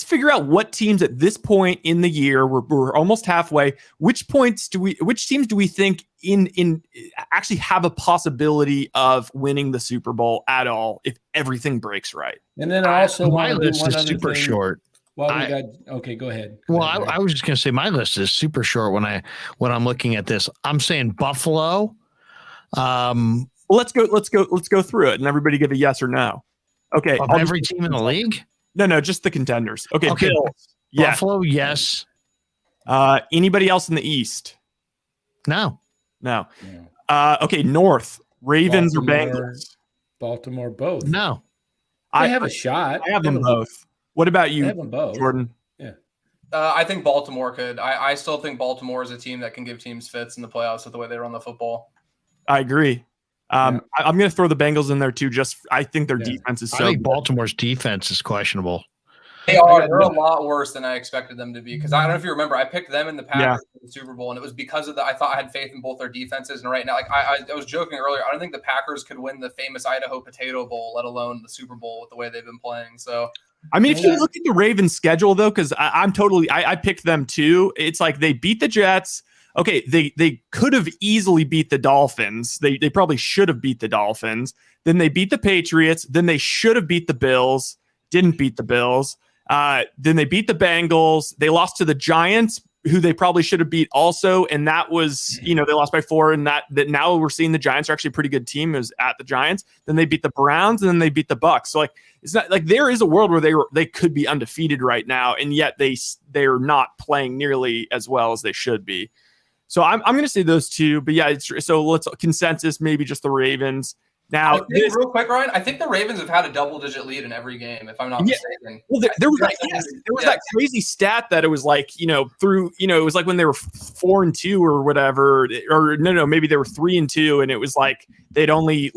S3: figure out what teams at this point in the year, we're almost halfway. Which teams do we think in actually have a possibility of winning the Super Bowl at all if everything breaks right?
S5: And then I also
S1: my list is super short.
S5: Well, okay, go ahead.
S1: I was just going to say my list is super short when I'm looking at this. I'm saying Buffalo.
S3: Let's go through it and everybody give a yes or no. Okay.
S1: Of every team in the league?
S3: No, just the contenders. Okay. Bills.
S1: Buffalo, yes.
S3: Anybody else in the East?
S1: No.
S3: Okay, North. Ravens or Bengals?
S5: Baltimore, both.
S1: No.
S5: I have a shot.
S3: I have them both. What about you,
S5: I have them both.
S3: Jordan?
S5: Yeah.
S2: I think Baltimore could. I still think Baltimore is a team that can give teams fits in the playoffs with the way they run the football.
S3: I agree. I'm going to throw the Bengals in there too. I think their defense is so.
S1: I think Baltimore's defense is questionable.
S2: They're a lot worse than I expected them to be. Because I don't know if you remember, I picked them in the Packers in the Super Bowl, and it was because of that. I thought I had faith in both their defenses. And right now, like I was joking earlier, I don't think the Packers could win the famous Idaho Potato Bowl, let alone the Super Bowl with the way they've been playing. So,
S3: I mean, if you look at the Ravens schedule though, because I picked them too. It's like they beat the Jets. Okay, they could have easily beat the Dolphins. They probably should have beat the Dolphins. Then they beat the Patriots. Then they should have beat the Bills. Didn't beat the Bills. Then they beat the Bengals. They lost to the Giants, who they probably should have beat also. And that was, they lost by 4. And that now we're seeing the Giants are actually a pretty good team. It was at the Giants. Then they beat the Browns, and then they beat the Bucks. So it's not like there is a world where they could be undefeated right now, and yet they're not playing nearly as well as they should be. So I'm going to say those two, but yeah, so let's consensus, maybe just the Ravens. Now,
S2: real quick, Ryan, I think the Ravens have had a double-digit lead in every game, if I'm not mistaken.
S3: Well, there was that crazy stat that it was like, it was like when they were 4-2 or whatever, or no, maybe they were 3-2, and it was like they had only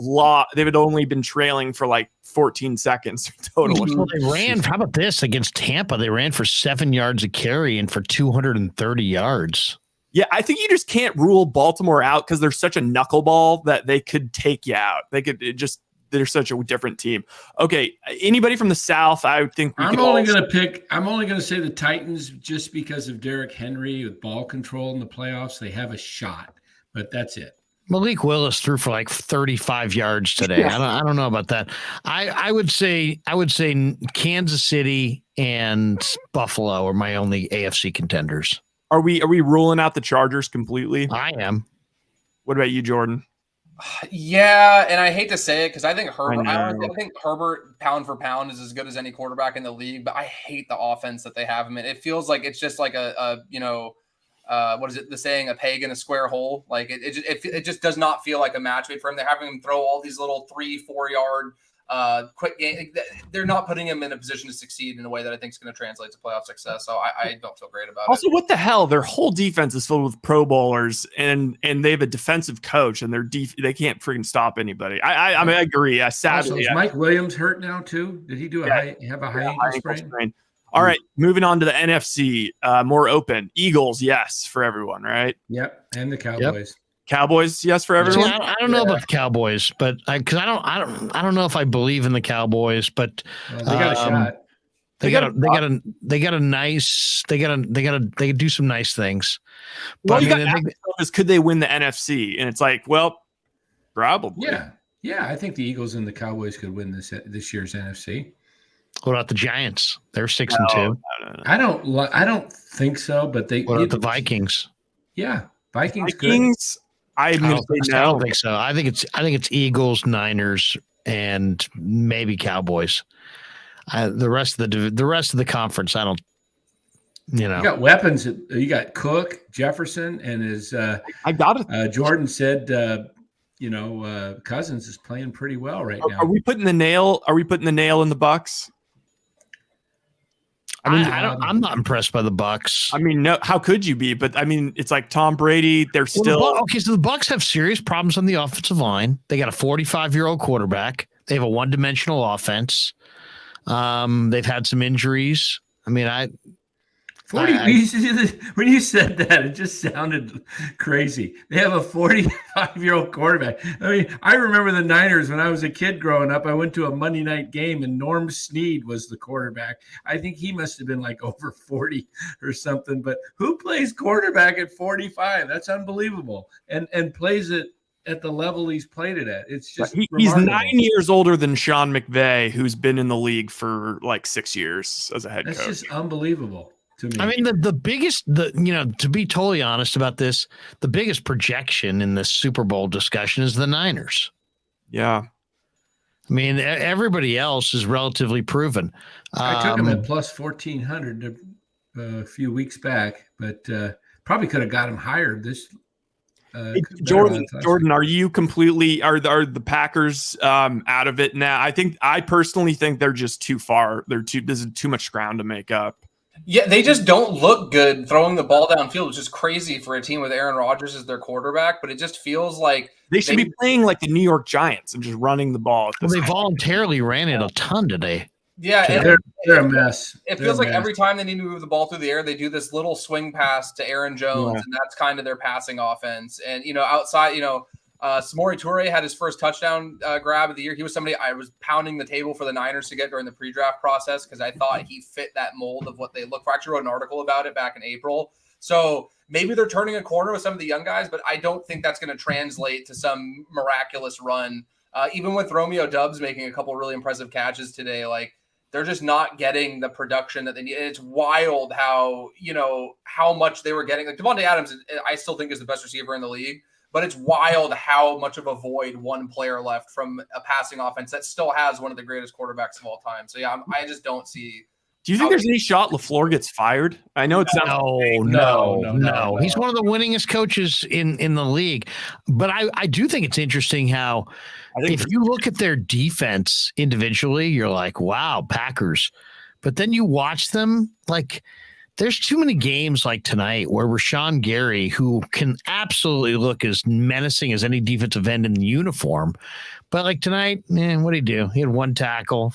S3: been trailing for like 14 seconds total.
S1: Well, they ran. How about this against Tampa? They ran for 7 yards a carry and for 230 yards.
S3: Yeah, I think you just can't rule Baltimore out because they're such a knuckleball that they could take you out. They're such a different team. Okay, anybody from the South? I would think
S5: I'm only going to say the Titans just because of Derrick Henry with ball control in the playoffs. They have a shot, but that's it.
S1: Malik Willis threw for like 35 yards today. Yeah. I don't know about that. I would say Kansas City and Buffalo are my only AFC contenders.
S3: Are we ruling out the Chargers completely?
S1: I am.
S3: What about you, Jordan?
S2: Yeah, and I hate to say it because I think Herbert. I think Herbert, pound for pound, is as good as any quarterback in the league. But I hate the offense that they have. I mean, it feels like it's just like a what is it? The saying, a peg in a square hole. Like it just does not feel like a match made for him. They're having him throw all these little 3-4 yard quick game. They're not putting him in a position to succeed in a way that I think is going to translate to playoff success. So I don't feel great about it.
S3: Also, what the hell? Their whole defense is filled with Pro Bowlers, and they have a defensive coach, and they can't freaking stop anybody. I mean, I agree. Sadly,
S5: is Mike Williams hurt now too? Did he have a high ankle sprain?
S3: All right, moving on to the NFC, more open. Eagles, yes, for everyone, right?
S5: Yep, and the Cowboys.
S3: Yep. Cowboys, yes, for everyone.
S1: See, I don't know about the Cowboys, but because I don't know if I believe in the Cowboys, but
S5: they got a shot.
S1: They do some nice things.
S3: Well,
S1: But
S3: could they win the NFC? And it's like, well, probably.
S5: Yeah. I think the Eagles and the Cowboys could win this year's NFC.
S1: What about the Giants? They're 6-2.
S3: No.
S5: I don't think so, but
S1: What about the Vikings?
S5: Yeah, Vikings.
S3: I'm going to say no.
S1: I don't think so. I think it's Eagles, Niners, and maybe Cowboys. The rest of the conference, I don't. You got
S5: weapons. You got Cook, Jefferson, and as
S3: I got it.
S5: Jordan said, Cousins is playing pretty well right now.
S3: Are we putting the nail? Are we putting the nail in the Bucks?
S1: I'm not impressed by the Bucks.
S3: I mean, no. How could you be? But I mean, it's like Tom Brady. They're still
S1: okay. So the Bucks have serious problems on the offensive line. They got a 45-year-old quarterback. They have a one-dimensional offense. They've had some injuries. I mean,
S5: when you said that, it just sounded crazy. They have a 45-year-old quarterback. I mean, I remember the Niners when I was a kid growing up. I went to a Monday night game, and Norm Snead was the quarterback. I think he must have been like over 40 or something. But who plays quarterback at 45? That's unbelievable. And plays it at the level he's played it at. It's just
S3: he's 9 years older than Sean McVay, who's been in the league for like 6 years as a head coach.
S5: That's just unbelievable.
S1: I mean, the biggest, to be totally honest about this, the biggest projection in this Super Bowl discussion is the Niners.
S3: Yeah.
S1: I mean, everybody else is relatively proven.
S5: I took them at plus 1,400 a few weeks back, but probably could have got them higher this.
S3: Jordan, are you completely are the Packers out of it now? I personally think they're just too far. This is too much ground to make up.
S2: Yeah, they just don't look good throwing the ball downfield, which is crazy for a team with Aaron Rodgers as their quarterback. But it just feels like
S3: they should be playing like the New York Giants and just running the ball.
S1: Well, they voluntarily ran it a ton today.
S2: Yeah,
S5: they're a mess.
S2: It feels like every time they need to move the ball through the air, they do this little swing pass to Aaron Jones, and that's kind of their passing offense. And outside, Samori Toure had his first touchdown grab of the year. He was somebody I was pounding the table for the Niners to get during the pre-draft process because I thought he fit that mold of what they look for. I actually wrote an article about it back in April. So maybe they're turning a corner with some of the young guys, but I don't think that's going to translate to some miraculous run. Even with Romeo Doubs making a couple really impressive catches today, like they're just not getting the production that they need. And it's wild how much they were getting. Like Devontae Adams, I still think is the best receiver in the league. But it's wild how much of a void one player left from a passing offense that still has one of the greatest quarterbacks of all time. So, yeah, I just don't see.
S3: Do you think there's any shot LaFleur gets fired? I know it sounds
S1: no. He's one of the winningest coaches in the league. But I do think it's interesting how if you look at their defense individually, you're like, wow, Packers. But then you watch them like – there's too many games like tonight where Rashawn Gary, who can absolutely look as menacing as any defensive end in the uniform, but like tonight, what did he do? He had one tackle.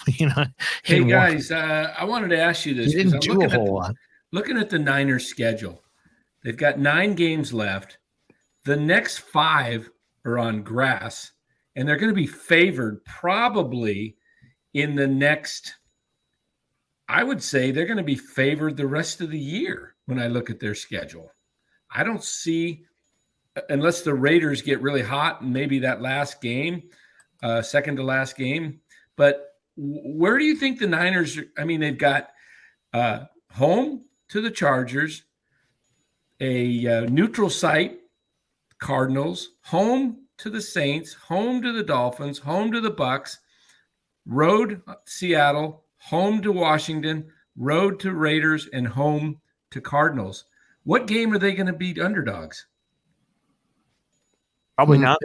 S5: Hey guys, I wanted to ask you this.
S1: He didn't do a whole lot.
S5: Looking at the Niners' schedule, they've got 9 games left. The next 5 are on grass, and they're going to be favored probably in the next. I would say they're going to be favored the rest of the year when I look at their schedule. I don't see, unless the Raiders get really hot and maybe that last game, second to last game. But where do you think the Niners – they've got home to the Chargers, a neutral site, Cardinals, home to the Saints, home to the Dolphins, home to the Bucks, road Seattle, home to Washington, road to Raiders, and home to Cardinals. What game are they going to beat underdogs?
S3: Probably not.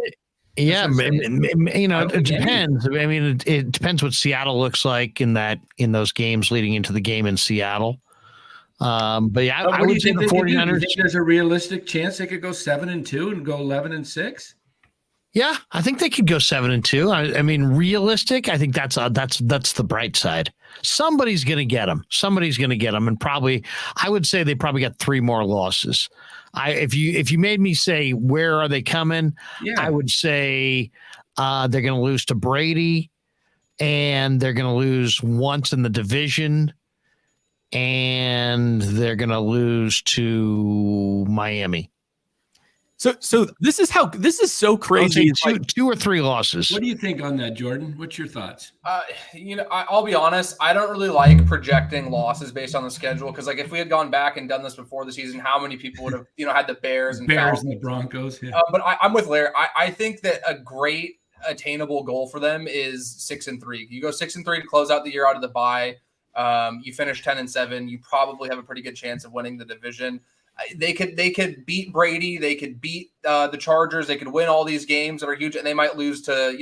S1: Yeah,
S5: That's what I'm saying.
S1: it depends. I mean, it depends what Seattle looks like in those games leading into the game in Seattle. But yeah, I would say the 49ers.
S5: You think there's a realistic chance they could go 7-2 and go 11-6?
S1: Yeah, I think they could go 7-2. I mean, realistic. I think that's the bright side. Somebody's going to get them. And probably, I would say they probably got 3 more losses. If you made me say where are they coming, I would say they're going to lose to Brady, and they're going to lose once in the division, and they're going to lose to Miami.
S3: So this is so crazy.
S1: Two or 3 losses.
S5: What do you think on that, Jordan? What's your thoughts?
S2: I'll be honest. I don't really like projecting losses based on the schedule because, like, if we had gone back and done this before the season, how many people would have, had the Bears and
S5: the Broncos? Yeah.
S2: But I'm with Larry. I think that a great attainable goal for them is 6-3. You go 6-3 to close out the year out of the bye. You finish 10-7. You probably have a pretty good chance of winning the division. They could beat Brady. They could beat the Chargers. They could win all these games that are huge, and they might lose to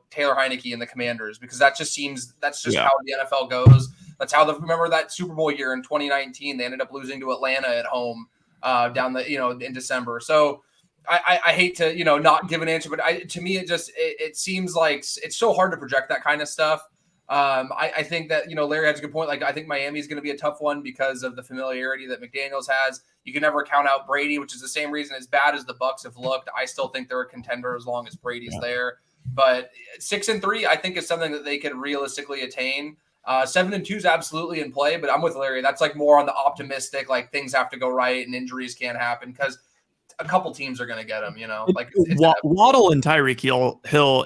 S2: Taylor Heineke and the Commanders because that's just how the NFL goes. That's how remember that Super Bowl year in 2019. They ended up losing to Atlanta at home down in December. So I hate to not give an answer, but to me it seems like it's so hard to project that kind of stuff. I think that, Larry has a good point. Like, I think Miami is going to be a tough one because of the familiarity that McDaniels has. You can never count out Brady, which is the same reason as bad as the Bucs have looked. I still think they're a contender as long as Brady's there. But 6-3, I think, is something that they could realistically attain. 7-2 is absolutely in play, but I'm with Larry. That's like more on the optimistic, like things have to go right and injuries can't happen because a couple teams are going to get them, Like
S3: Waddle and Tyreek Hill,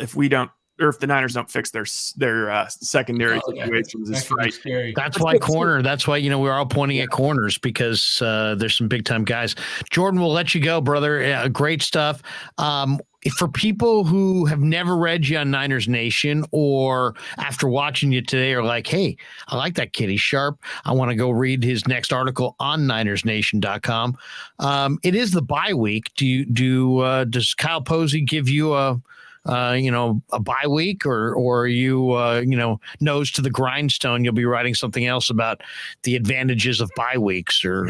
S3: if the Niners don't fix their secondary situations, is
S5: scary.
S1: That's why we're all pointing at corners because there's some big time guys. Jordan, we'll let you go, brother. Yeah, great stuff. For people who have never read you on Niners Nation or after watching you today are like, hey, I like that kid. He's sharp. I want to go read his next article on NinersNation.com. It is the bye week. Does Kyle Posey give you a bye week or are you, nose to the grindstone? You'll be writing something else about the advantages of bye weeks or,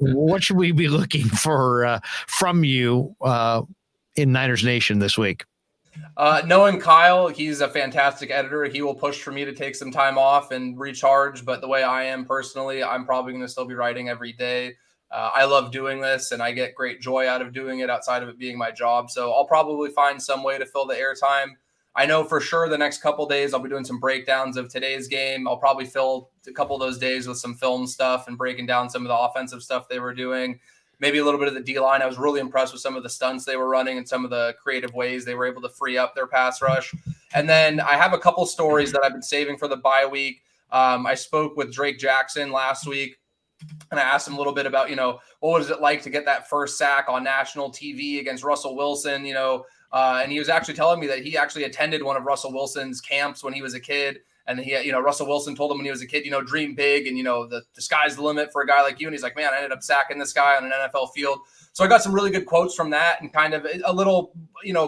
S1: what should we be looking for from you in Niners Nation this week?
S2: Knowing Kyle, he's a fantastic editor. He will push for me to take some time off and recharge. But the way I am personally, I'm probably going to still be writing every day. I love doing this and I get great joy out of doing it outside of it being my job. So I'll probably find some way to fill the airtime. I know for sure the next couple of days I'll be doing some breakdowns of today's game. I'll probably fill a couple of those days with some film stuff and breaking down some of the offensive stuff they were doing. Maybe a little bit of the D-line. I was really impressed with some of the stunts they were running and some of the creative ways they were able to free up their pass rush. And then I have a couple stories that I've been saving for the bye week. I spoke with Drake Jackson last week. And I asked him a little bit about, what was it like to get that first sack on national TV against Russell Wilson, and he was actually telling me that he actually attended one of Russell Wilson's camps when he was a kid. And he, Russell Wilson told him when he was a kid, dream big and, the sky's the limit for a guy like you. And he's like, man, I ended up sacking this guy on an NFL field. So I got some really good quotes from that and kind of a little,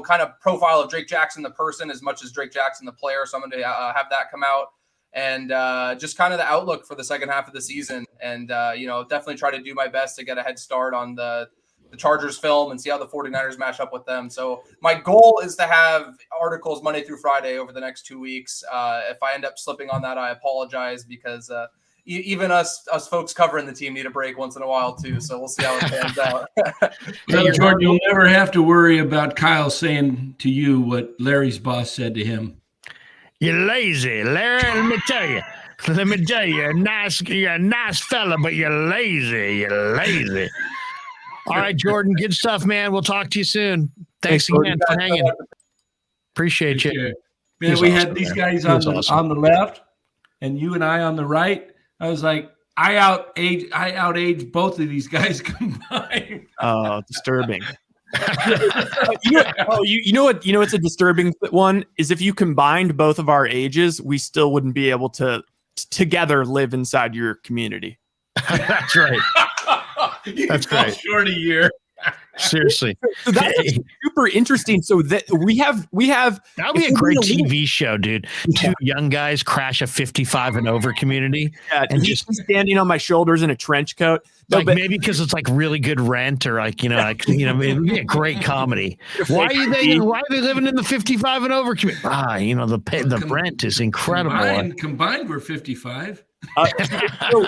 S2: kind of profile of Drake Jackson, the person, as much as Drake Jackson, the player. So I'm going to have that come out. And just kind of the outlook for the second half of the season. And, definitely try to do my best to get a head start on the Chargers film and see how the 49ers match up with them. So my goal is to have articles Monday through Friday over the next 2 weeks. If I end up slipping on that, I apologize because even us folks covering the team need a break once in a while too. So we'll see how it pans out.
S5: Well, Jordan, you'll never have to worry about Kyle saying to you what Larry's boss said to him.
S1: You're lazy, Larry. Let me tell you, you're a nice fella, but you're lazy. You're lazy. All right, Jordan, good stuff, man. We'll talk to you soon. Thanks again for hanging. Appreciate you.
S5: Man, we had these guys on the left, and you and I on the right. I was like, I out-aged both of these guys combined.
S3: Oh, disturbing. You know what's a disturbing one is if you combined both of our ages, we still wouldn't be able to together live inside your community.
S1: That's right.
S5: You
S1: That's
S5: fall
S1: great.
S5: short a year.
S1: Seriously.
S3: So that's super interesting. So that we have
S1: That would be a great TV show, dude. Two young guys crash a 55 and over community.
S3: and just standing on my shoulders in a trench coat.
S1: Like maybe because it's like really good rent or like it would be a great comedy. Why are they living in the 55 and over community? The rent is incredible.
S5: Combined we're 55.
S3: So,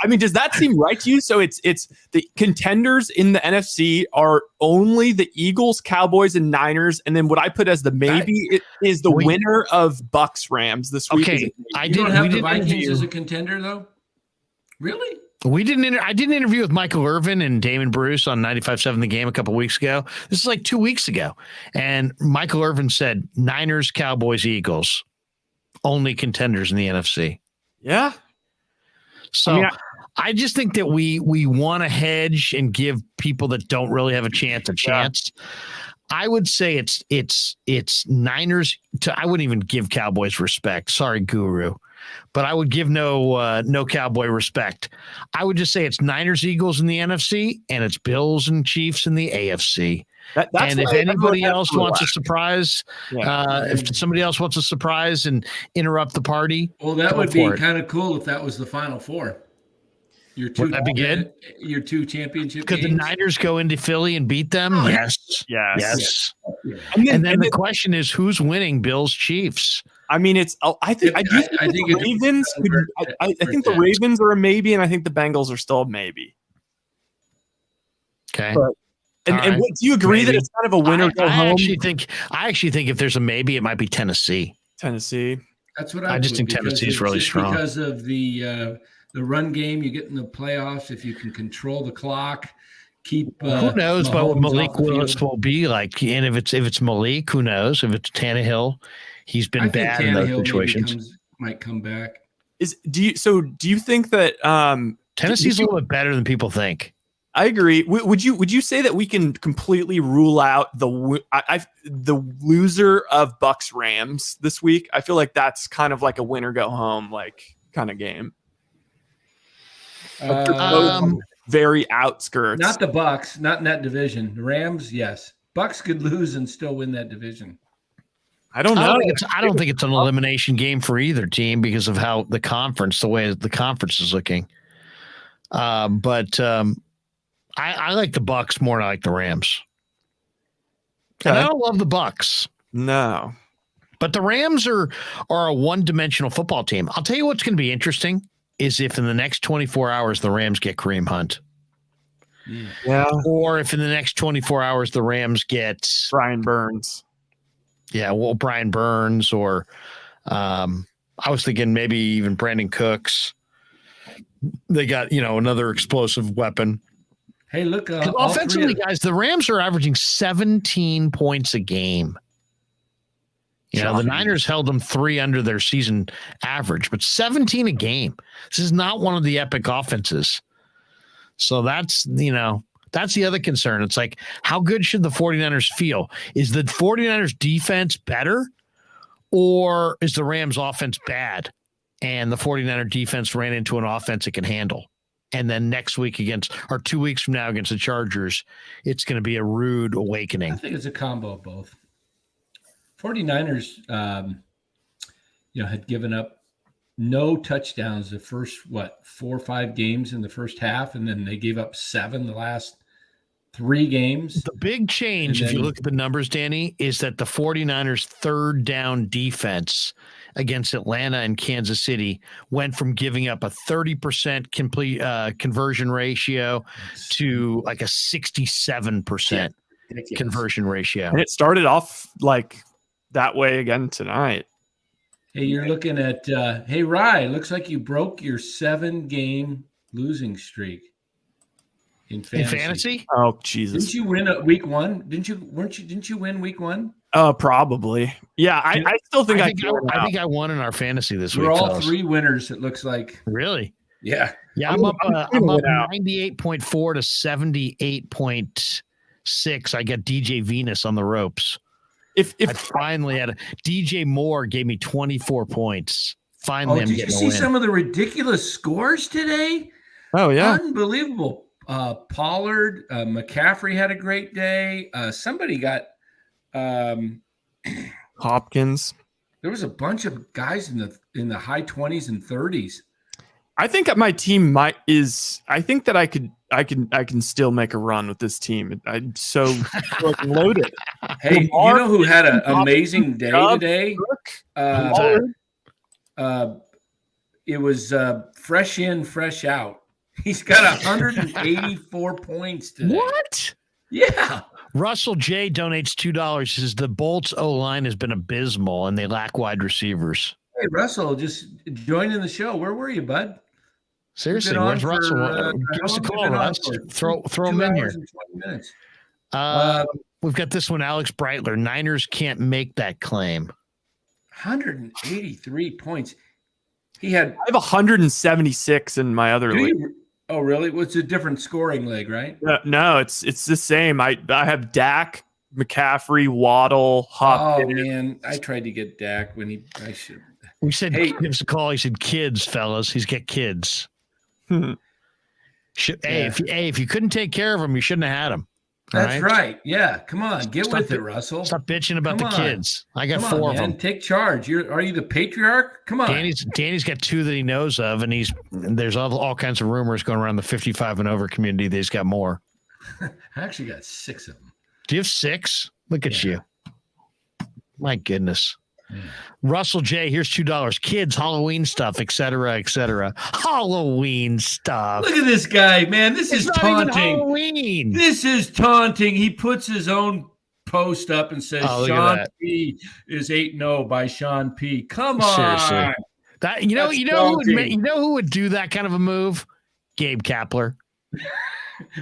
S3: I mean, does that seem right to you? So it's the contenders in the NFC are only the Eagles, Cowboys, and Niners, and then what I put as the maybe is the winner of Bucks Rams this week.
S1: Okay,
S5: You don't have the Vikings as a contender though. Really?
S1: I did an interview with Michael Irvin and Damon Bruce on 95.7 The Game a couple weeks ago. This is like 2 weeks ago, and Michael Irvin said Niners, Cowboys, Eagles, only contenders in the NFC.
S3: Yeah.
S1: So I just think that we want to hedge and give people that don't really have a chance. I would say it's Niners. I wouldn't even give Cowboys respect. Sorry, Guru, but I would give no Cowboy respect. I would just say it's Niners, Eagles in the NFC, and it's Bills and Chiefs in the AFC. And if anybody else wants a surprise, if somebody else wants a surprise and interrupt the party,
S5: well, that would be kind of cool if that was the Final Four. Your two championship
S1: Could the Niners go into Philly and beat them? Yes. And then the question is, who's winning? Bills, Chiefs.
S3: I mean, I think the Ravens are a maybe, and I think the Bengals are still a maybe.
S1: Okay.
S3: And what, do you agree that it's kind of a winner go home?
S1: I actually think if there's a maybe, it might be Tennessee.
S5: That's what I
S1: just think Tennessee is really strong
S5: because of the run game. You get in the playoffs if you can control the clock. Who
S1: knows what Malik Willis will be like? And if it's Malik, who knows? If it's Tannehill, he's been bad in those situations.
S5: Might come back.
S3: Do you think that
S1: Tennessee's a little bit better than people think?
S3: I agree. Would you say that we can completely rule out the loser of Bucks Rams this week? I feel like that's kind of like a winner go home like kind of game. Very outskirts.
S5: Not the Bucks, not in that division. The Rams, yes. Bucks could lose and still win that division.
S3: I don't know.
S1: I don't think it's an elimination game for either team because of how the way the conference is looking. I like the Bucks more than I like the Rams. Okay. And I don't love the Bucks.
S3: No.
S1: But the Rams are a one-dimensional football team. I'll tell you what's going to be interesting is if in the next 24 hours the Rams get Kareem Hunt.
S3: Yeah.
S1: Or if in the next 24 hours the Rams get
S3: Brian Burns.
S1: Yeah, well, Brian Burns or I was thinking maybe even Brandon Cooks. They got, another explosive weapon.
S5: Hey, look.
S1: Offensively, guys, the Rams are averaging 17 points a game. The Niners held them 3 under their season average, but 17 a game. This is not one of the epic offenses. So that's the other concern. It's like, how good should the 49ers feel? Is the 49ers defense better or is the Rams offense bad? And the 49er defense ran into an offense it can handle. And then next week 2 weeks from now against the Chargers, it's going to be a rude awakening.
S5: I think it's a combo of both. 49ers, had given up no touchdowns the first, 4 or 5 games in the first half, and then they gave up 7 the last 3 games.
S1: The big change, if you look at the numbers, Danny, is that the 49ers' third down defense against Atlanta and Kansas City went from giving up a 30% complete conversion ratio to like a 67% conversion ratio.
S3: And it started off like that way again tonight.
S5: Hey, you're looking at hey Rye, looks like you broke your 7-game losing streak in fantasy.
S3: Oh Jesus.
S5: Didn't you win week 1? Didn't you win week 1?
S3: Oh, probably. Yeah, I still think I
S1: think I won in our fantasy this week.
S5: We're all 3 winners, it looks like.
S1: Really?
S5: Yeah.
S1: Yeah, I'm up 98.4 to 78.6. I got DJ Venus on the ropes. If I finally had DJ Moore gave me 24 points. Finally,
S5: did you see some of the ridiculous scores today?
S3: Oh yeah,
S5: unbelievable. Pollard, McCaffrey had a great day. Somebody got
S3: Hopkins.
S5: there was a bunch of guys in the high 20s and 30s.
S3: I think my team I think that I can still make a run with this team. I'm so fucking loaded.
S5: Hey, you know who had an amazing day today? It was fresh in, fresh out. He's got 184 points today.
S1: What?
S5: Yeah.
S1: Russell J donates $2. Says the Bolts O-line has been abysmal and they lack wide receivers.
S5: Hey, Russell, just joining the show. Where were you, bud?
S1: Seriously, where's Russell? Give us a call, Russ. Throw him in here.
S5: 20 minutes.
S1: We've got this one, Alex Breitler. Niners can't make that claim.
S5: 183 points. I have
S3: 176 in my other league.
S5: Oh, really? What's a different scoring league, right?
S3: No, it's the same. I have Dak, McCaffrey, Waddle, Hopkins.
S5: Oh man, I tried to get Dak when I should.
S1: We said, hey, give us a call. He said, kids, fellas. He's got kids. Hey, if you couldn't take care of him, you shouldn't have had him.
S5: That's right. Yeah, come on, get with it, Russell.
S1: Stop bitching about the kids. I got 4 of them.
S5: Take charge. Are you the patriarch? Come on.
S1: Danny's got 2 that he knows of, and there's all kinds of rumors going around the 55 and over community that he's got more.
S5: I actually got 6 of them.
S1: Do you have 6? Look at you. My goodness. Yeah. Russell J, here's $2. Kids, Halloween stuff, etc., etc. Halloween stuff.
S5: Look at this guy, man. This is taunting.
S1: Halloween.
S5: This is taunting. He puts his own post up and says Sean P is 8-0 by Sean P. Come on.
S1: Seriously. That you know who would do that kind of a move? Gabe Kapler.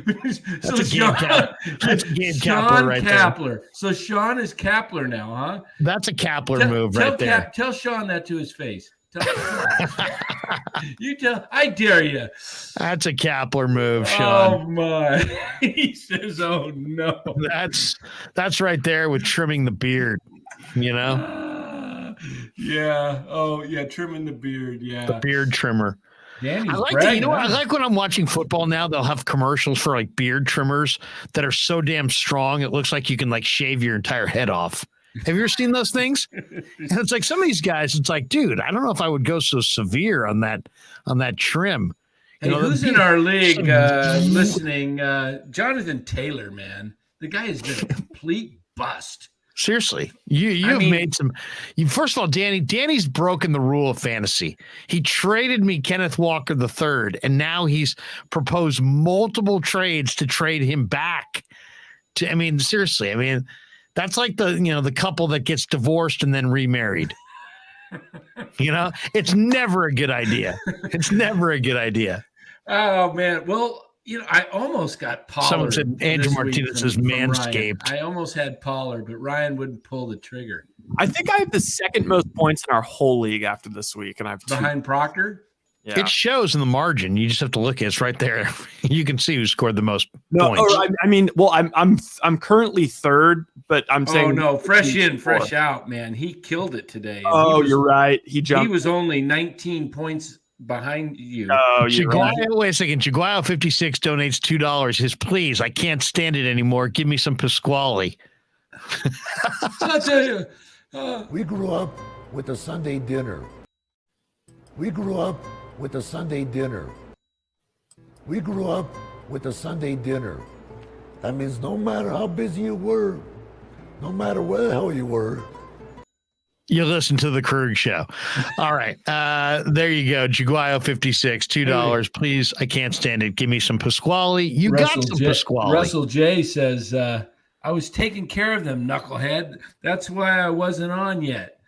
S5: That's Gabe Kapler right there. So Sean is Kapler now, huh?
S1: That's a Kapler move right there.
S5: Tell Sean that to his face. I dare you.
S1: That's a Kapler move, Sean.
S5: Oh my. He says, oh no.
S1: That's right there with trimming the beard, you know?
S5: Yeah. Oh yeah, trimming the beard. Yeah.
S1: The beard trimmer.
S5: Danny's
S1: I like when I'm watching football now, they'll have commercials for like beard trimmers that are so damn strong it looks like you can like shave your entire head off. Have you ever seen those things? And it's like some of these guys, it's like, dude, I don't know if I would go so severe on that trim.
S5: Hey, who's in our league listening? Jonathan Taylor, man. The guy has been a complete bust.
S1: Seriously, you've made some. First of all, Danny's broken the rule of fantasy. He traded me Kenneth Walker III, and now he's proposed multiple trades to trade him back. Seriously, that's like the couple that gets divorced and then remarried. It's never a good idea. It's never a good idea.
S5: Oh man, well. I almost got Pollard.
S1: Someone said Andrew Martinez says Manscaped.
S5: I almost had Pollard, but Ryan wouldn't pull the trigger.
S3: I think I have the second most points in our whole league after this week, and I have 2.
S5: Behind Proctor.
S3: Yeah.
S1: It shows in the margin. You just have to look at it. It's right there. You can see who scored the most points.
S3: I'm currently 3rd, but I'm saying.
S5: Oh no, fresh in, fresh out, man. He killed it today.
S3: You're right. He jumped.
S5: He was only 19 points behind you.
S3: Oh, you're right.
S1: Wait a second. Jaguar 56 donates $2. His please, I can't stand it anymore. Give me some Pasquale.
S6: I'll tell you, we grew up with a Sunday dinner. We grew up with a Sunday dinner. We grew up with a Sunday dinner. That means no matter how busy you were, no matter where the hell you were,
S1: you listen to the Krueg Show. All right. There you go. Jaguar 56, $2. Please, I can't stand it. Give me some Pasquale. Got some Pasquale.
S5: Russell J says, I was taking care of them, knucklehead. That's why I wasn't on yet.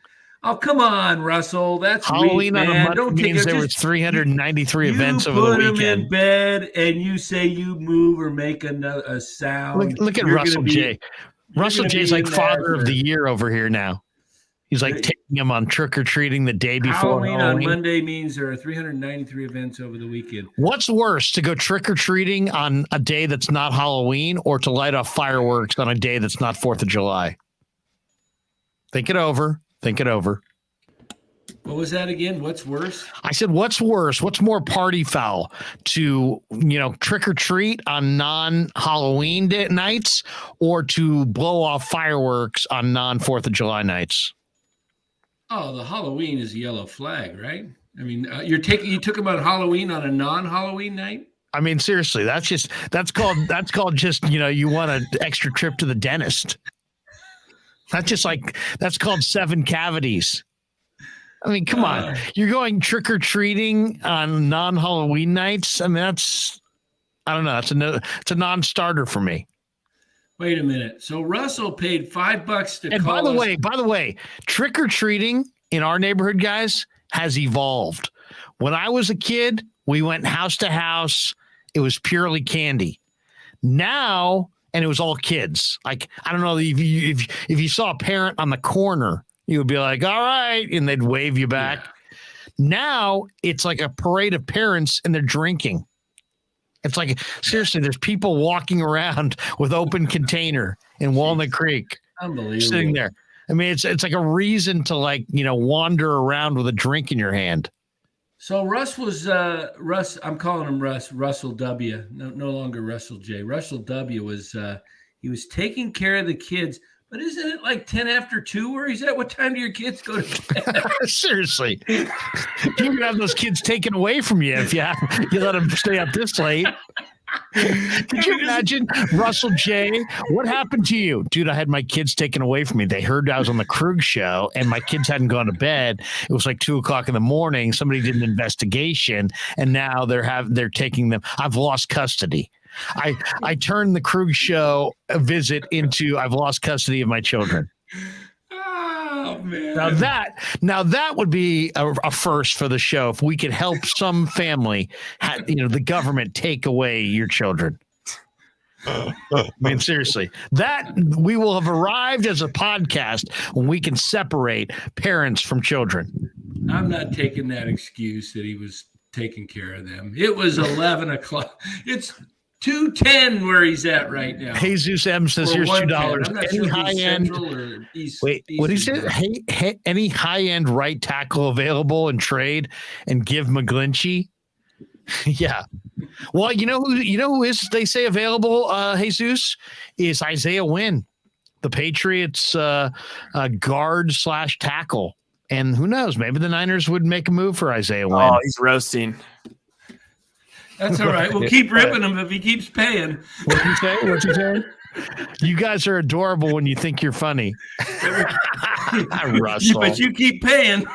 S5: Oh, come on, Russell. That's
S1: Halloween
S5: weak,
S1: on
S5: man.
S1: a Monday means there was 393 events over the weekend.
S5: You put them in bed and you say you move or make a sound.
S1: Look at Russell J. Russell J's like father of the year over here now. He's like taking him on trick-or-treating the day before
S5: Halloween. On Monday means there are 393 events over the weekend.
S1: What's worse, to go trick-or-treating on a day that's not Halloween or to light off fireworks on a day that's not 4th of July? Think it over.
S5: What was that again? What's worse?
S1: I said, what's worse? What's more party foul, to, trick or treat on non-Halloween nights, or to blow off fireworks on non-4th of July nights?
S5: Oh, the Halloween is a yellow flag, right? I mean, you took him on Halloween on a non-Halloween night?
S1: I mean, seriously, that's called just, you want an extra trip to the dentist. That's called 7 cavities. I mean, come on. You're going trick-or-treating on non-Halloween nights? I mean, I don't know. It's a non-starter for me.
S5: Wait a minute. So Russell paid $5 to
S1: and
S5: call
S1: by the way, trick-or-treating in our neighborhood, guys, has evolved. When I was a kid, we went house to house. It was purely candy. Now, and it was all kids. Like, I don't know if you saw a parent on the corner, you would be like, all right, and they'd wave you back. Yeah. Now it's like a parade of parents and they're drinking. It's like, seriously, there's people walking around with open container in Walnut Creek.
S5: Unbelievable.
S1: Sitting there. I mean, it's like a reason to wander around with a drink in your hand.
S5: So Russ was I'm calling him Russell W. No longer Russell J. Russell W. was he was taking care of the kids. But isn't it like 10 after 2 where he's at? What time do your kids go to bed?
S1: Seriously. You can have those kids taken away from you if you let them stay up this late. Could you imagine, Russell J., what happened to you? Dude, I had my kids taken away from me. They heard I was on the Krueg show and my kids hadn't gone to bed. It was like 2 o'clock in the morning. Somebody did an investigation and now they're taking them. I've lost custody. I turned the Krueg show visit into I've lost custody of my children.
S5: Oh man!
S1: Now that would be a first for the show if we could help some family, the government take away your children. I mean, seriously, that we will have arrived as a podcast when we can separate parents from children.
S5: I'm not taking that excuse that he was taking care of them. It was 11 o'clock. It's 2:10 where he's at right now.
S1: Jesus M says, here's $2.
S5: I'm not
S1: any
S5: sure
S1: high end
S5: or east.
S1: Wait, what is it? Hey, any high end right tackle available in trade and give McGlinchey? Yeah. Well, you know who is they say available, Jesus, is Isaiah Wynn, the Patriots guard / tackle. And who knows, maybe the Niners would make a move for Isaiah Wynn.
S3: Oh, he's roasting.
S5: That's all right. We'll keep ripping him if he keeps paying.
S1: What'd you say? What'd you say? You guys are adorable when you think you're funny. Russell.
S5: But you keep paying.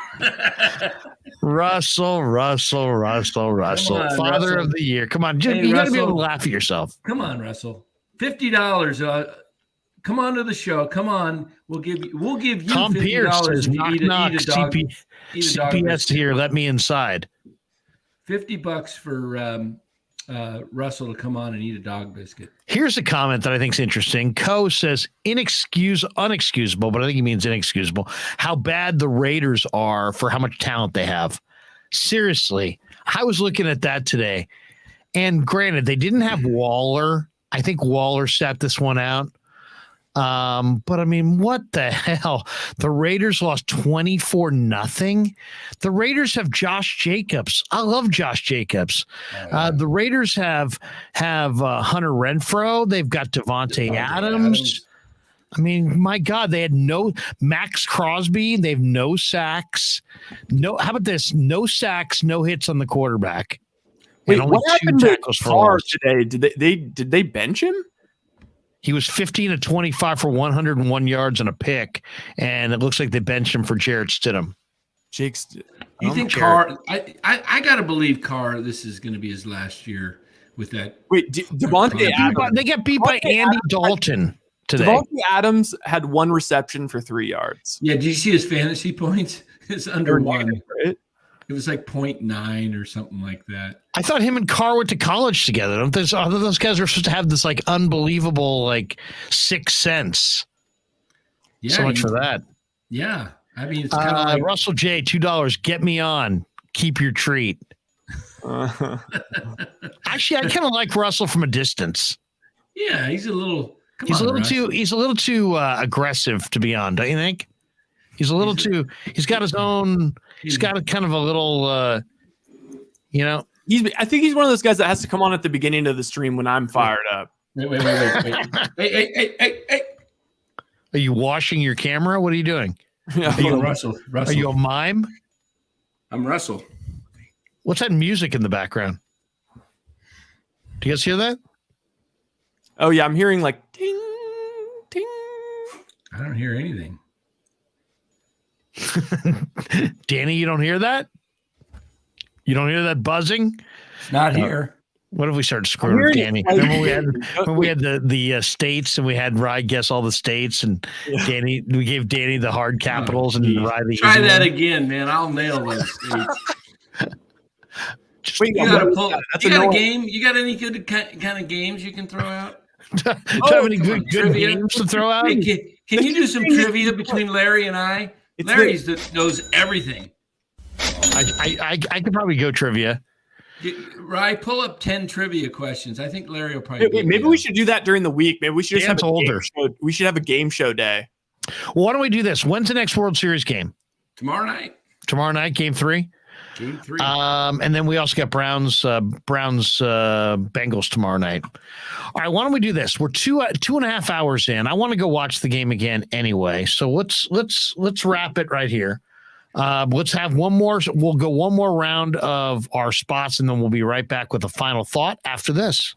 S1: Russell.
S5: On,
S1: Father
S5: Russell.
S1: of the year. Come on.
S5: Hey,
S1: you got to be
S5: Russell.
S1: able to laugh at yourself.
S5: Come on, Russell. $50. Come on to the show. Come on. We'll give you
S1: Tom
S5: $50
S1: Pierce says,
S5: if you
S1: knock,
S5: eat a
S1: knock,
S5: dog.
S1: CPS here. Let me inside.
S5: $50 for Russell to come on and eat a dog biscuit.
S1: Here's a comment that I think is interesting. Co says, unexcusable, but I think he means inexcusable, how bad the Raiders are for how much talent they have. Seriously, I was looking at that today. And granted, they didn't have Waller. I think Waller sat this one out. But I mean, what the hell? The Raiders lost 24-0. The Raiders have Josh Jacobs. I love Josh Jacobs. The Raiders have Hunter Renfrow. They've got Devontae Adams. I mean, my God, they had no Max Crosby. They have no sacks. No, how about this? No sacks, no hits on the quarterback.
S3: Wait,
S1: and only
S3: what happened
S1: 2
S3: to
S1: tackles for
S3: Carr
S1: loss.
S3: today? Did they bench him?
S1: He was 15 of 25 for 101 yards and a pick, and it looks like they benched him for Jarrett Stidham.
S5: You think Carr? I gotta believe Carr. This is going to be his last year with that.
S3: Wait, Devontae Adams.
S1: They got beat by Andy Dalton today.
S3: Devontae Adams had 1 reception for 3 yards.
S5: Yeah, did you see his fantasy points? It's under 1.
S3: Right?
S5: It was like 0.9 or something like that.
S1: I thought him and Carr went to college together. Those guys were supposed to have this like unbelievable like sixth sense.
S5: Yeah,
S1: so much for that.
S5: Yeah, I mean, it's kind of like
S1: Russell J. $2. Get me on. Keep your treat. Actually, I kind of like Russell from a distance.
S5: Yeah, he's a little.
S1: He's a little too aggressive to be on. Don't you think? He's got his own. He's got a kind of a little, you know.
S3: I think he's one of those guys that has to come on at the beginning of the stream when I'm fired up.
S5: Wait. Hey.
S1: Are you washing your camera? What are you doing?
S5: Russell.
S1: Are you a mime?
S5: I'm Russell.
S1: What's that music in the background? Do you guys hear that?
S3: Oh yeah, I'm hearing like ting, ting.
S5: I don't hear anything.
S1: Danny, you don't hear that? You don't hear that buzzing?
S5: It's not here.
S1: What if we started screwing with Danny? Remember we had the states, and we had Rye guess all the states, and Danny, we gave Danny the hard capitals and Rye the
S5: Try
S1: easy
S5: that
S1: one.
S5: again, man. I'll nail those states.
S3: Wait,
S5: You got a
S3: a
S5: game? You got any good kind of games you can throw out?
S1: Do you have any good
S5: trivia?
S1: games to throw out?
S5: Hey, can you do some trivia between Larry and I? Larry knows everything.
S1: I could probably go trivia.
S5: Rye, pull up 10 trivia questions. I think Larry will probably.
S3: Maybe we should do that during the week. Maybe we should just
S1: Dan's
S3: have a
S1: older.
S3: game show. We should have a game show day.
S1: Well, why don't we do this? When's the next World Series game?
S5: Tomorrow night.
S1: Tomorrow night, game 3.
S5: Game 3.
S1: And then we also got Browns Bengals tomorrow night. All right, why don't we do this? We're 2.5 hours in. I want to go watch the game again anyway. So let's wrap it right here. Let's have one more. We'll go one more round of our spots, and then we'll be right back with a final thought after this.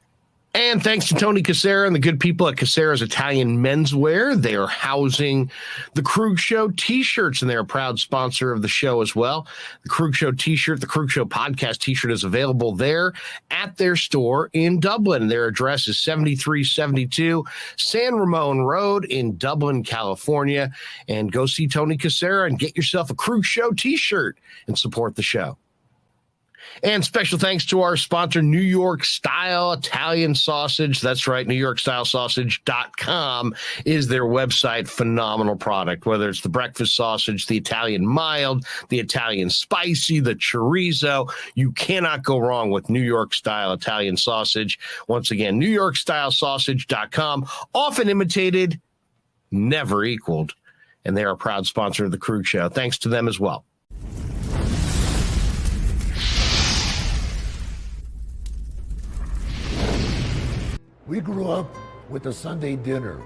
S1: And thanks to Tony Cassera and the good people at Cassera's Italian Menswear. They are housing the Krueg Show t-shirts, and they're a proud sponsor of the show as well. The Krueg Show t-shirt, the Krueg Show podcast t-shirt is available there at their store in Dublin. Their address is 7372 San Ramon Road in Dublin, California. And go see Tony Cassera and get yourself a Krueg Show t-shirt and support the show. And special thanks to our sponsor, New York Style Italian Sausage. That's right, NewYorkStyleSausage.com is their website. Phenomenal product, whether it's the breakfast sausage, the Italian mild, the Italian spicy, the chorizo. You cannot go wrong with New York Style Italian Sausage. Once again, NewYorkStyleSausage.com, often imitated, never equaled. And they are a proud sponsor of the Krueg Show. Thanks to them as well.
S6: We grew up with a Sunday dinner.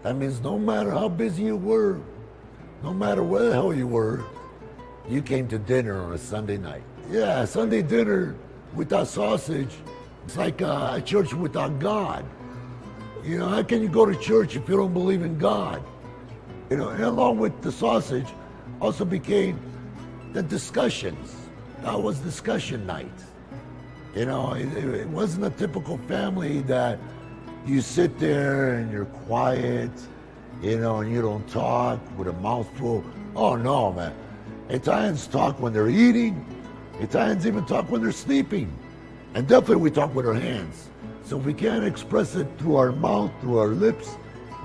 S6: That means no matter how busy you were, no matter where the hell you were, you came to dinner on a Sunday night. Yeah, Sunday dinner without sausage, it's like a church without God. You know, how can you go to church if you don't believe in God? You know, and along with the sausage also became the discussions. That was discussion night. You know, it wasn't a typical family that you sit there and you're quiet, you know, and you don't talk with a mouthful. Oh no, man. Italians talk when they're eating. Italians even talk when they're sleeping. And definitely we talk with our hands. So if we can't express it through our mouth, through our lips,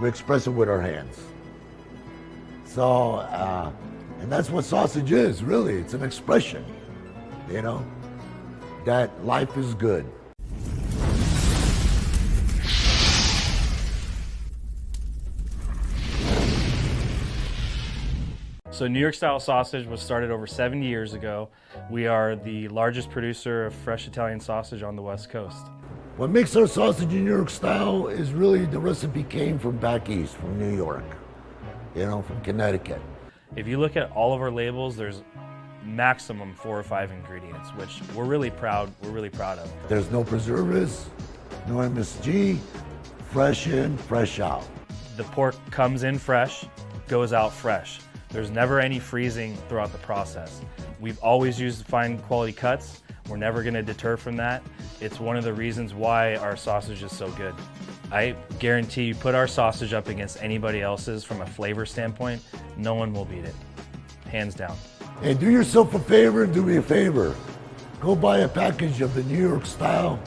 S6: we express it with our hands. So, and that's what sausage is, really. It's an expression, you know, that life is good.
S7: So New York Style Sausage was started over 70 years ago. We are the largest producer of fresh Italian sausage on the West Coast.
S6: What makes our sausage in New York style is really the recipe came from back east, from New York, you know, from Connecticut.
S7: If you look at all of our labels, there's maximum 4 or 5 ingredients, which we're really proud of.
S6: There's no preservatives, no MSG, fresh in, fresh out.
S7: The pork comes in fresh, goes out fresh. There's never any freezing throughout the process. We've always used fine quality cuts. We're never gonna deter from that. It's one of the reasons why our sausage is so good. I guarantee you put our sausage up against anybody else's from a flavor standpoint, no one will beat it, hands down.
S6: And do yourself a favor and do me a favor. Go buy a package of the New York style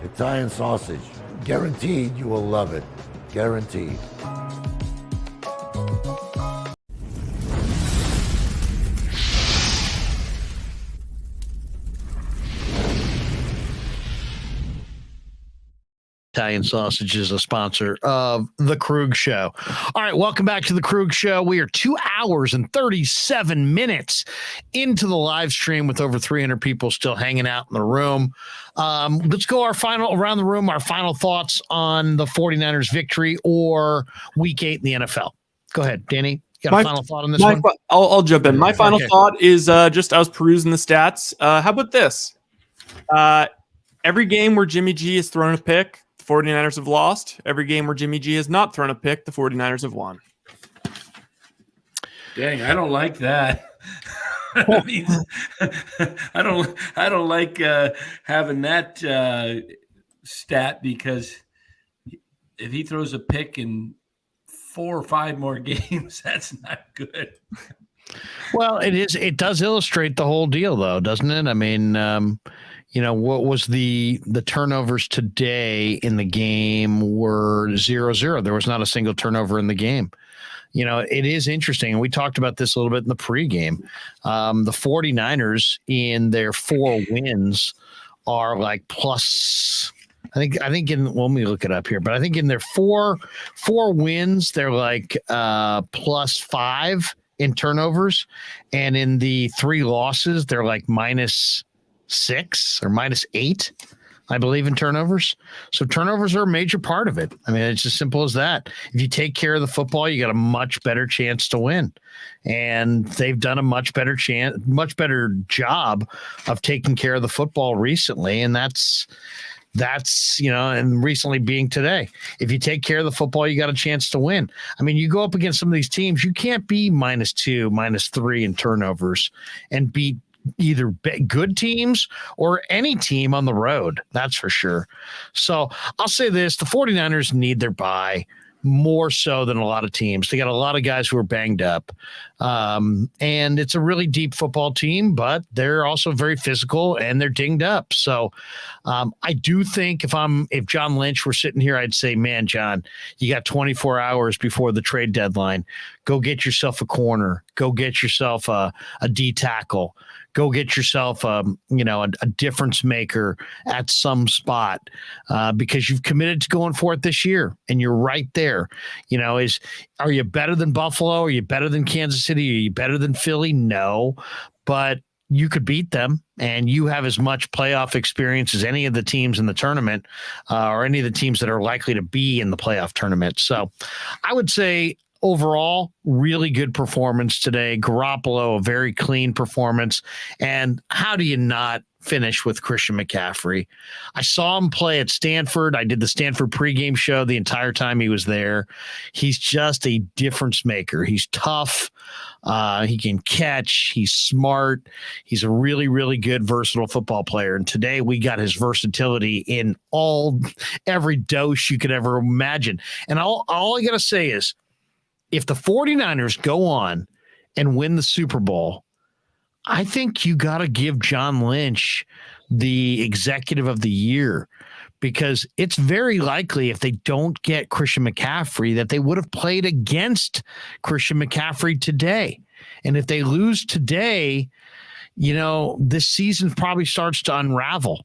S6: Italian sausage. Guaranteed you will love it. Guaranteed.
S1: Italian Sausage is a sponsor of the Krueg Show. All right, welcome back to the Krueg Show. We are 2 hours and 37 minutes into the live stream with over 300 people still hanging out in the room. Let's go around the room, our final thoughts on the 49ers victory or week 8 in the NFL. Go ahead, Danny. You got a final thought on this one?
S3: I'll jump in. My final thought is just I was perusing the stats. How about this? Every game where Jimmy G has thrown a pick, the 49ers have lost. Every game where Jimmy G has not thrown a pick, the 49ers have won.
S5: Dang, I don't like that. I mean, I don't like having that stat, because if he throws a pick in 4 or 5 more games, that's not good.
S1: Well, it does illustrate the whole deal, though, doesn't it? I mean, what was the turnovers today in the game were 0-0. There was not a single turnover in the game. It is interesting. And we talked about this a little bit in the pregame. The 49ers in their 4 wins are like plus, I think let me look it up here, but I think in their four wins, they're like plus 5 in turnovers. And in the 3 losses, they're like minus 6 or minus 8, I believe, in turnovers. So turnovers are a major part of it. I mean, it's as simple as that. If you take care of the football, you got a much better chance to win. And they've done a much better job of taking care of the football recently. And that's and recently being today. If you take care of the football, you got a chance to win. I mean, you go up against some of these teams, you can't be -2, -3 in turnovers and beat either good teams or any team on the road. That's for sure. So I'll say this, the 49ers need their bye more so than a lot of teams. They got a lot of guys who are banged up. And it's a really deep football team, but they're also very physical and they're dinged up. So I do think if John Lynch were sitting here, I'd say, man, John, you got 24 hours before the trade deadline. Go get yourself a corner. Go get yourself a D tackle. Go get yourself a difference maker at some spot because you've committed to going for it this year, and you're right there. Are you better than Buffalo? Are you better than Kansas City? Are you better than Philly? No, but you could beat them, and you have as much playoff experience as any of the teams in the tournament or any of the teams that are likely to be in the playoff tournament. So I would say, overall, really good performance today. Garoppolo, a very clean performance. And how do you not finish with Christian McCaffrey? I saw him play at Stanford. I did the Stanford pregame show the entire time he was there. He's just a difference maker. He's tough. He can catch. He's smart. He's a really, really good, versatile football player. And today we got his versatility in every dose you could ever imagine. And all I got to say is, if the 49ers go on and win the Super Bowl, I think you got to give John Lynch the executive of the year, because it's very likely if they don't get Christian McCaffrey that they would have played against Christian McCaffrey today. And if they lose today, this season probably starts to unravel.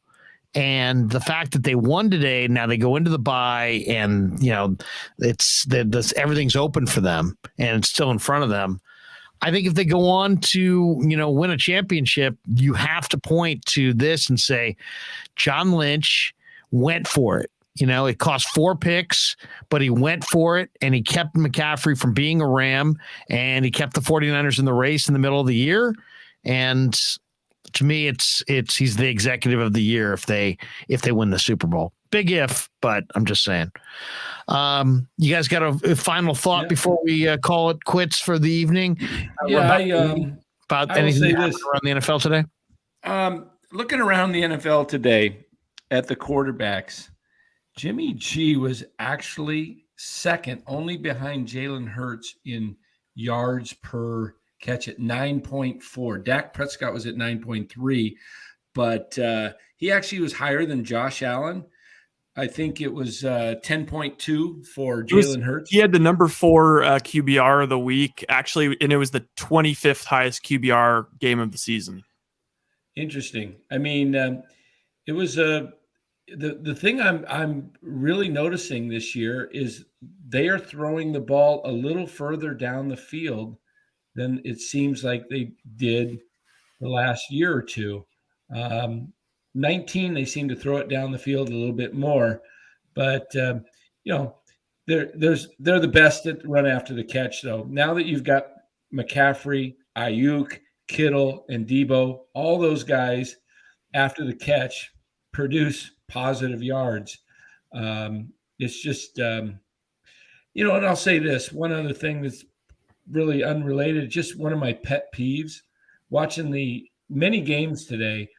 S1: And the fact that they won today, now they go into the bye, and everything's open for them, and it's still in front of them. I think if they go on to win a championship, you have to point to this and say, John Lynch went for it. It cost 4 picks, but he went for it, and he kept McCaffrey from being a Ram, and he kept the 49ers in the race in the middle of the year. And to me, it's he's the executive of the year if they win the Super Bowl. Big if, but I'm just saying. You guys got a final thought before we call it quits for the evening? About anything around the NFL today?
S5: Looking around the NFL today at the quarterbacks, Jimmy G was actually second, only behind Jalen Hurts in yards per catch at 9.4. Dak Prescott was at 9.3, but he actually was higher than Josh Allen. I think it was 10.2 for Jalen Hurts.
S3: He had the number 4 QBR of the week, actually, and it was the 25th highest QBR game of the season.
S5: Interesting. I mean, it was a the thing I'm really noticing this year is they are throwing the ball a little further down the field than it seems like they did the last year or two. 19, they seem to throw it down the field a little bit more, but they're the best at run after the catch. Though now that you've got McCaffrey, Ayuk, Kittle, and Debo, all those guys after the catch produce positive yards. It's just, and I'll say this, one other thing that's really unrelated, just one of my pet peeves, watching the many games today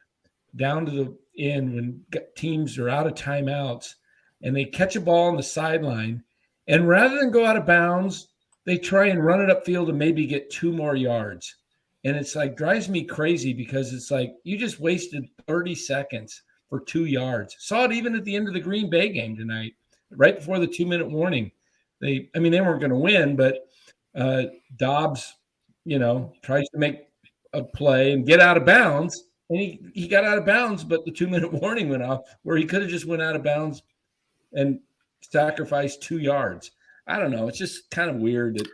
S5: down to the end when teams are out of timeouts and they catch a ball on the sideline, and rather than go out of bounds, they try and run it upfield and maybe get 2 more yards. And it's like drives me crazy because it's like you just wasted 30 seconds for 2 yards. Saw it even at the end of the Green Bay game tonight, right before the 2-minute warning. They weren't going to win, but Dobbs, tries to make a play and get out of bounds, and he got out of bounds, but the 2-minute warning went off where he could have just went out of bounds and sacrificed 2 yards. I don't know. It's just kind of weird that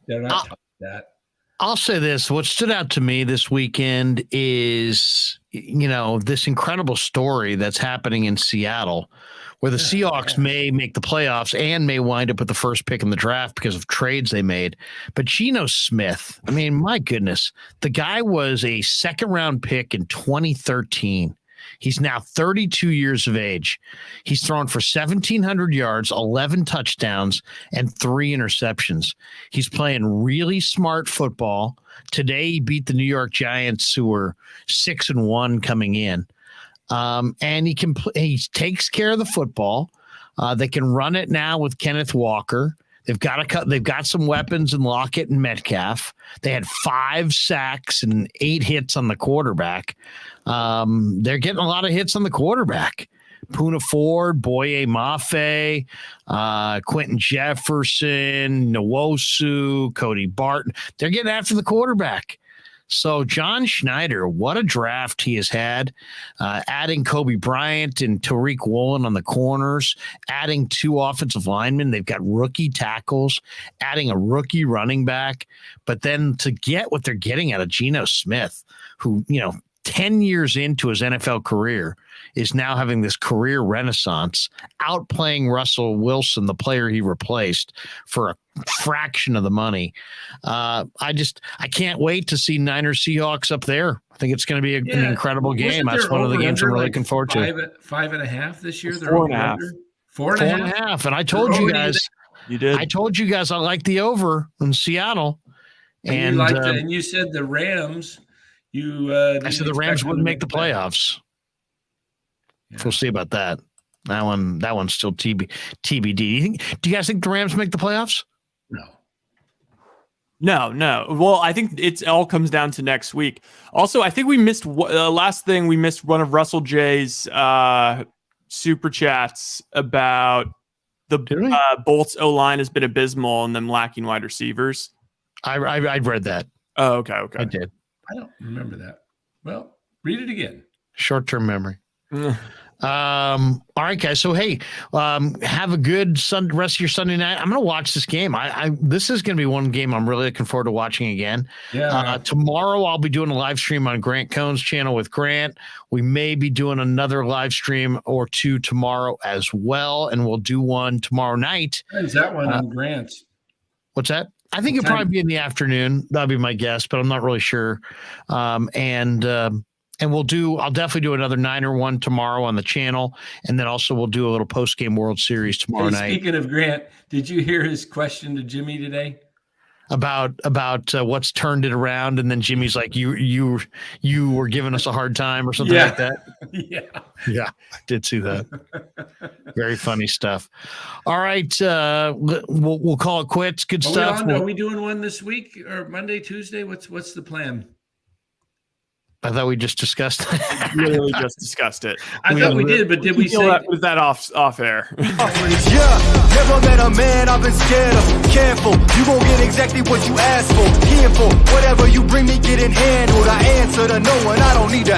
S5: they're not taught that.
S1: I'll say this. What stood out to me this weekend is, this incredible story that's happening in Seattle, where the Seahawks may make the playoffs and may wind up with the first pick in the draft because of trades they made. But Geno Smith, my goodness, the guy was a second-round pick in 2013. He's now 32 years of age. He's thrown for 1,700 yards, 11 touchdowns, and 3 interceptions. He's playing really smart football. Today, he beat the New York Giants, who were 6-1 coming in. And he takes care of the football. They can run it now with Kenneth Walker. They've got some weapons in Lockett and Metcalf. They had 5 sacks and 8 hits on the quarterback. They're getting a lot of hits on the quarterback. Poona Ford, Boye Mafe, Quentin Jefferson, Nwosu, Cody Barton. They're getting after the quarterback. So John Schneider, what a draft he has had, adding Kobe Bryant and Tariq Woolen on the corners, adding 2 offensive linemen. They've got rookie tackles, adding a rookie running back. But then to get what they're getting out of Geno Smith, who, 10 years into his NFL career, is now having this career renaissance, outplaying Russell Wilson, the player he replaced, for a fraction of the money. I can't wait to see Niners Seahawks up there. I think it's going to be an incredible game. That's one of the games I'm really looking forward to.
S5: 5.5 this year. They're
S3: 4.5.
S5: 4.5.
S1: And I told you guys, I told you guys I like the over in Seattle.
S5: And you said the Rams. I said
S1: the Rams wouldn't make the playoffs. Yeah. We'll see about that. That one's still TBD. Do you guys think the Rams make the playoffs?
S3: No. Well, I think it all comes down to next week. Also, I think we missed last thing. We missed one of Russell J's super chats about the Bolts O-line has been abysmal and them lacking wide receivers.
S1: I read that.
S3: Oh, okay.
S1: I did.
S5: I don't remember that. Well, read it again.
S1: Short-term memory. All right, guys. So, hey, have a good rest of your Sunday night. I'm going to watch this game. This is going to be one game I'm really looking forward to watching again.
S5: Yeah.
S1: Tomorrow, I'll be doing a live stream on Grant Cohn's channel with Grant. We may be doing another live stream or 2 tomorrow as well, and we'll do one tomorrow night.
S5: Is that one on Grant's?
S1: What's that? I think it'll probably be in the afternoon. That'll be my guess, but I'm not really sure. And I'll definitely do another Niner one tomorrow on the channel. And then also we'll do a little post-game World Series tomorrow night.
S5: Speaking of Grant, did you hear his question to Jimmy today?
S1: About what's turned it around, and then Jimmy's like, you were giving us a hard time or something like that. Yeah, I did see that. Very funny stuff. All right, we'll call it quits. Good stuff.
S5: Are we doing one this week or Monday, Tuesday? What's the plan?
S1: I thought we just discussed that.
S3: Literally just discussed it.
S5: I thought we did, but did we say
S3: that? Was that off air?
S8: Yeah, never met a man I've been scared of. Careful, you gon' get exactly what you asked for. Here for whatever you bring me, getting handled. I answer to no one, I don't need that.